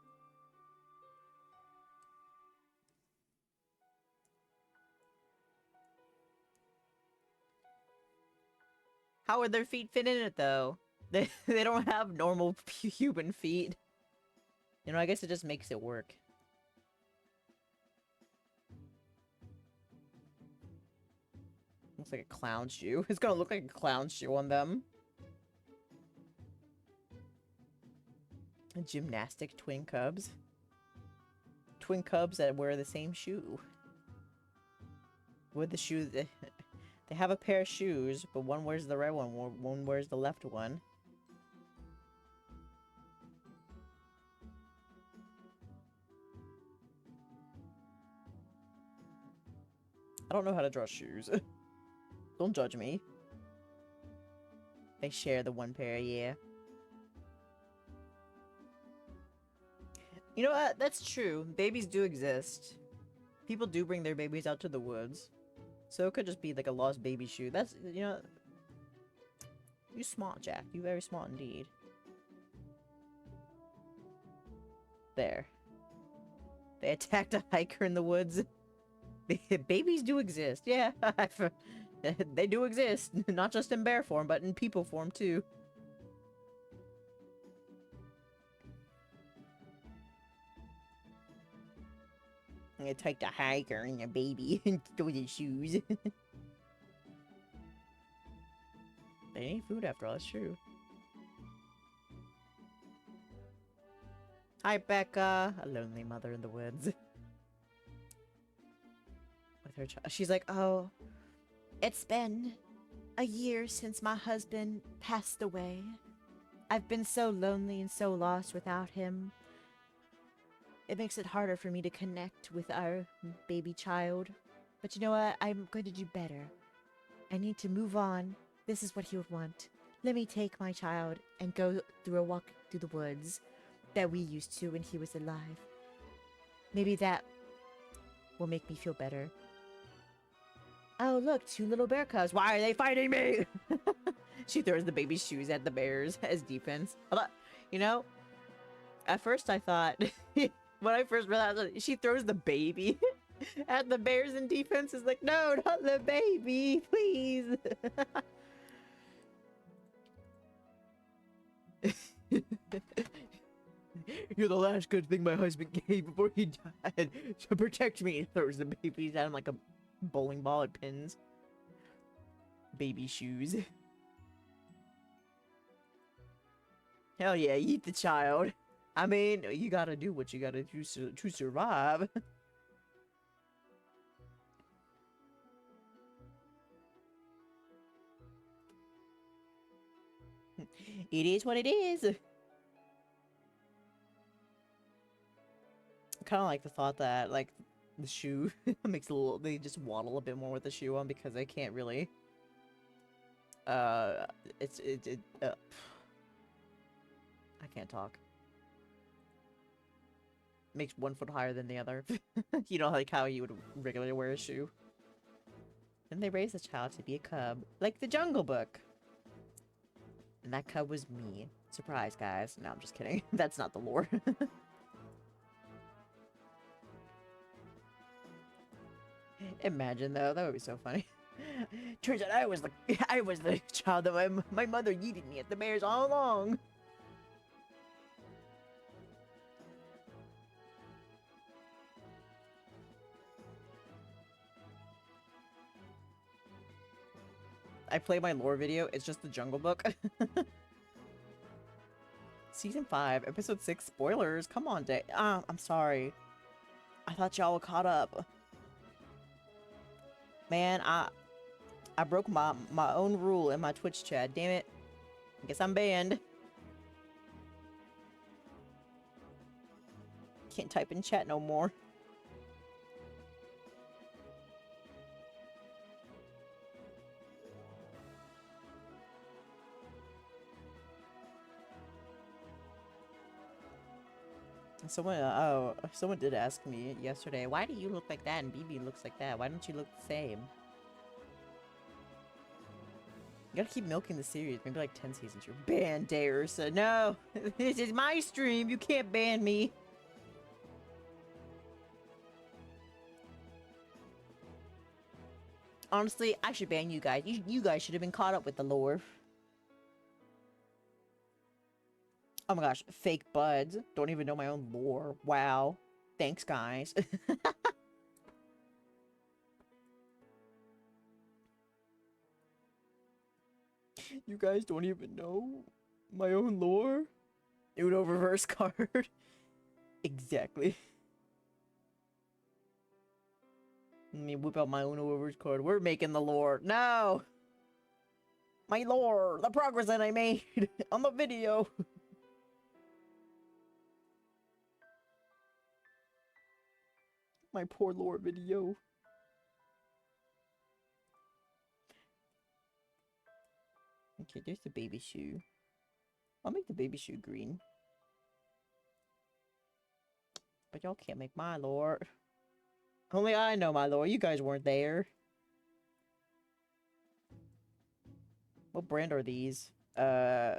C: How would their feet fit in it, though? They don't have normal human feet. You know, I guess it just makes it work. Looks like a clown shoe. It's gonna look like a clown shoe on them. Gymnastic twin cubs. Twin cubs that wear the same shoe. With the shoe... They have a pair of shoes, but one wears the right one, one wears the left one. I don't know how to draw shoes. Don't judge me. They share the one pair, yeah. You know what? That's true. Babies do exist. People do bring their babies out to the woods. So it could just be like a lost baby shoe. That's, you know... You smart, Jack. You very smart indeed. There. They attacked a hiker in the woods. Babies do exist. Yeah. They do exist. Not just in bear form, but in people form, too. I'm gonna take the hiker and the baby and throw the shoes. They need food after all, that's true. Hi, Becca. A lonely mother in the woods. With her child. She's like, oh, it's been a year since my husband passed away. I've been so lonely and so lost without him. It makes it harder for me to connect with our baby child. But you know what? I'm going to do better. I need to move on. This is what he would want. Let me take my child and go through a walk through the woods that we used to when he was alive. Maybe that will make me feel better. Oh, look, 2 little bear cubs. Why are they fighting me? She throws the baby's shoes at the bears as defense. You know,
A: At first I thought, when I first realized she throws the baby at the bears in defense, is like, no, not the baby, please. You're the last good thing my husband gave before he died. So protect me. He throws the babies at him like a bowling ball at pins. Baby shoes. Hell yeah, eat the child. I mean, you gotta do what you gotta do to survive. It is what it is. I kind of like the thought that, like, the shoe makes a little, they just waddle a bit more with the shoe on because they can't really, I can't talk. Makes one foot higher than the other. You know, like how you would regularly wear a shoe. Then they raise the child to be a cub, like the Jungle Book. And that cub was me. Surprise, guys. No, I'm just kidding. That's not the lore. Imagine though, that would be so funny. Turns out I was the child that my mother yeeted me at the bears all along. I play my lore video, it's just the Jungle Book. Season 5, episode 6, spoilers. Come on, Dae. I'm sorry. I thought y'all were caught up. Man, I broke my own rule in my Twitch chat. Damn it. I guess I'm banned. Can't type in chat no more. Someone did ask me yesterday, why do you look like that and BB looks like that? Why don't you look the same? You gotta keep milking the series. Maybe like 10 seasons. You're banned, Dae Ursa. No! This is my stream. You can't ban me. Honestly, I should ban you guys. You guys should have been caught up with the lore. Oh my gosh, fake buds. Don't even know my own lore. Wow. Thanks, guys. You guys don't even know my own lore? Uno reverse card. Exactly. Let me whip out my Uno reverse card. We're making the lore. No! My lore! The progress that I made on the video! My poor lore video. Okay, there's the baby shoe. I'll make the baby shoe green. But y'all can't make my lore. Only I know my lore. You guys weren't there. What brand are these? Gucci.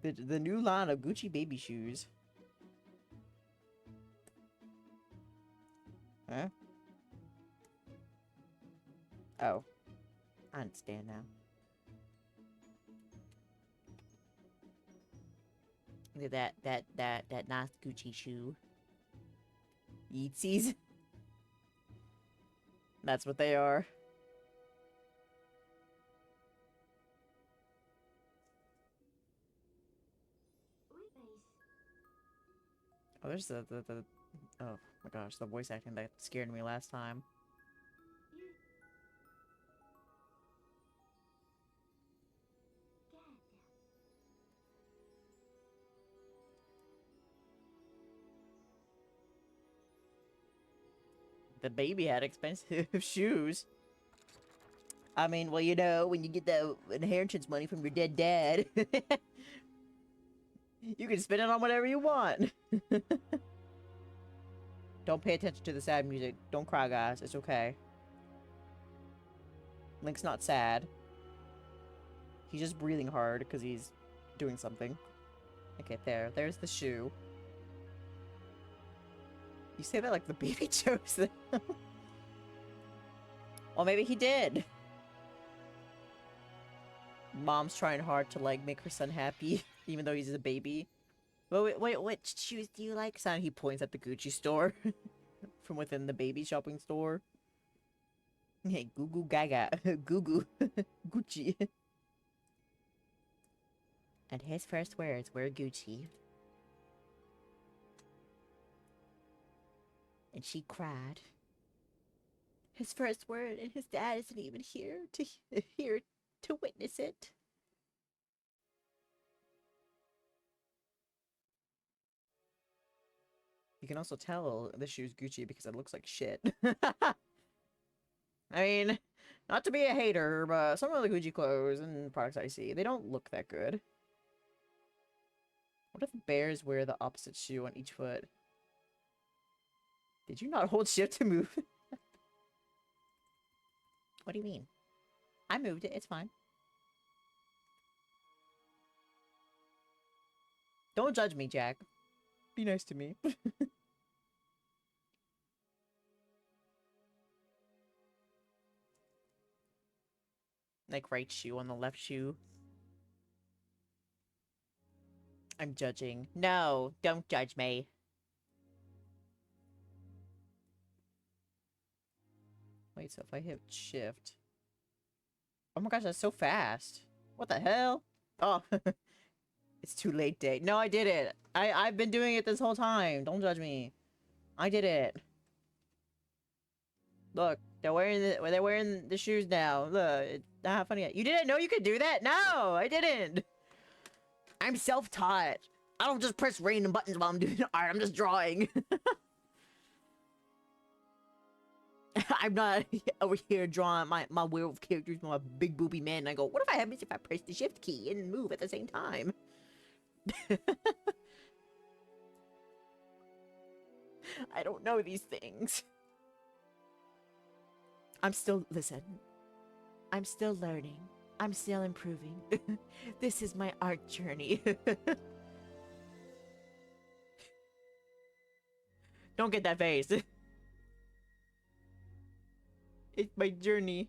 A: The new line of Gucci baby shoes. Huh? Oh. I understand now. Look at that nice Gucci shoe. Yeetsies. That's what they are. Oh, there's the oh my gosh, the voice acting that scared me last time. The baby had expensive shoes. I mean, well, you know, when you get the inheritance money from your dead dad, you can spend it on whatever you want. Don't pay attention to the sad music. Don't cry, guys. It's okay. Link's not sad.
C: He's just breathing hard because he's doing something. Okay, there's the shoe. You say that like the baby chose them. Well, maybe he did. Mom's trying hard to like make her son happy, even though he's a baby. Wait, what shoes do you like, son? He points at the Gucci store from within the baby shopping store. Hey, goo goo gaga, goo goo, Gucci. And his first words were Gucci. And she cried. His first word, and his dad isn't even here to witness it. You can also tell the shoe's Gucci because it looks like shit. I mean, not to be a hater, but some of the Gucci clothes and products I see, they don't look that good. What if bears wear the opposite shoe on each foot? Did you not hold shift to move? What do you mean? I moved it, it's fine. Don't judge me, Jack. Be nice to me. Like right shoe on the left shoe. I'm judging. No, don't judge me. Wait, so if I hit shift... Oh my gosh, that's so fast. What the hell? Oh, it's too late, Dae. No, I did it. I've been doing it this whole time. Don't judge me. I did it. Look, they're wearing the shoes now. Look, it's not funny. You didn't know you could do that? No, I didn't. I'm self-taught. I don't just press random buttons while I'm doing art. I'm just drawing. I'm not over here drawing my werewolf characters, my big booby man, and I go, what if I happens if I press the shift key and move at the same time? I don't know these things. Listen, I'm still learning. I'm still improving. This is my art journey. Don't get that face. It's my journey.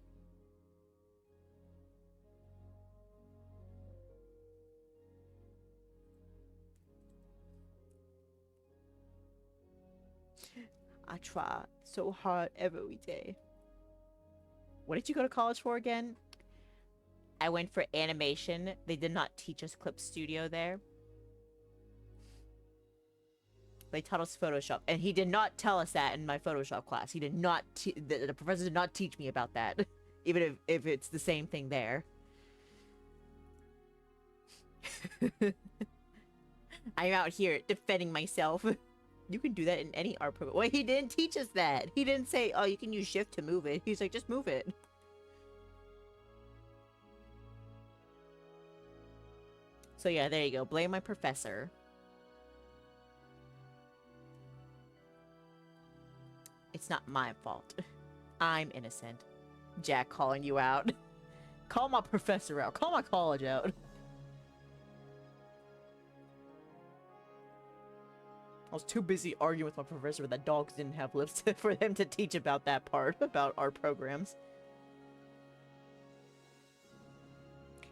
C: I try so hard every day. What did you go to college for again? I went for animation. They did not teach us Clip Studio there. They taught us Photoshop. And he did not tell us that in my Photoshop class. He did not... The professor did not teach me about that. Even if it's the same thing there. I'm out here defending myself. You can do that in any art program. Well, he didn't teach us that. He didn't say, oh, you can use shift to move it. He's like, just move it. So yeah, there you go. Blame my professor. It's not my fault. I'm innocent. Jack calling you out. Call my professor out. Call my college out. I was too busy arguing with my professor that dogs didn't have lips for them to teach about that part, about our programs.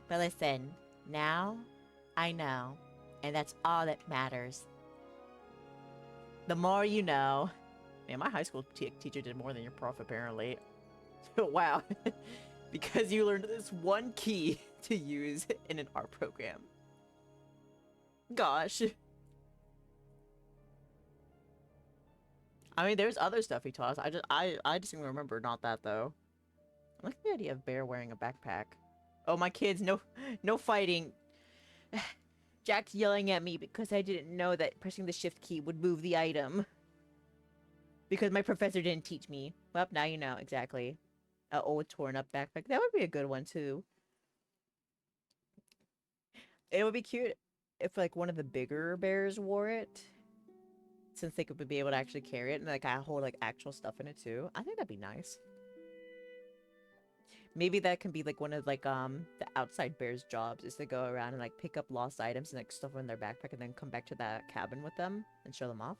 C: But listen, now I know, and that's all that matters. The more you know. Man, my high school teacher did more than your prof, apparently. Wow. Because you learned this one key to use in an art program. Gosh. I mean, there's other stuff he taught us. I just even remember not that, though. I like the idea of Bear wearing a backpack. Oh, my kids, no fighting. Jack's yelling at me because I didn't know that pressing the shift key would move the item. Because my professor didn't teach me. Well, now you know, exactly. An old torn up backpack. That would be a good one, too. It would be cute if, like, one of the bigger bears wore it. Since they could be able to actually carry it and, like, I hold, like, actual stuff in it, too. I think that'd be nice. Maybe that can be like one of like the outside bear's jobs is to go around and like pick up lost items and like stuff in their backpack and then come back to that cabin with them and show them off.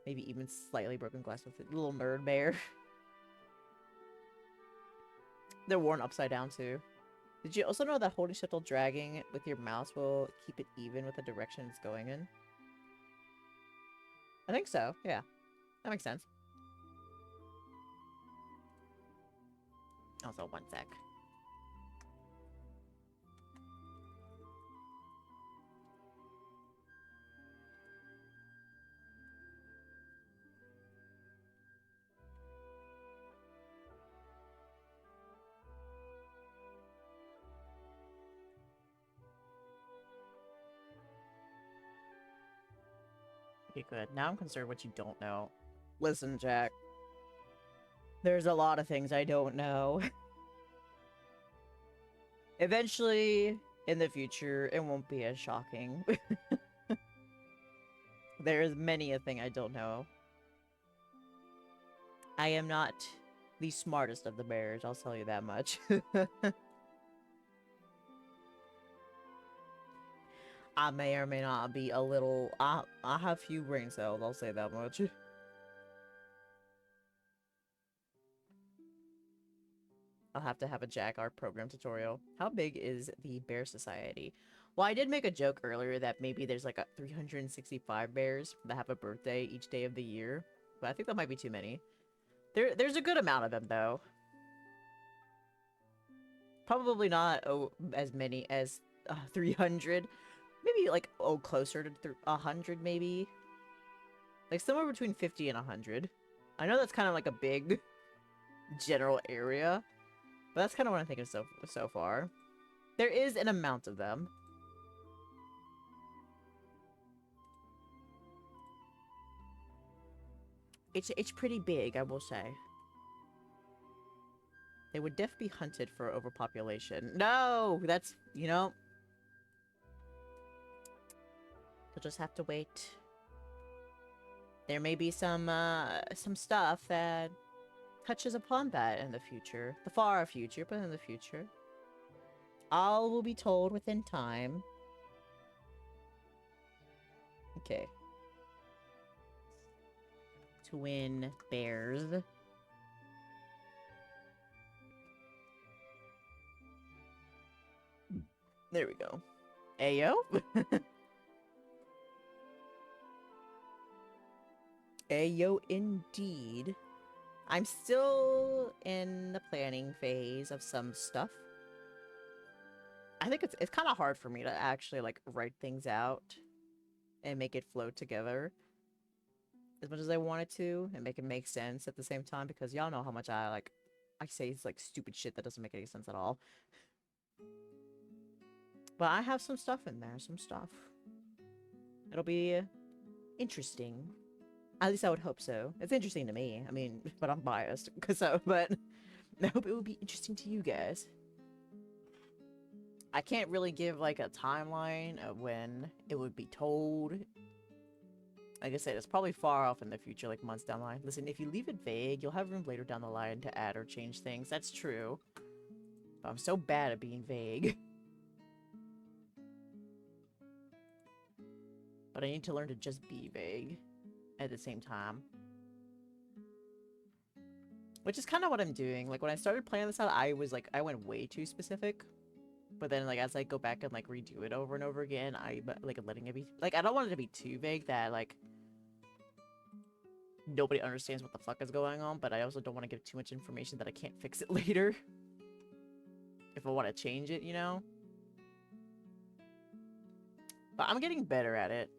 C: Maybe even slightly broken glass with a little nerd bear. They're worn upside down too. Did you also know that holding shuttle dragging with your mouse will keep it even with the direction it's going in? I think so, yeah. That makes sense. Also, one sec. Okay, good. Now I'm concerned what you don't know. Listen, Jack. There's a lot of things I don't know. Eventually, in the future, it won't be as shocking. There is many a thing I don't know. I am not the smartest of the bears, I'll tell you that much. I may or may not be a little... I have few brain cells, I'll say that much. I'll have to have a Jack art program tutorial. How big is the Bear Society? Well, I did make a joke earlier that maybe there's like 365 bears that have a birthday each day of the year. But I think that might be too many. There's a good amount of them, though. Probably not as many as 300. Maybe like, closer to 100 maybe. Like somewhere between 50 and 100. I know that's kind of like a big general area. But that's kind of what I'm thinking so far. There is an amount of them. It's pretty big, I will say. They would def be hunted for overpopulation. No! That's, you know... You'll just have to wait. There may be some stuff that touches upon that in the future. The far future, but in the future. All will be told within time. Okay. Twin bears. There we go. Ayo? Ayo indeed. I'm still in the planning phase of some stuff. I think it's kind of hard for me to actually like write things out and make it flow together as much as I wanted to and make it make sense at the same time, because y'all know how much I say it's like stupid shit that doesn't make any sense at all. But I have some stuff in there, some stuff. It'll be interesting. At least I would hope so. It's interesting to me. I mean, but I'm biased, but I hope it would be interesting to you guys. I can't really give like a timeline of when it would be told. Like I said, it's probably far off in the future, like months down the line. Listen, if you leave it vague, you'll have room later down the line to add or change things. That's true. But I'm so bad at being vague. But I need to learn to just be vague at the same time. Which is kind of what I'm doing. Like, when I started playing this out, I went way too specific. But then, like, as I go back and, like, redo it over and over again, like, letting it be... Like, I don't want it to be too vague that, like, nobody understands what the fuck is going on, but I also don't want to give too much information that I can't fix it later. If I want to change it, you know? But I'm getting better at it.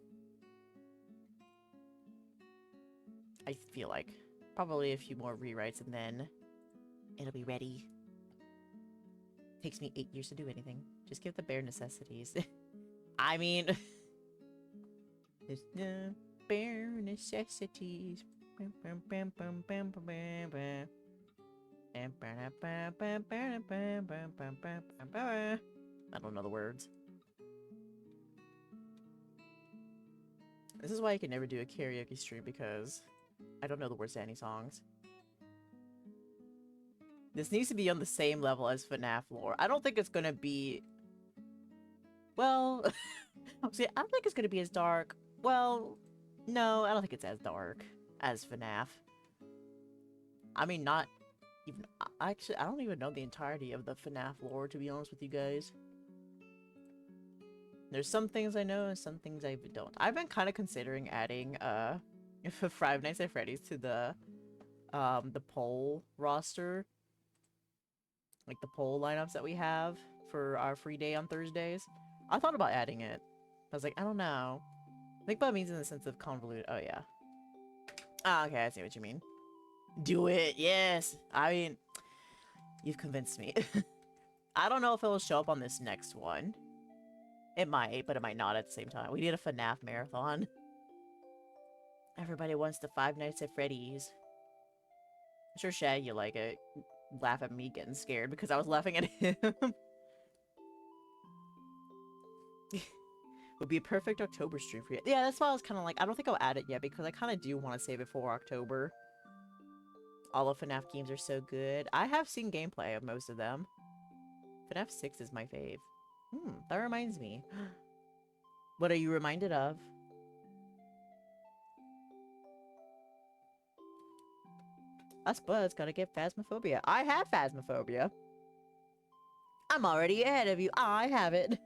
C: I feel like. Probably a few more rewrites and then it'll be ready. Takes me 8 years to do anything. Just give the bare necessities. I mean... There's the bare necessities. I don't know the words. This is why I can never do a karaoke stream, because I don't know the words to any songs.
A: This needs to be on the same level as FNAF lore. I don't think it's gonna be... Well... See, I don't think it's gonna be as dark. Well... No, I don't think it's as dark as FNAF. I mean, not even... Actually, I don't even know the entirety of the FNAF lore, to be honest with you guys. There's some things I know and some things I don't. I've been kind of considering adding, Five Nights at Freddy's to the poll roster. Like, the poll lineups that we have for our free day on Thursdays. I thought about adding it. I was like, I don't know. I think that means in the sense of convoluted. Oh, yeah. Ah, okay, I see what you mean. Do it, yes! I mean, you've convinced me. I don't know if it'll show up on this next one. It might, but it might not at the same time. We need a FNAF marathon. Everybody wants the Five Nights at Freddy's. I'm sure Shag, you like it. Laugh at me getting scared because I was laughing at him. Would be a perfect October stream for you. Yeah, that's why I was kind of like, I don't think I'll add it yet because I kind of do want to save it for October. All of FNAF games are so good. I have seen gameplay of most of them. FNAF 6 is my fave. That reminds me. What are you reminded of? Us buds gotta get Phasmophobia. I have Phasmophobia. I'm already ahead of you. I have it.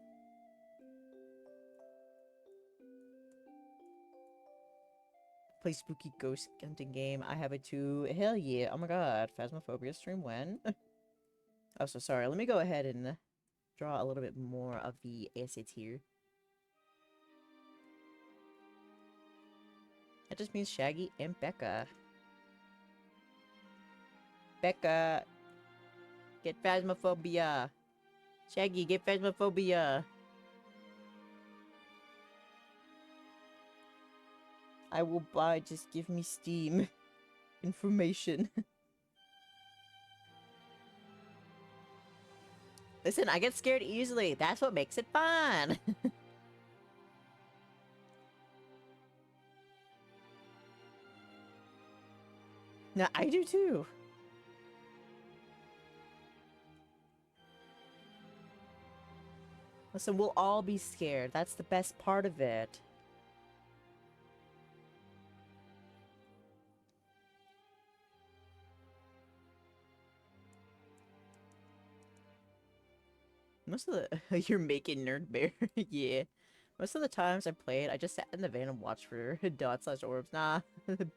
A: Play spooky ghost hunting game. I have it too. Hell yeah. Oh my god. Phasmophobia stream when? Oh, so sorry. Let me go ahead and draw a little bit more of the assets here. That just means Shaggy and Becca. Becca, get Phasmophobia. Shaggy, get Phasmophobia. I will buy, just give me Steam information. Listen, I get scared easily. That's what makes it fun. No, I do too. Listen, we'll all be scared. That's the best part of it. Most of the... You're making Nerd Bear. Yeah. Most of the times I played, I just sat in the van and watched for dots/orbs. Nah.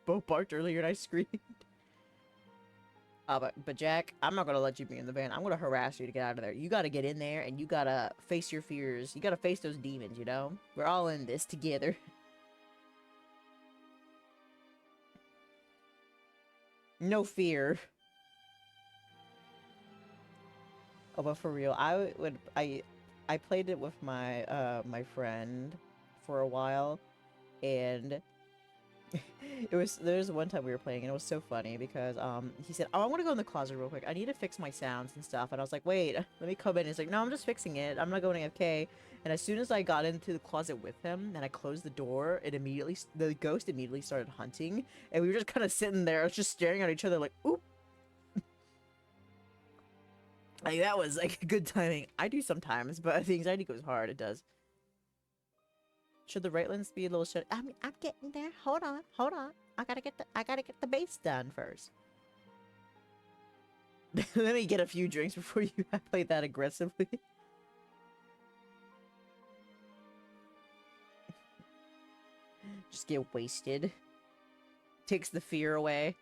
A: Bo barked earlier and I screamed. But Jack, I'm not gonna let you be in the van. I'm gonna harass you to get out of there. You gotta get in there and you gotta face your fears. You gotta face those demons, you know? We're all in this together. No fear. Oh, but for real, I played it with my my friend for a while, and there's one time we were playing and it was so funny because he said, oh, I want to go in the closet real quick, I need to fix my sounds and stuff, and I was like, wait, let me come in. He's like, no, I'm just fixing it, I'm not going AFK. And as soon as I got into the closet with him and I closed the door, the ghost immediately started hunting, and we were just kind of sitting there just staring at each other like, oop. Like, that was like good timing. I do sometimes, but the anxiety goes hard. It does. Should the right lens be a little shut? I'm getting there. Hold on. I gotta get the base done first. Let me get a few drinks before you play that aggressively. Just get wasted. Takes the fear away.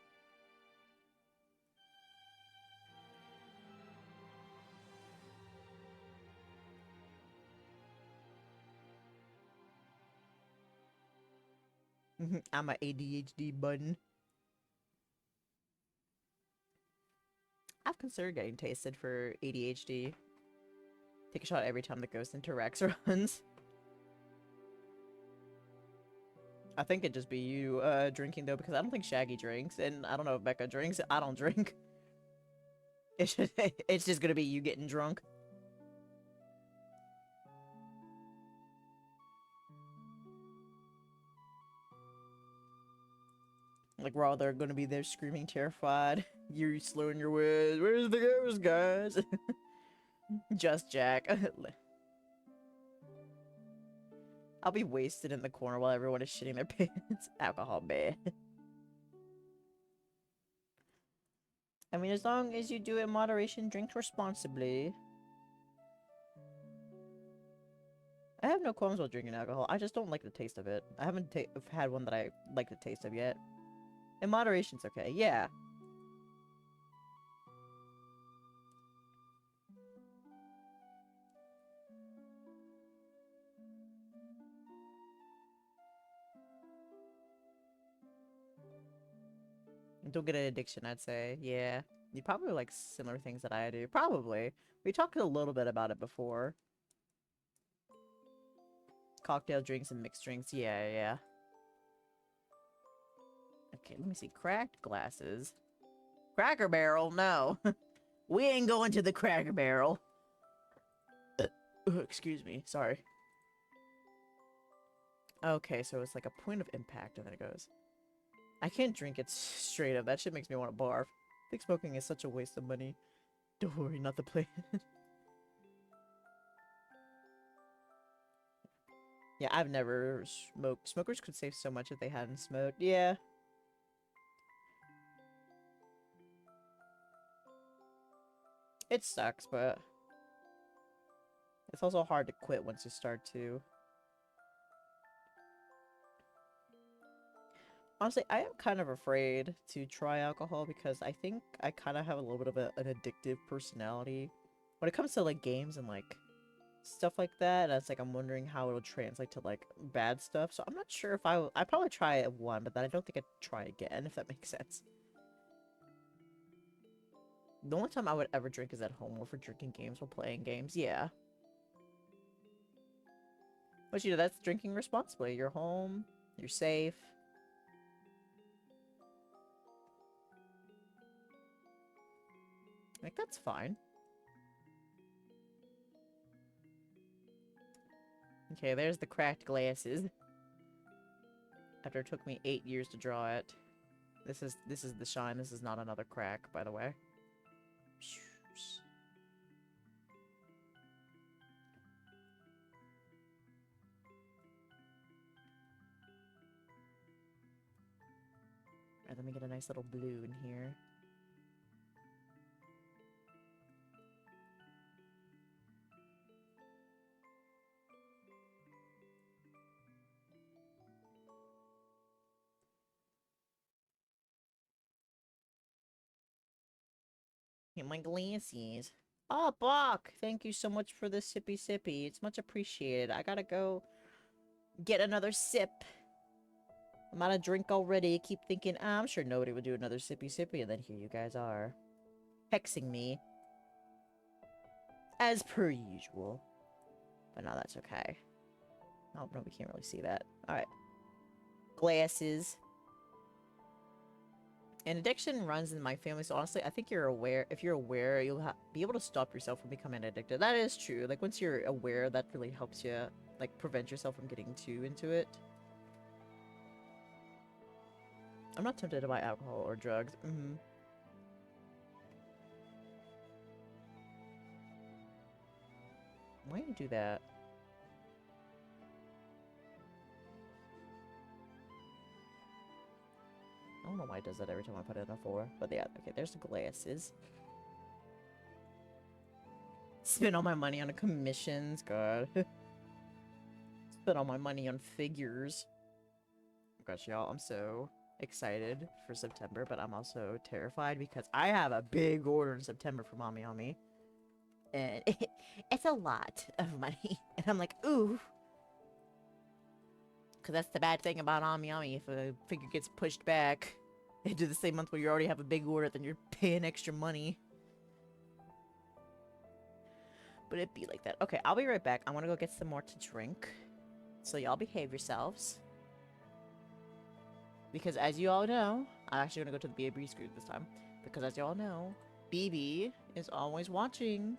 A: I'm a ADHD button. I've considered getting tasted for ADHD. Take a shot every time the ghost interacts or runs. I think it'd just be you drinking though, because I don't think Shaggy drinks, and I don't know if Becca drinks. I don't drink. It's just gonna be you getting drunk. Like, we're all there gonna be there screaming terrified. You're slowing your ways. Where's the ghost, guys? Just Jack. I'll be wasted in the corner while everyone is shitting their pants. Alcohol bad. I mean, as long as you do it in moderation, drink responsibly. I have no qualms with drinking alcohol. I just don't like the taste of it. I haven't had one that I like the taste of yet. In moderation's okay. Yeah. Don't get an addiction, I'd say. Yeah. You probably like similar things that I do. Probably. We talked a little bit about it before. Cocktail drinks and mixed drinks. Yeah, yeah. Okay, let me see. Cracked glasses. Cracker Barrel? No. We ain't going to the Cracker Barrel. Excuse me. Sorry. Okay, so it's like a point of impact and then it goes. I can't drink it straight up. That shit makes me want to barf. I think smoking is such a waste of money. Don't worry, not the plan. Yeah, I've never smoked. Smokers could save so much if they hadn't smoked. Yeah. It sucks, but it's also hard to quit once you start to. Honestly, I am kind of afraid to try alcohol because I think I kind of have a little bit of an addictive personality when it comes to like games and like stuff like that. It's like I'm wondering how it'll translate to like bad stuff. So I'm not sure if I'd probably try it one, but then I don't think I'd try again, if that makes sense. The only time I would ever drink is at home or for drinking games or playing games. Yeah. But you know, that's drinking responsibly. You're home. You're safe. Like, that's fine. Okay, there's the cracked glasses. After it took me 8 years to draw it. This is the shine. This is not another crack, by the way. Alright, let me get a nice little blue in here. Get my glasses. Oh, Bach! Thank you so much for the sippy sippy. It's much appreciated. I gotta go get another sip. I'm out of drink already. Keep thinking, I'm sure nobody would do another sippy sippy, and then here you guys are. Hexing me. As per usual. But no, that's okay. Oh, no, we can't really see that. Alright. Glasses. And addiction runs in my family, so honestly, I think you're aware. If you're aware, you'll be able to stop yourself from becoming addicted. That is true. Like, once you're aware, that really helps you, like, prevent yourself from getting too into it. I'm not tempted to buy alcohol or drugs. Why do you do that? I don't know why it does that every time I put it in a 4. But yeah, okay, there's the glasses. Spend all my money on commissions, god. Spend all my money on figures. Gosh, y'all, I'm so excited for September, but I'm also terrified because I have a big order in September for Mommy on Me. And it's a lot of money. And I'm like, ooh. Because that's the bad thing about Ami. If a figure gets pushed back into the same month where you already have a big order, then you're paying extra money. But it'd be like that. Okay, I'll be right back. I want to go get some more to drink. So y'all behave yourselves. Because as you all know, I'm actually going to go to the BAB group this time. Because as you all know, BB is always watching.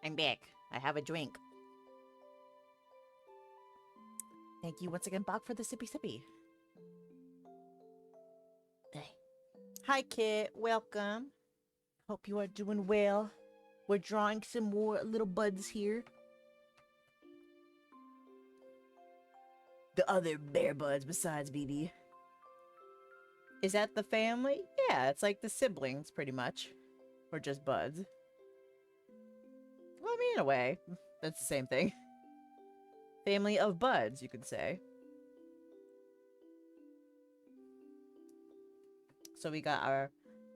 C: I'm back. I have a drink. Thank you once again, Bog, for the sippy sippy. Hey. Hi, Kit. Welcome. Hope you are doing well. We're drawing some more little buds here. The other bear buds besides BB. Is that the family? Yeah, it's like the siblings, pretty much. Or just buds. Well, I mean, in a way, that's the same thing. Family of buds, you could say. So we got our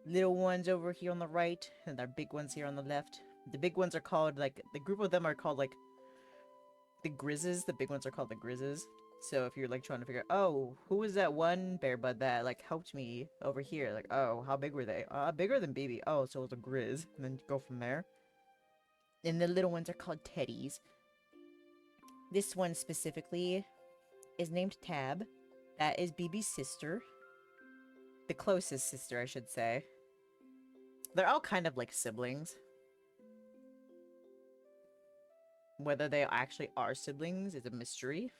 C: little ones over here on the right, and our big ones here on the left. The big ones are called, like, the group of them are called, like, the Grizzes. The big ones are called the Grizzes. So if you're, like, trying to figure out, oh, who was that one bear bud that, like, helped me over here? Like, oh, how big were they? Bigger than baby. Oh, so it was a Grizz. And then go from there. And the little ones are called Teddies. This one specifically is named Tab. That is BB's sister. The closest sister, I should say. They're all kind of like siblings. Whether they actually are siblings is a mystery.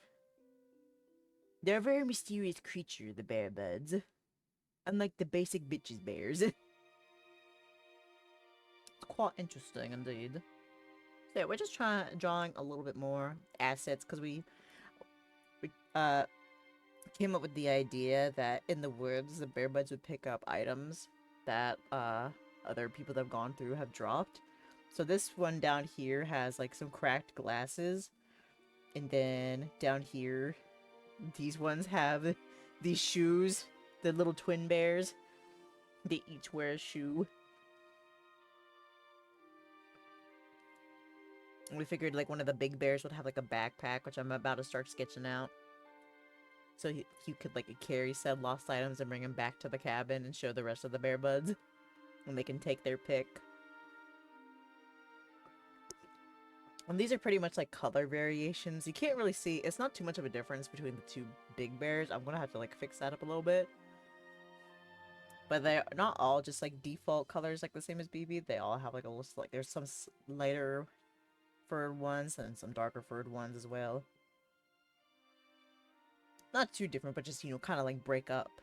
C: They're a very mysterious creature, the bear buds. Unlike the basic bitches bears. It's quite interesting indeed. So yeah, we're just drawing a little bit more assets because we came up with the idea that in the woods the bear buds would pick up items that other people that have gone through have dropped. So this one down here has like some cracked glasses, and then down here these ones have these shoes, the little twin bears. They each wear a shoe. We figured like one of the big bears would have like a backpack, which I'm about to start sketching out. So he could like carry said lost items and bring them back to the cabin and show the rest of the bear buds. And they can take their pick. And these are pretty much like color variations. You can't really see, it's not too much of a difference between the two big bears. I'm gonna have to like fix that up a little bit. But they're not all just like default colors like the same as BB. They all have like a little, like there's some lighter furred ones and some darker furred ones as well. Not too different, but just, you know, kind of like break up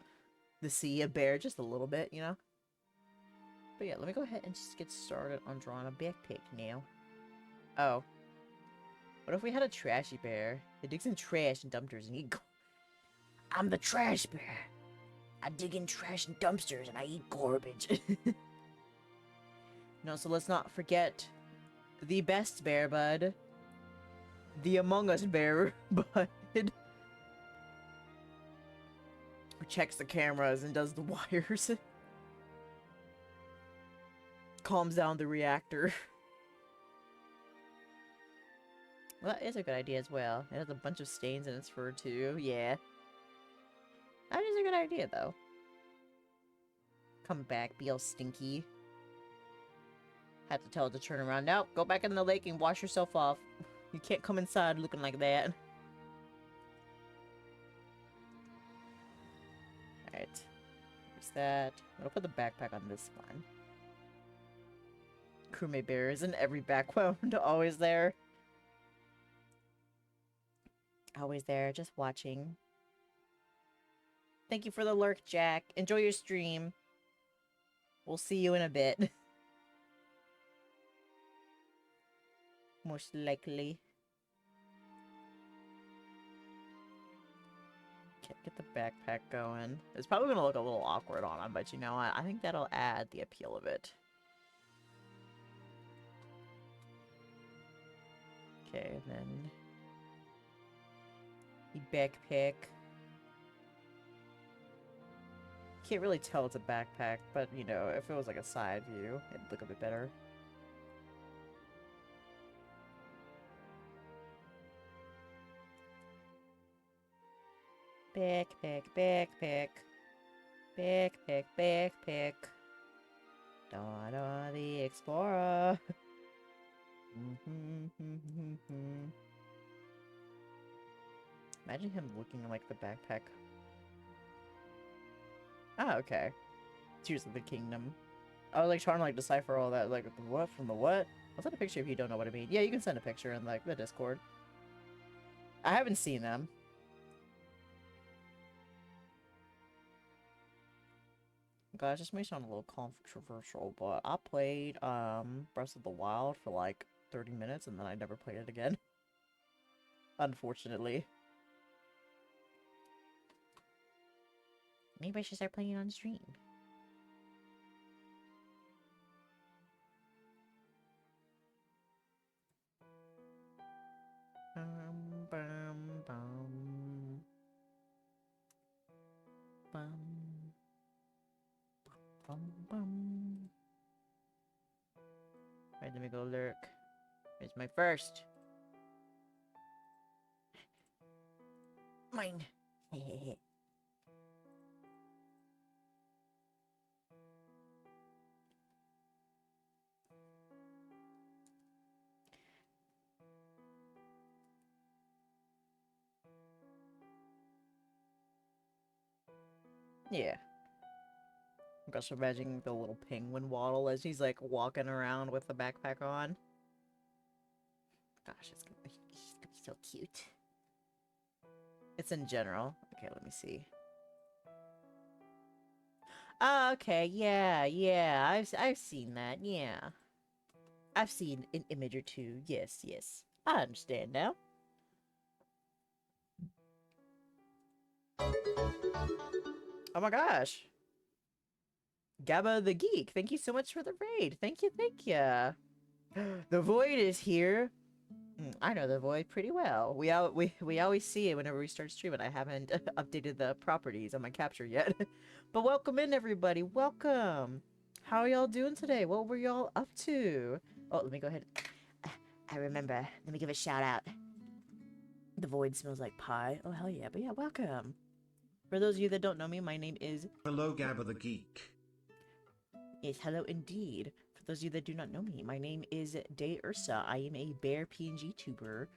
C: the sea of bear just a little bit, you know? But yeah, let me go ahead and just get started on drawing a backpack now. Oh. What if we had a trashy bear? It digs in trash and dumpsters and eat. I'm the trash bear. I dig in trash and dumpsters and I eat garbage. No, so let's not forget the best bear bud. The Among Us bear bud. Who checks the cameras and does the wires. Calms down the reactor. Well, that is a good idea as well. It has a bunch of stains in its fur too. Yeah. That is a good idea though. Come back, be all stinky. Had to tell it to turn around. Nope, go back in the lake and wash yourself off. You can't come inside looking like that. Alright. There's that. I'm gonna put the backpack on this one. Crewmate bear is in every background. Always there. Always there, just watching. Thank you for the lurk, Jack. Enjoy your stream. We'll see you in a bit. Most likely. Can't get the backpack going. It's probably gonna look a little awkward on him, but you know what? I think that'll add the appeal of it. Okay, and then the backpack. Can't really tell it's a backpack, but you know, if it was like a side view, it'd look a bit better. Backpack, backpack. Backpack, backpack. Dada the Explorer. Imagine him looking like the backpack. Ah, okay. Tears of the Kingdom.
A: I was like trying to like decipher all that, like the what from the what. I'll send a picture if you don't know what I mean. Yeah, you can send a picture in like the Discord. I haven't seen them. Guys, this may sound a little controversial, but I played Breath of the Wild for like 30 minutes and then I never played it again. Unfortunately. Maybe I should start playing it on stream. Bum, bum. Bum. Bum, bum. Alright, let me go lurk. It's my first. Mine. Yeah. I'm just imagining the little penguin waddle as he's like walking around with the backpack on. Gosh, he's gonna be so cute. It's in general. Okay, let me see. Oh, okay, yeah, I've seen that, yeah. I've seen an image or two. Yes. I understand now. Oh my gosh. Gabba the Geek, thank you so much for the raid. Thank you. The Void is here. I know the Void pretty well. We always see it whenever we start streaming. I haven't updated the properties on my capture yet. But welcome in, everybody. Welcome. How are y'all doing today? What were y'all up to? Oh, let me go ahead. I remember. Let me give a shout out. The Void smells like pie. Oh, hell yeah. But yeah, welcome. For those of you that don't know me, my name is...
B: Hello, Gabba the Geek.
A: Yes, hello indeed. For those of you that do not know me, my name is Dae Ursa. I am a bear PNG tuber,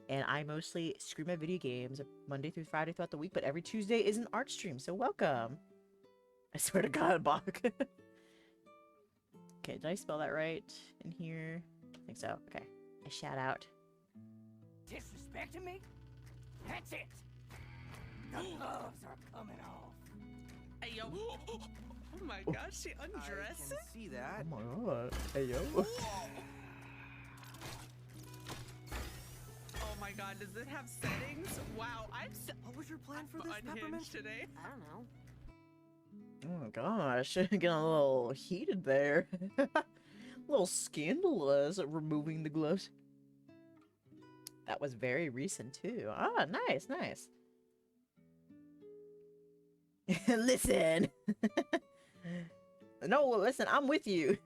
A: and I mostly stream at video games Monday through Friday throughout the week, but every Tuesday is an art stream, so welcome. I swear to God, Bach. Okay, did I spell that right in here? I think so. Okay. A shout out.
D: Disrespecting me? That's it! The gloves are coming off.
E: Hey, yo. Oh my gosh, she undresses?
D: I can see that.
A: Oh my God. Hey, yo.
E: Oh my god, does it have settings? Wow,
D: What was your plan for this,
E: unhinged
D: Peppermint?
E: today.
D: I don't know.
A: Oh gosh, getting a little heated there. A little scandalous removing the gloves. That was very recent too. Ah, nice. Listen. No, listen, I'm with you.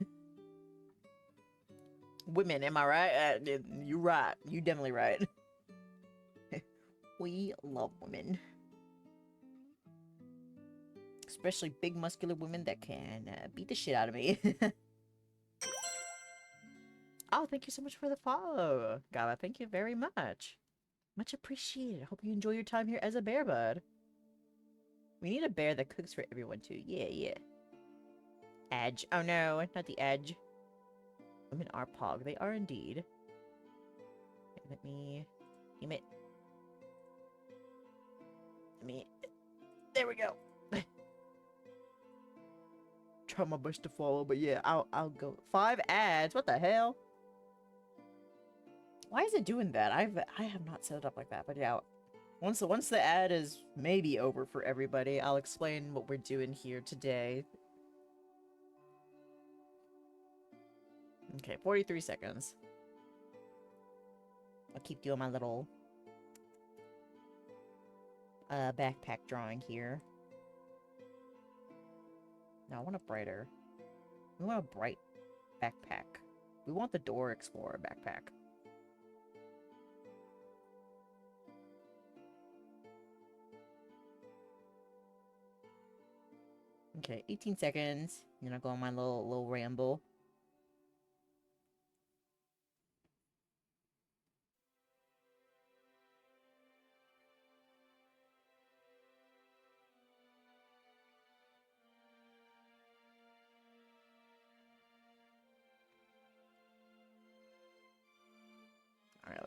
A: Women, am I right? You right. You definitely right. We love women. Especially big muscular women that can beat the shit out of me. Oh, thank you so much for the follow, Gaba. Thank you very much. Much appreciated. Hope you enjoy your time here as a bear bud. We need a bear that cooks for everyone too. Yeah. Edge. Oh no, not the edge. Women are pog. They are indeed. Okay, let me... There we go. Try my best to follow, but yeah, I'll go. 5 ads. What the hell? Why is it doing that? I have not set it up like that, but yeah. Once the ad is maybe over for everybody, I'll explain what we're doing here today. Okay, 43 seconds. I'll keep doing my little backpack drawing here. No, I want a brighter. We want a bright backpack. We want the Door Explorer backpack. Okay, 18 seconds. I'm gonna go on my little ramble.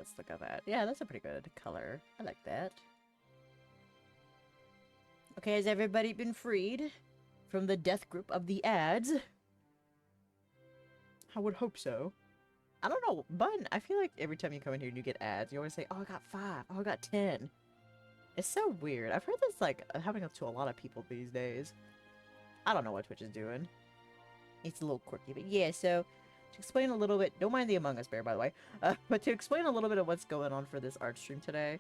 C: let's look at that. Yeah, that's a pretty good color. I like that. Okay, has everybody been freed from the death grip of the ads? I would hope so. I don't know, Bun, I feel like every time you come in here and you get ads, you always say, oh, I got 5. Oh, I got 10. It's so weird. I've heard that's, like, happening to a lot of people these days. I don't know what Twitch is doing. It's a little quirky, but yeah, so to explain a little bit, don't mind the Among Us bear, by the way, but to explain a little bit of what's going on for this art stream today.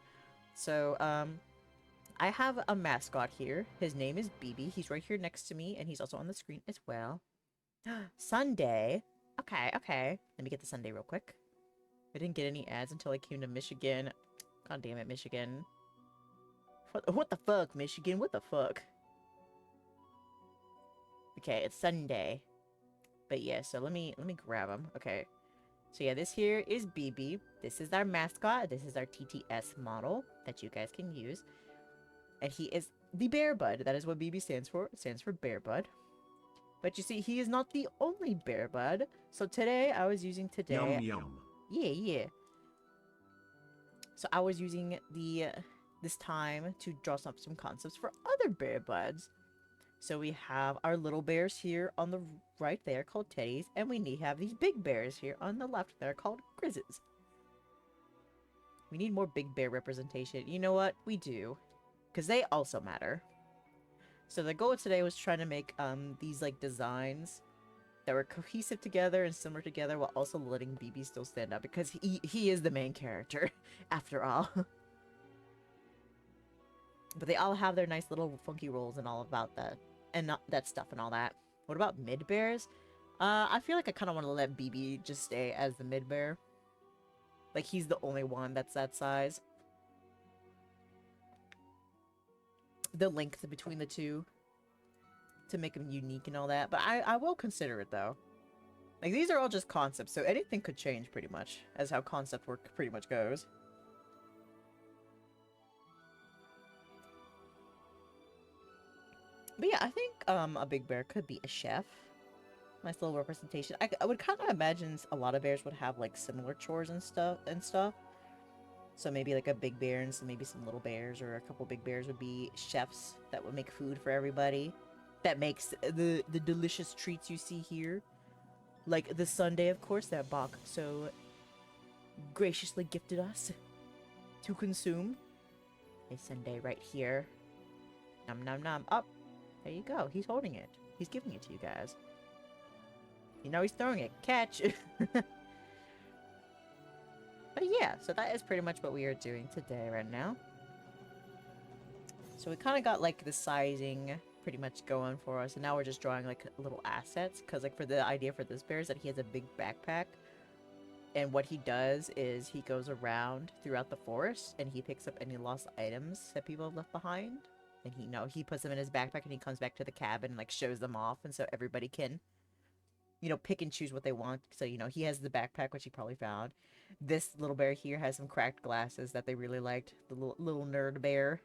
C: So, I have a mascot here. His name is BB. He's right here next to me, and he's also on the screen as well. Sunday. Okay, okay. Let me get the Sunday real quick. I didn't get any ads until I came to Michigan. God damn it, Michigan. What the fuck, Michigan? What the fuck? Okay, it's Sunday. But yeah, so let me grab him. Okay. So yeah, this here is BB. This is our mascot. This is our TTS model that you guys can use. And he is the Bear Bud. That is what BB stands for. It stands for Bear Bud. But you see, he is not the only Bear Bud. So today, I was using
B: Yum yum.
C: Yeah, yeah. So I was using this time to draw up some concepts for other Bear Buds. So we have our little bears here on the right there called Teddies, and we have these big bears here on the left there called Grizzes. We need more big bear representation. You know what? We do. Because they also matter. So the goal today was trying to make these like designs that were cohesive together and similar together while also letting BB still stand out because he is the main character after all. But they all have their nice little funky roles and all about that and that stuff and all that. What about mid bears? I feel like I kind of want to let BB just stay as the mid bear. Like he's the only one that's that size. The length between the two to make them unique and all that, but I will consider it though. Like these are all just concepts, so anything could change pretty much as how concept work pretty much goes. But yeah, I think a big bear could be a chef. Nice little representation. I would kind of imagine a lot of bears would have like similar chores and stuff. So maybe like a big bear and maybe some little bears or a couple big bears would be chefs that would make food for everybody. That makes the delicious treats you see here. Like the sundae, of course, that Bach so graciously gifted us to consume. A sundae right here. Nom nom nom. Up. There you go. He's holding it. He's giving it to you guys. You know he's throwing it. Catch! But yeah, so that is pretty much what we are doing today right now. So we kind of got like the sizing pretty much going for us, and now we're just drawing like little assets, because like for the idea for this bear is that he has a big backpack, and what he does is he goes around throughout the forest and he picks up any lost items that people have left behind, and he puts them in his backpack and he comes back to the cabin and like shows them off, and so everybody can pick and choose what they want. So, he has the backpack, which he probably found. This little bear here has some cracked glasses that they really liked. The little nerd bear.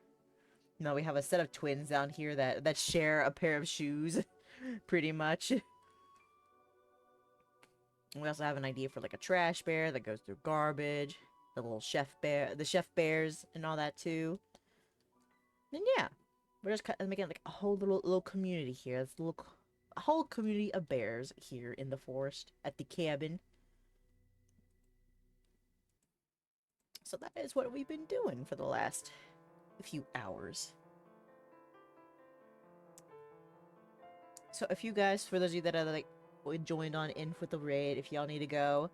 C: We have a set of twins down here that share a pair of shoes, pretty much. And we also have an idea for, like, a trash bear that goes through garbage. The little chef bears and all that, too. And yeah, we're just kind of making, like, a whole little community here. It's a whole community of bears here in the forest at the cabin. So that is what we've been doing for the last few hours. So if you guys, for those of you that are like joined on in with the raid, if y'all need to go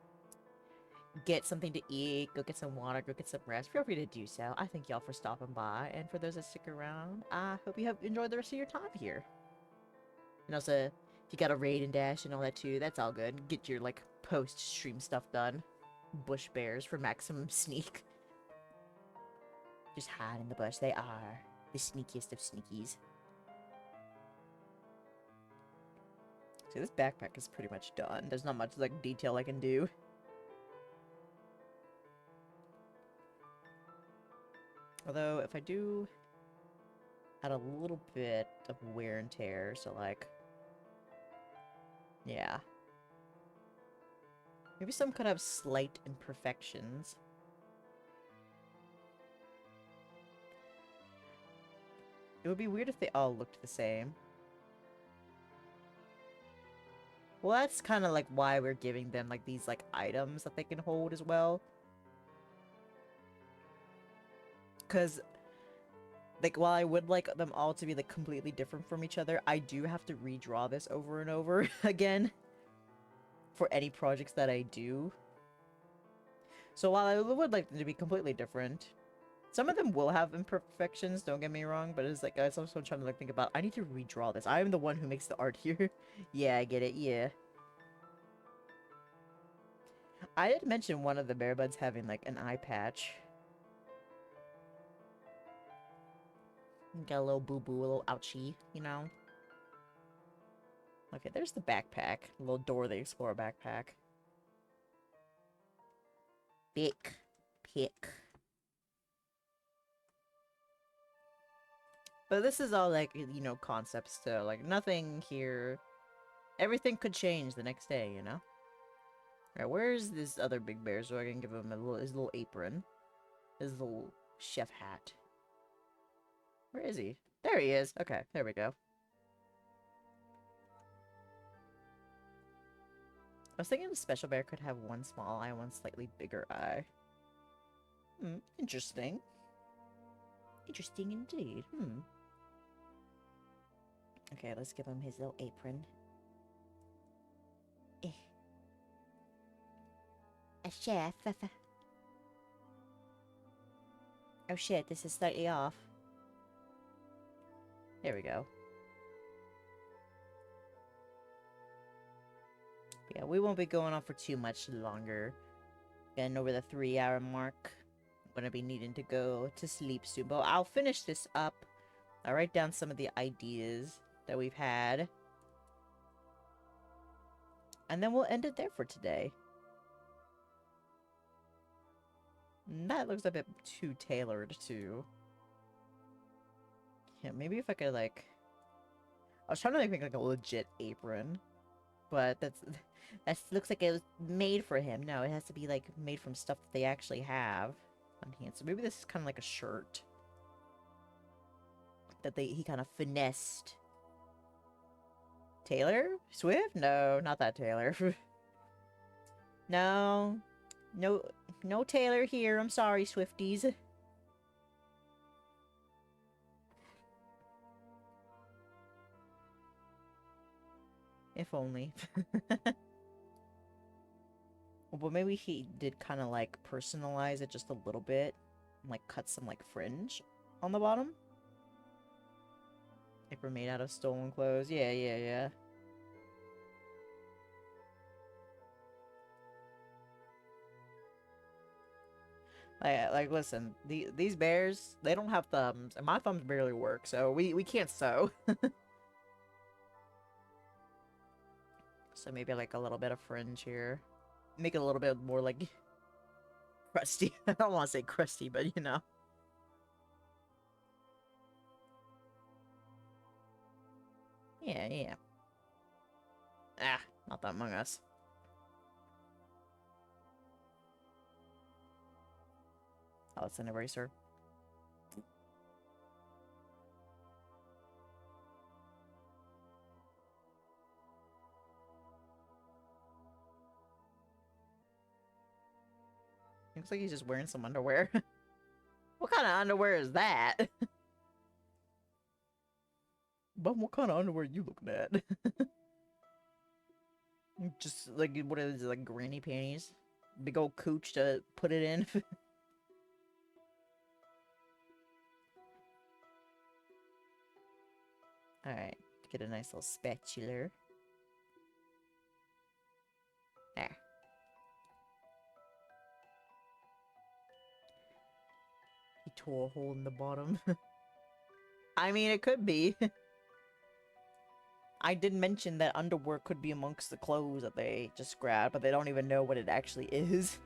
C: get something to eat, go get some water, go get some rest, feel free to do so. I thank y'all for stopping by, and for those that stick around, I hope you have enjoyed the rest of your time here. And also, if you got a raid and dash and all that too, that's all good. Get your, like, post-stream stuff done. Bush bears for maximum sneak. Just hide in the bush. They are the sneakiest of sneakies. See, this backpack is pretty much done. There's not much, like, detail I can do. Although, if I do add a little bit of wear and tear, so, like, yeah. Maybe some kind of slight imperfections. It would be weird if they all looked the same. Well, that's kind of like why we're giving them like these like items that they can hold as well. Because like while I would like them all to be like completely different from each other, I do have to redraw this over and over again for any projects that I do. So while I would like them to be completely different, some of them will have imperfections, don't get me wrong, but it's like I was also trying to like think about, I need to redraw this. I am the one who makes the art here. Yeah, I get it, yeah. I did mention one of the bear buds having like an eye patch. Got a little boo-boo, a little ouchie, you know? Okay, there's the backpack. A little Dora the Explorer backpack. Pick. But this is all like, you know, concepts still. Like, nothing here. Everything could change the next day, you know? Alright, where's this other big bear so I can give him his little apron? His little chef hat. Where is he? There he is. Okay, there we go. I was thinking the special bear could have one small eye, one slightly bigger eye. Interesting. Interesting indeed. Okay, let's give him his little apron. A chef. Oh shit, this is slightly off. There we go. Yeah, we won't be going on for too much longer. Getting over the 3-hour mark. I'm gonna be needing to go to sleep soon, but I'll finish this up. I'll write down some of the ideas that we've had. And then we'll end it there for today. That looks a bit too tailored, too. Yeah, maybe if I could, like... I was trying to make, like, a legit apron. But that looks like it was made for him. No, it has to be, like, made from stuff that they actually have on hand. So maybe this is kind of like a shirt. That he kind of finessed. Taylor? Swift? No, not that Taylor. No. No Taylor here. I'm sorry, Swifties. If only. Well, maybe he did kind of like personalize it just a little bit. And, like cut some like fringe on the bottom. Apron made out of stolen clothes. Yeah. Like, listen, these bears, they don't have thumbs, and my thumbs barely work, so we can't sew. So maybe like a little bit of fringe here. Make it a little bit more like crusty. I don't want to say crusty, but you know. Yeah. Ah, not that Among Us. Oh, it's an eraser. Looks like he's just wearing some underwear. What kind of underwear is that? But what kind of underwear are you looking at? Just like, what is it, like granny panties? Big old cooch to put it in. Alright, get a nice little spatula. There. He tore a hole in the bottom. I mean, it could be. I did mention that underwear could be amongst the clothes that they just grabbed, but they don't even know what it actually is.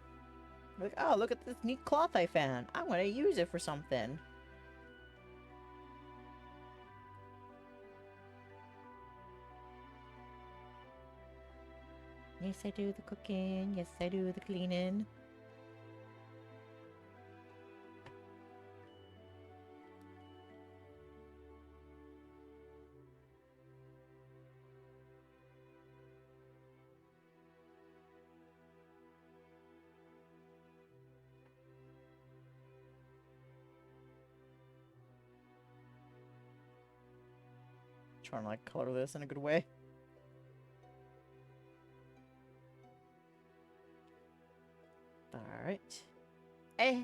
C: Like, oh, look at this neat cloth I found. I'm gonna use it for something. Yes, I do the cooking. Yes, I do the cleaning. trying to like color this in a good way. Alright. Eh.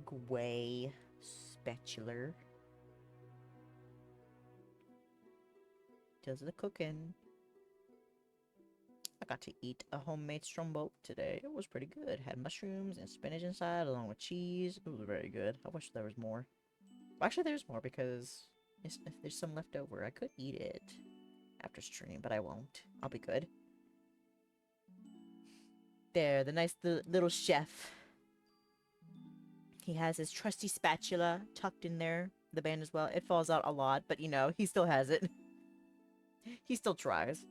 C: Gway spatula. Does the cooking. I got to eat a homemade strombo today. It was pretty good. Had mushrooms and spinach inside along with cheese. It was very good. I wish there was more. Actually, there's more because if there's some left over, I could eat it after stream, but I won't. I'll be good. There, the nice little chef. He has his trusty spatula tucked in there. The band as well. It falls out a lot, but you know, he still has it. He still tries.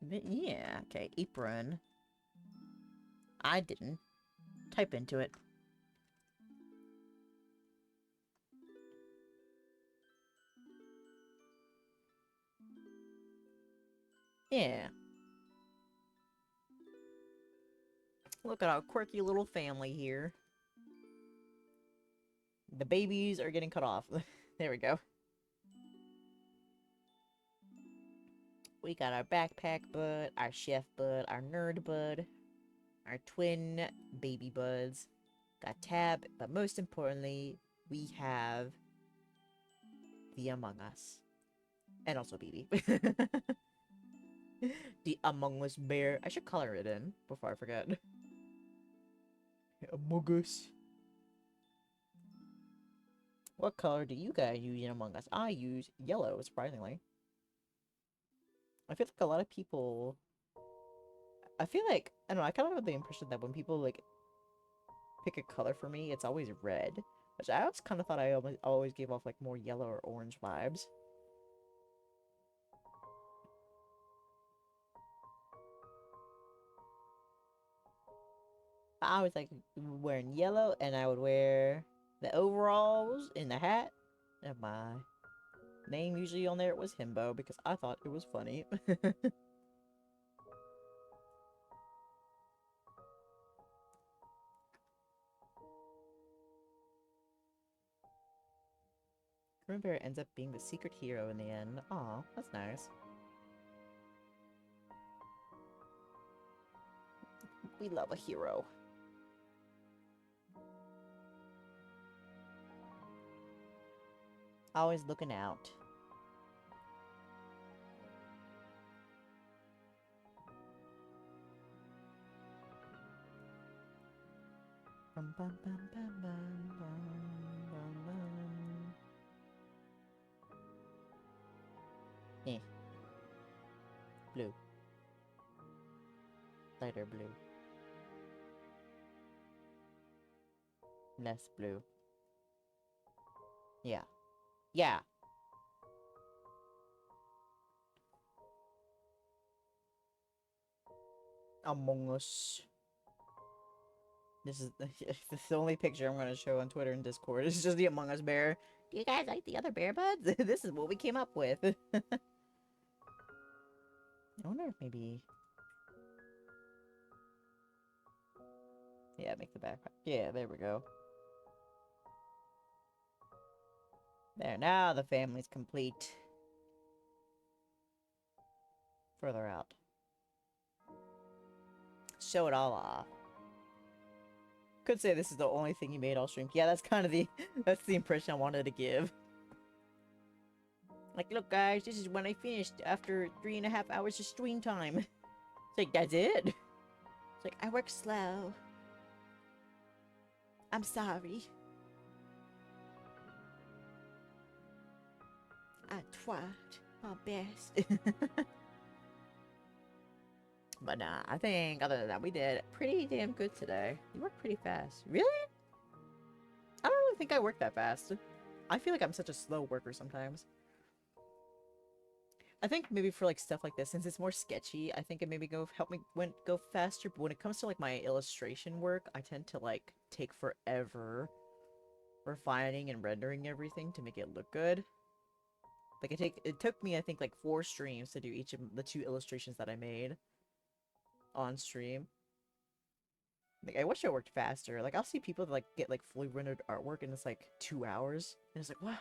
C: But yeah, okay, apron. I didn't. Type into it. Yeah. Look at our quirky little family here. The babies are getting cut off. There we go. We got our backpack bud, our chef bud, our nerd bud, our twin baby buds. Got Tab, but most importantly, we have the Among Us. And also BB. The Among Us bear. I should color it in before I forget. Among Us. What color do you guys use in Among Us? I use yellow, surprisingly. I feel like a lot of people... I feel like... I don't know, I kind of have the impression that when people, like, pick a color for me, it's always red. Which I always kind of thought I always gave off, like, more yellow or orange vibes. I was, like, wearing yellow, and I would wear the overalls and the hat. And my name usually on there was Himbo, because I thought it was funny. Grim Bear ends up being the secret hero in the end. Aw, that's nice. We love a hero. Always looking out. Bum, bum, bum, bum, bum, bum, bum, bum. Eh. Blue. Lighter blue. Less blue. Yeah. Yeah. Among Us. This is the only picture I'm going to show on Twitter and Discord. It's just the Among Us bear. Do you guys like the other bear buds? This is what we came up with. I wonder if maybe... Yeah, make the backpack. Yeah, there we go. There, now the family's complete. Further out. Show it all off. Could say this is the only thing you made all stream. Yeah, that's kind of the... That's the impression I wanted to give. Like, look guys, this is when I finished after 3.5 hours of stream time. It's like, that's it? It's like, I work slow. I'm sorry. I tried my best. But nah, I think other than that, we did pretty damn good today. You worked pretty fast. Really? I don't really think I work that fast. I feel like I'm such a slow worker sometimes. I think maybe for like stuff like this, since it's more sketchy, I think it maybe help me go faster. But when it comes to like my illustration work, I tend to like take forever refining and rendering everything to make it look good. Like it took me I think like 4 streams to do each of the 2 illustrations that I made on stream. Like I wish it worked faster. Like I'll see people that like get like fully rendered artwork and it's like 2 hours, and it's like, wow,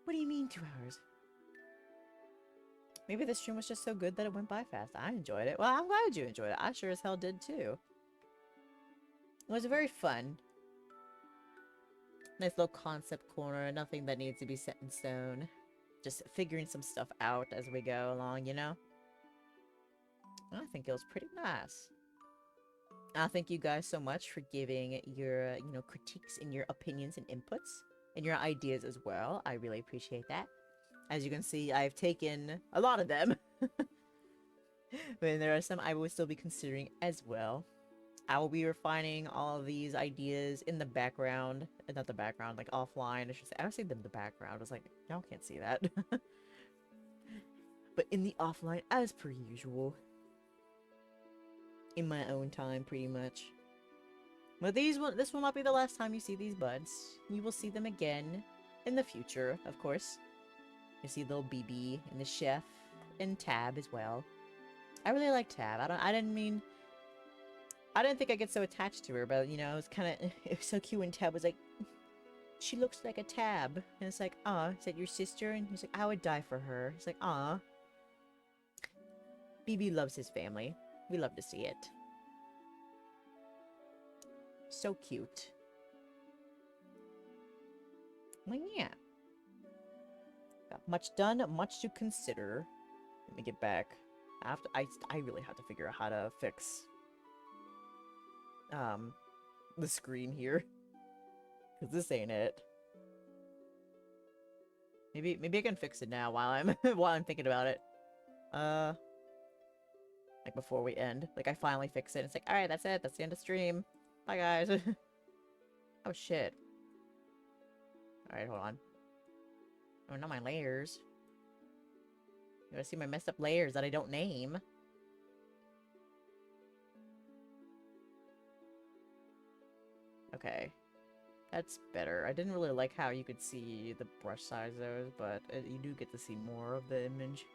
C: what do you mean 2 hours? Maybe the stream was just so good that it went by fast. I enjoyed it. Well, I'm glad you enjoyed it. I sure as hell did too. It was very fun. Nice little concept corner. Nothing that needs to be set in stone. Just figuring some stuff out as we go along, you know? I think it was pretty nice. I thank you guys so much for giving your, you know, critiques and your opinions and inputs. And your ideas as well. I really appreciate that. As you can see, I've taken a lot of them. But there are some I will still be considering as well. I will be refining all of these ideas in the background. Not the background, like offline, I should say. I was saying them in the background. I was like, y'all can't see that. But in the offline, as per usual. In my own time, pretty much. But this will not be the last time you see these buds. You will see them again in the future, of course. You see little BB and the chef and Tab as well. I really like Tab. I didn't think I'd get so attached to her, but you know, it was so cute when Tab was like, she looks like a Tab. And it's like, aw, is that your sister? And he's like, I would die for her. It's like, aw. BB loves his family. We love to see it. So cute. Well, yeah. Got much done, much to consider. Let me get back. I really have to figure out how to fix the screen here. Cause this ain't it. Maybe I can fix it now while I'm while I'm thinking about it. Like before we end. Like I finally fix it. It's like, alright, that's it. That's the end of stream. Bye guys. Oh shit. Alright, hold on. Oh, not my layers. You wanna see my messed up layers that I don't name? Okay. That's better. I didn't really like how you could see the brush size those, but you do get to see more of the image.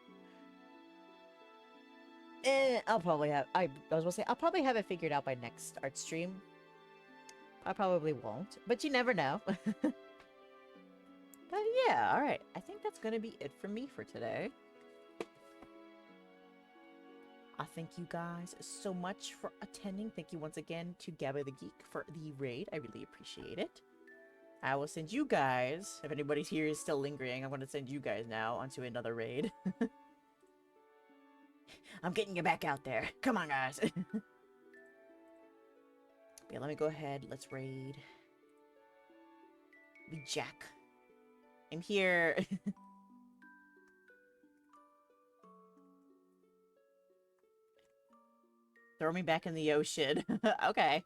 C: I'll probably have... I was gonna say, I'll probably have it figured out by next art stream. I probably won't, but you never know. But yeah, alright. I think that's gonna be it for me for today. I thank you guys so much for attending. Thank you once again to Gabby the Geek for the raid. I really appreciate it. I will send you guys, if anybody here is still lingering, I'm going to send you guys now onto another raid. I'm getting you back out there. Come on, guys. Yeah, let me go ahead. Let's raid. Be Jack. I'm here. Throw me back in the ocean. Okay.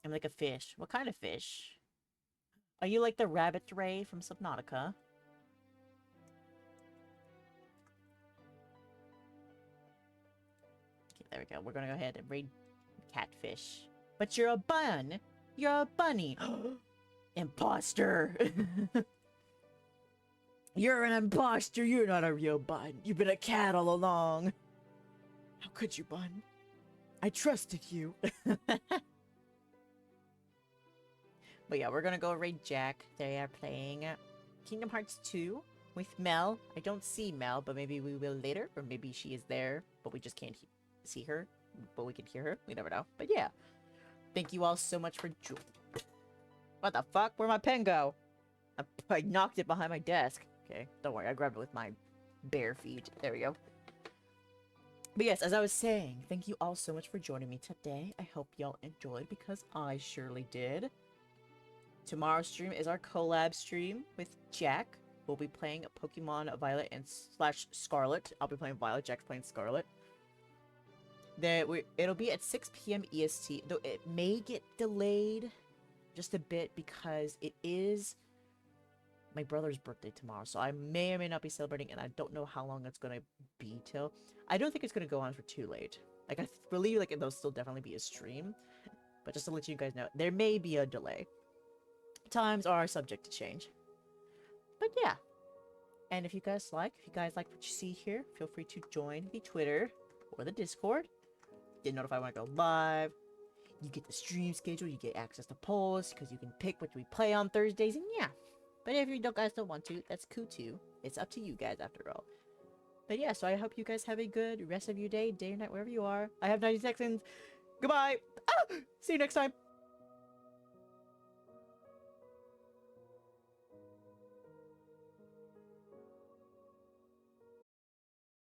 C: I'm like a fish. What kind of fish? Are you like the rabbit ray from Subnautica? Okay, there we go. We're gonna go ahead and raid catfish. But you're a bun! You're a bunny! Imposter! You're an imposter! You're not a real bun! You've been a cat all along! How could you, bun? I trusted you! But yeah, we're gonna go raid Jack. They are playing Kingdom Hearts 2 with Mel. I don't see Mel, but maybe we will later. Or maybe she is there, but we just can't see her. But we can hear her. We never know. But yeah. Thank you all so much for joining. What the fuck? Where'd my pen go? I knocked it behind my desk. Okay, don't worry. I grabbed it with my bare feet. There we go. But yes, as I was saying, thank you all so much for joining me today. I hope y'all enjoyed because I surely did. Tomorrow's stream is our collab stream with Jack. We'll be playing Pokemon Violet and / Scarlet. I'll be playing Violet, Jack's playing Scarlet. It'll be at 6 p.m. EST, though it may get delayed just a bit because it is my brother's birthday tomorrow. So I may or may not be celebrating, and I don't know how long it's going to be till. I don't think it's going to go on for too late. Like, I believe like there'll still definitely be a stream. But just to let you guys know, there may be a delay. Times are subject to change. But yeah.
A: And if you guys like what you see here, feel free to join the Twitter or the Discord. Get notified when I go live. You get the stream schedule, you get access to polls, because you can pick what we play on Thursdays, and yeah. But if you guys don't want to, that's cool too. It's up to you guys after all. But yeah, so I hope you guys have a good rest of your day or night, wherever you are. I have 90 seconds. Goodbye. Ah! See you next time.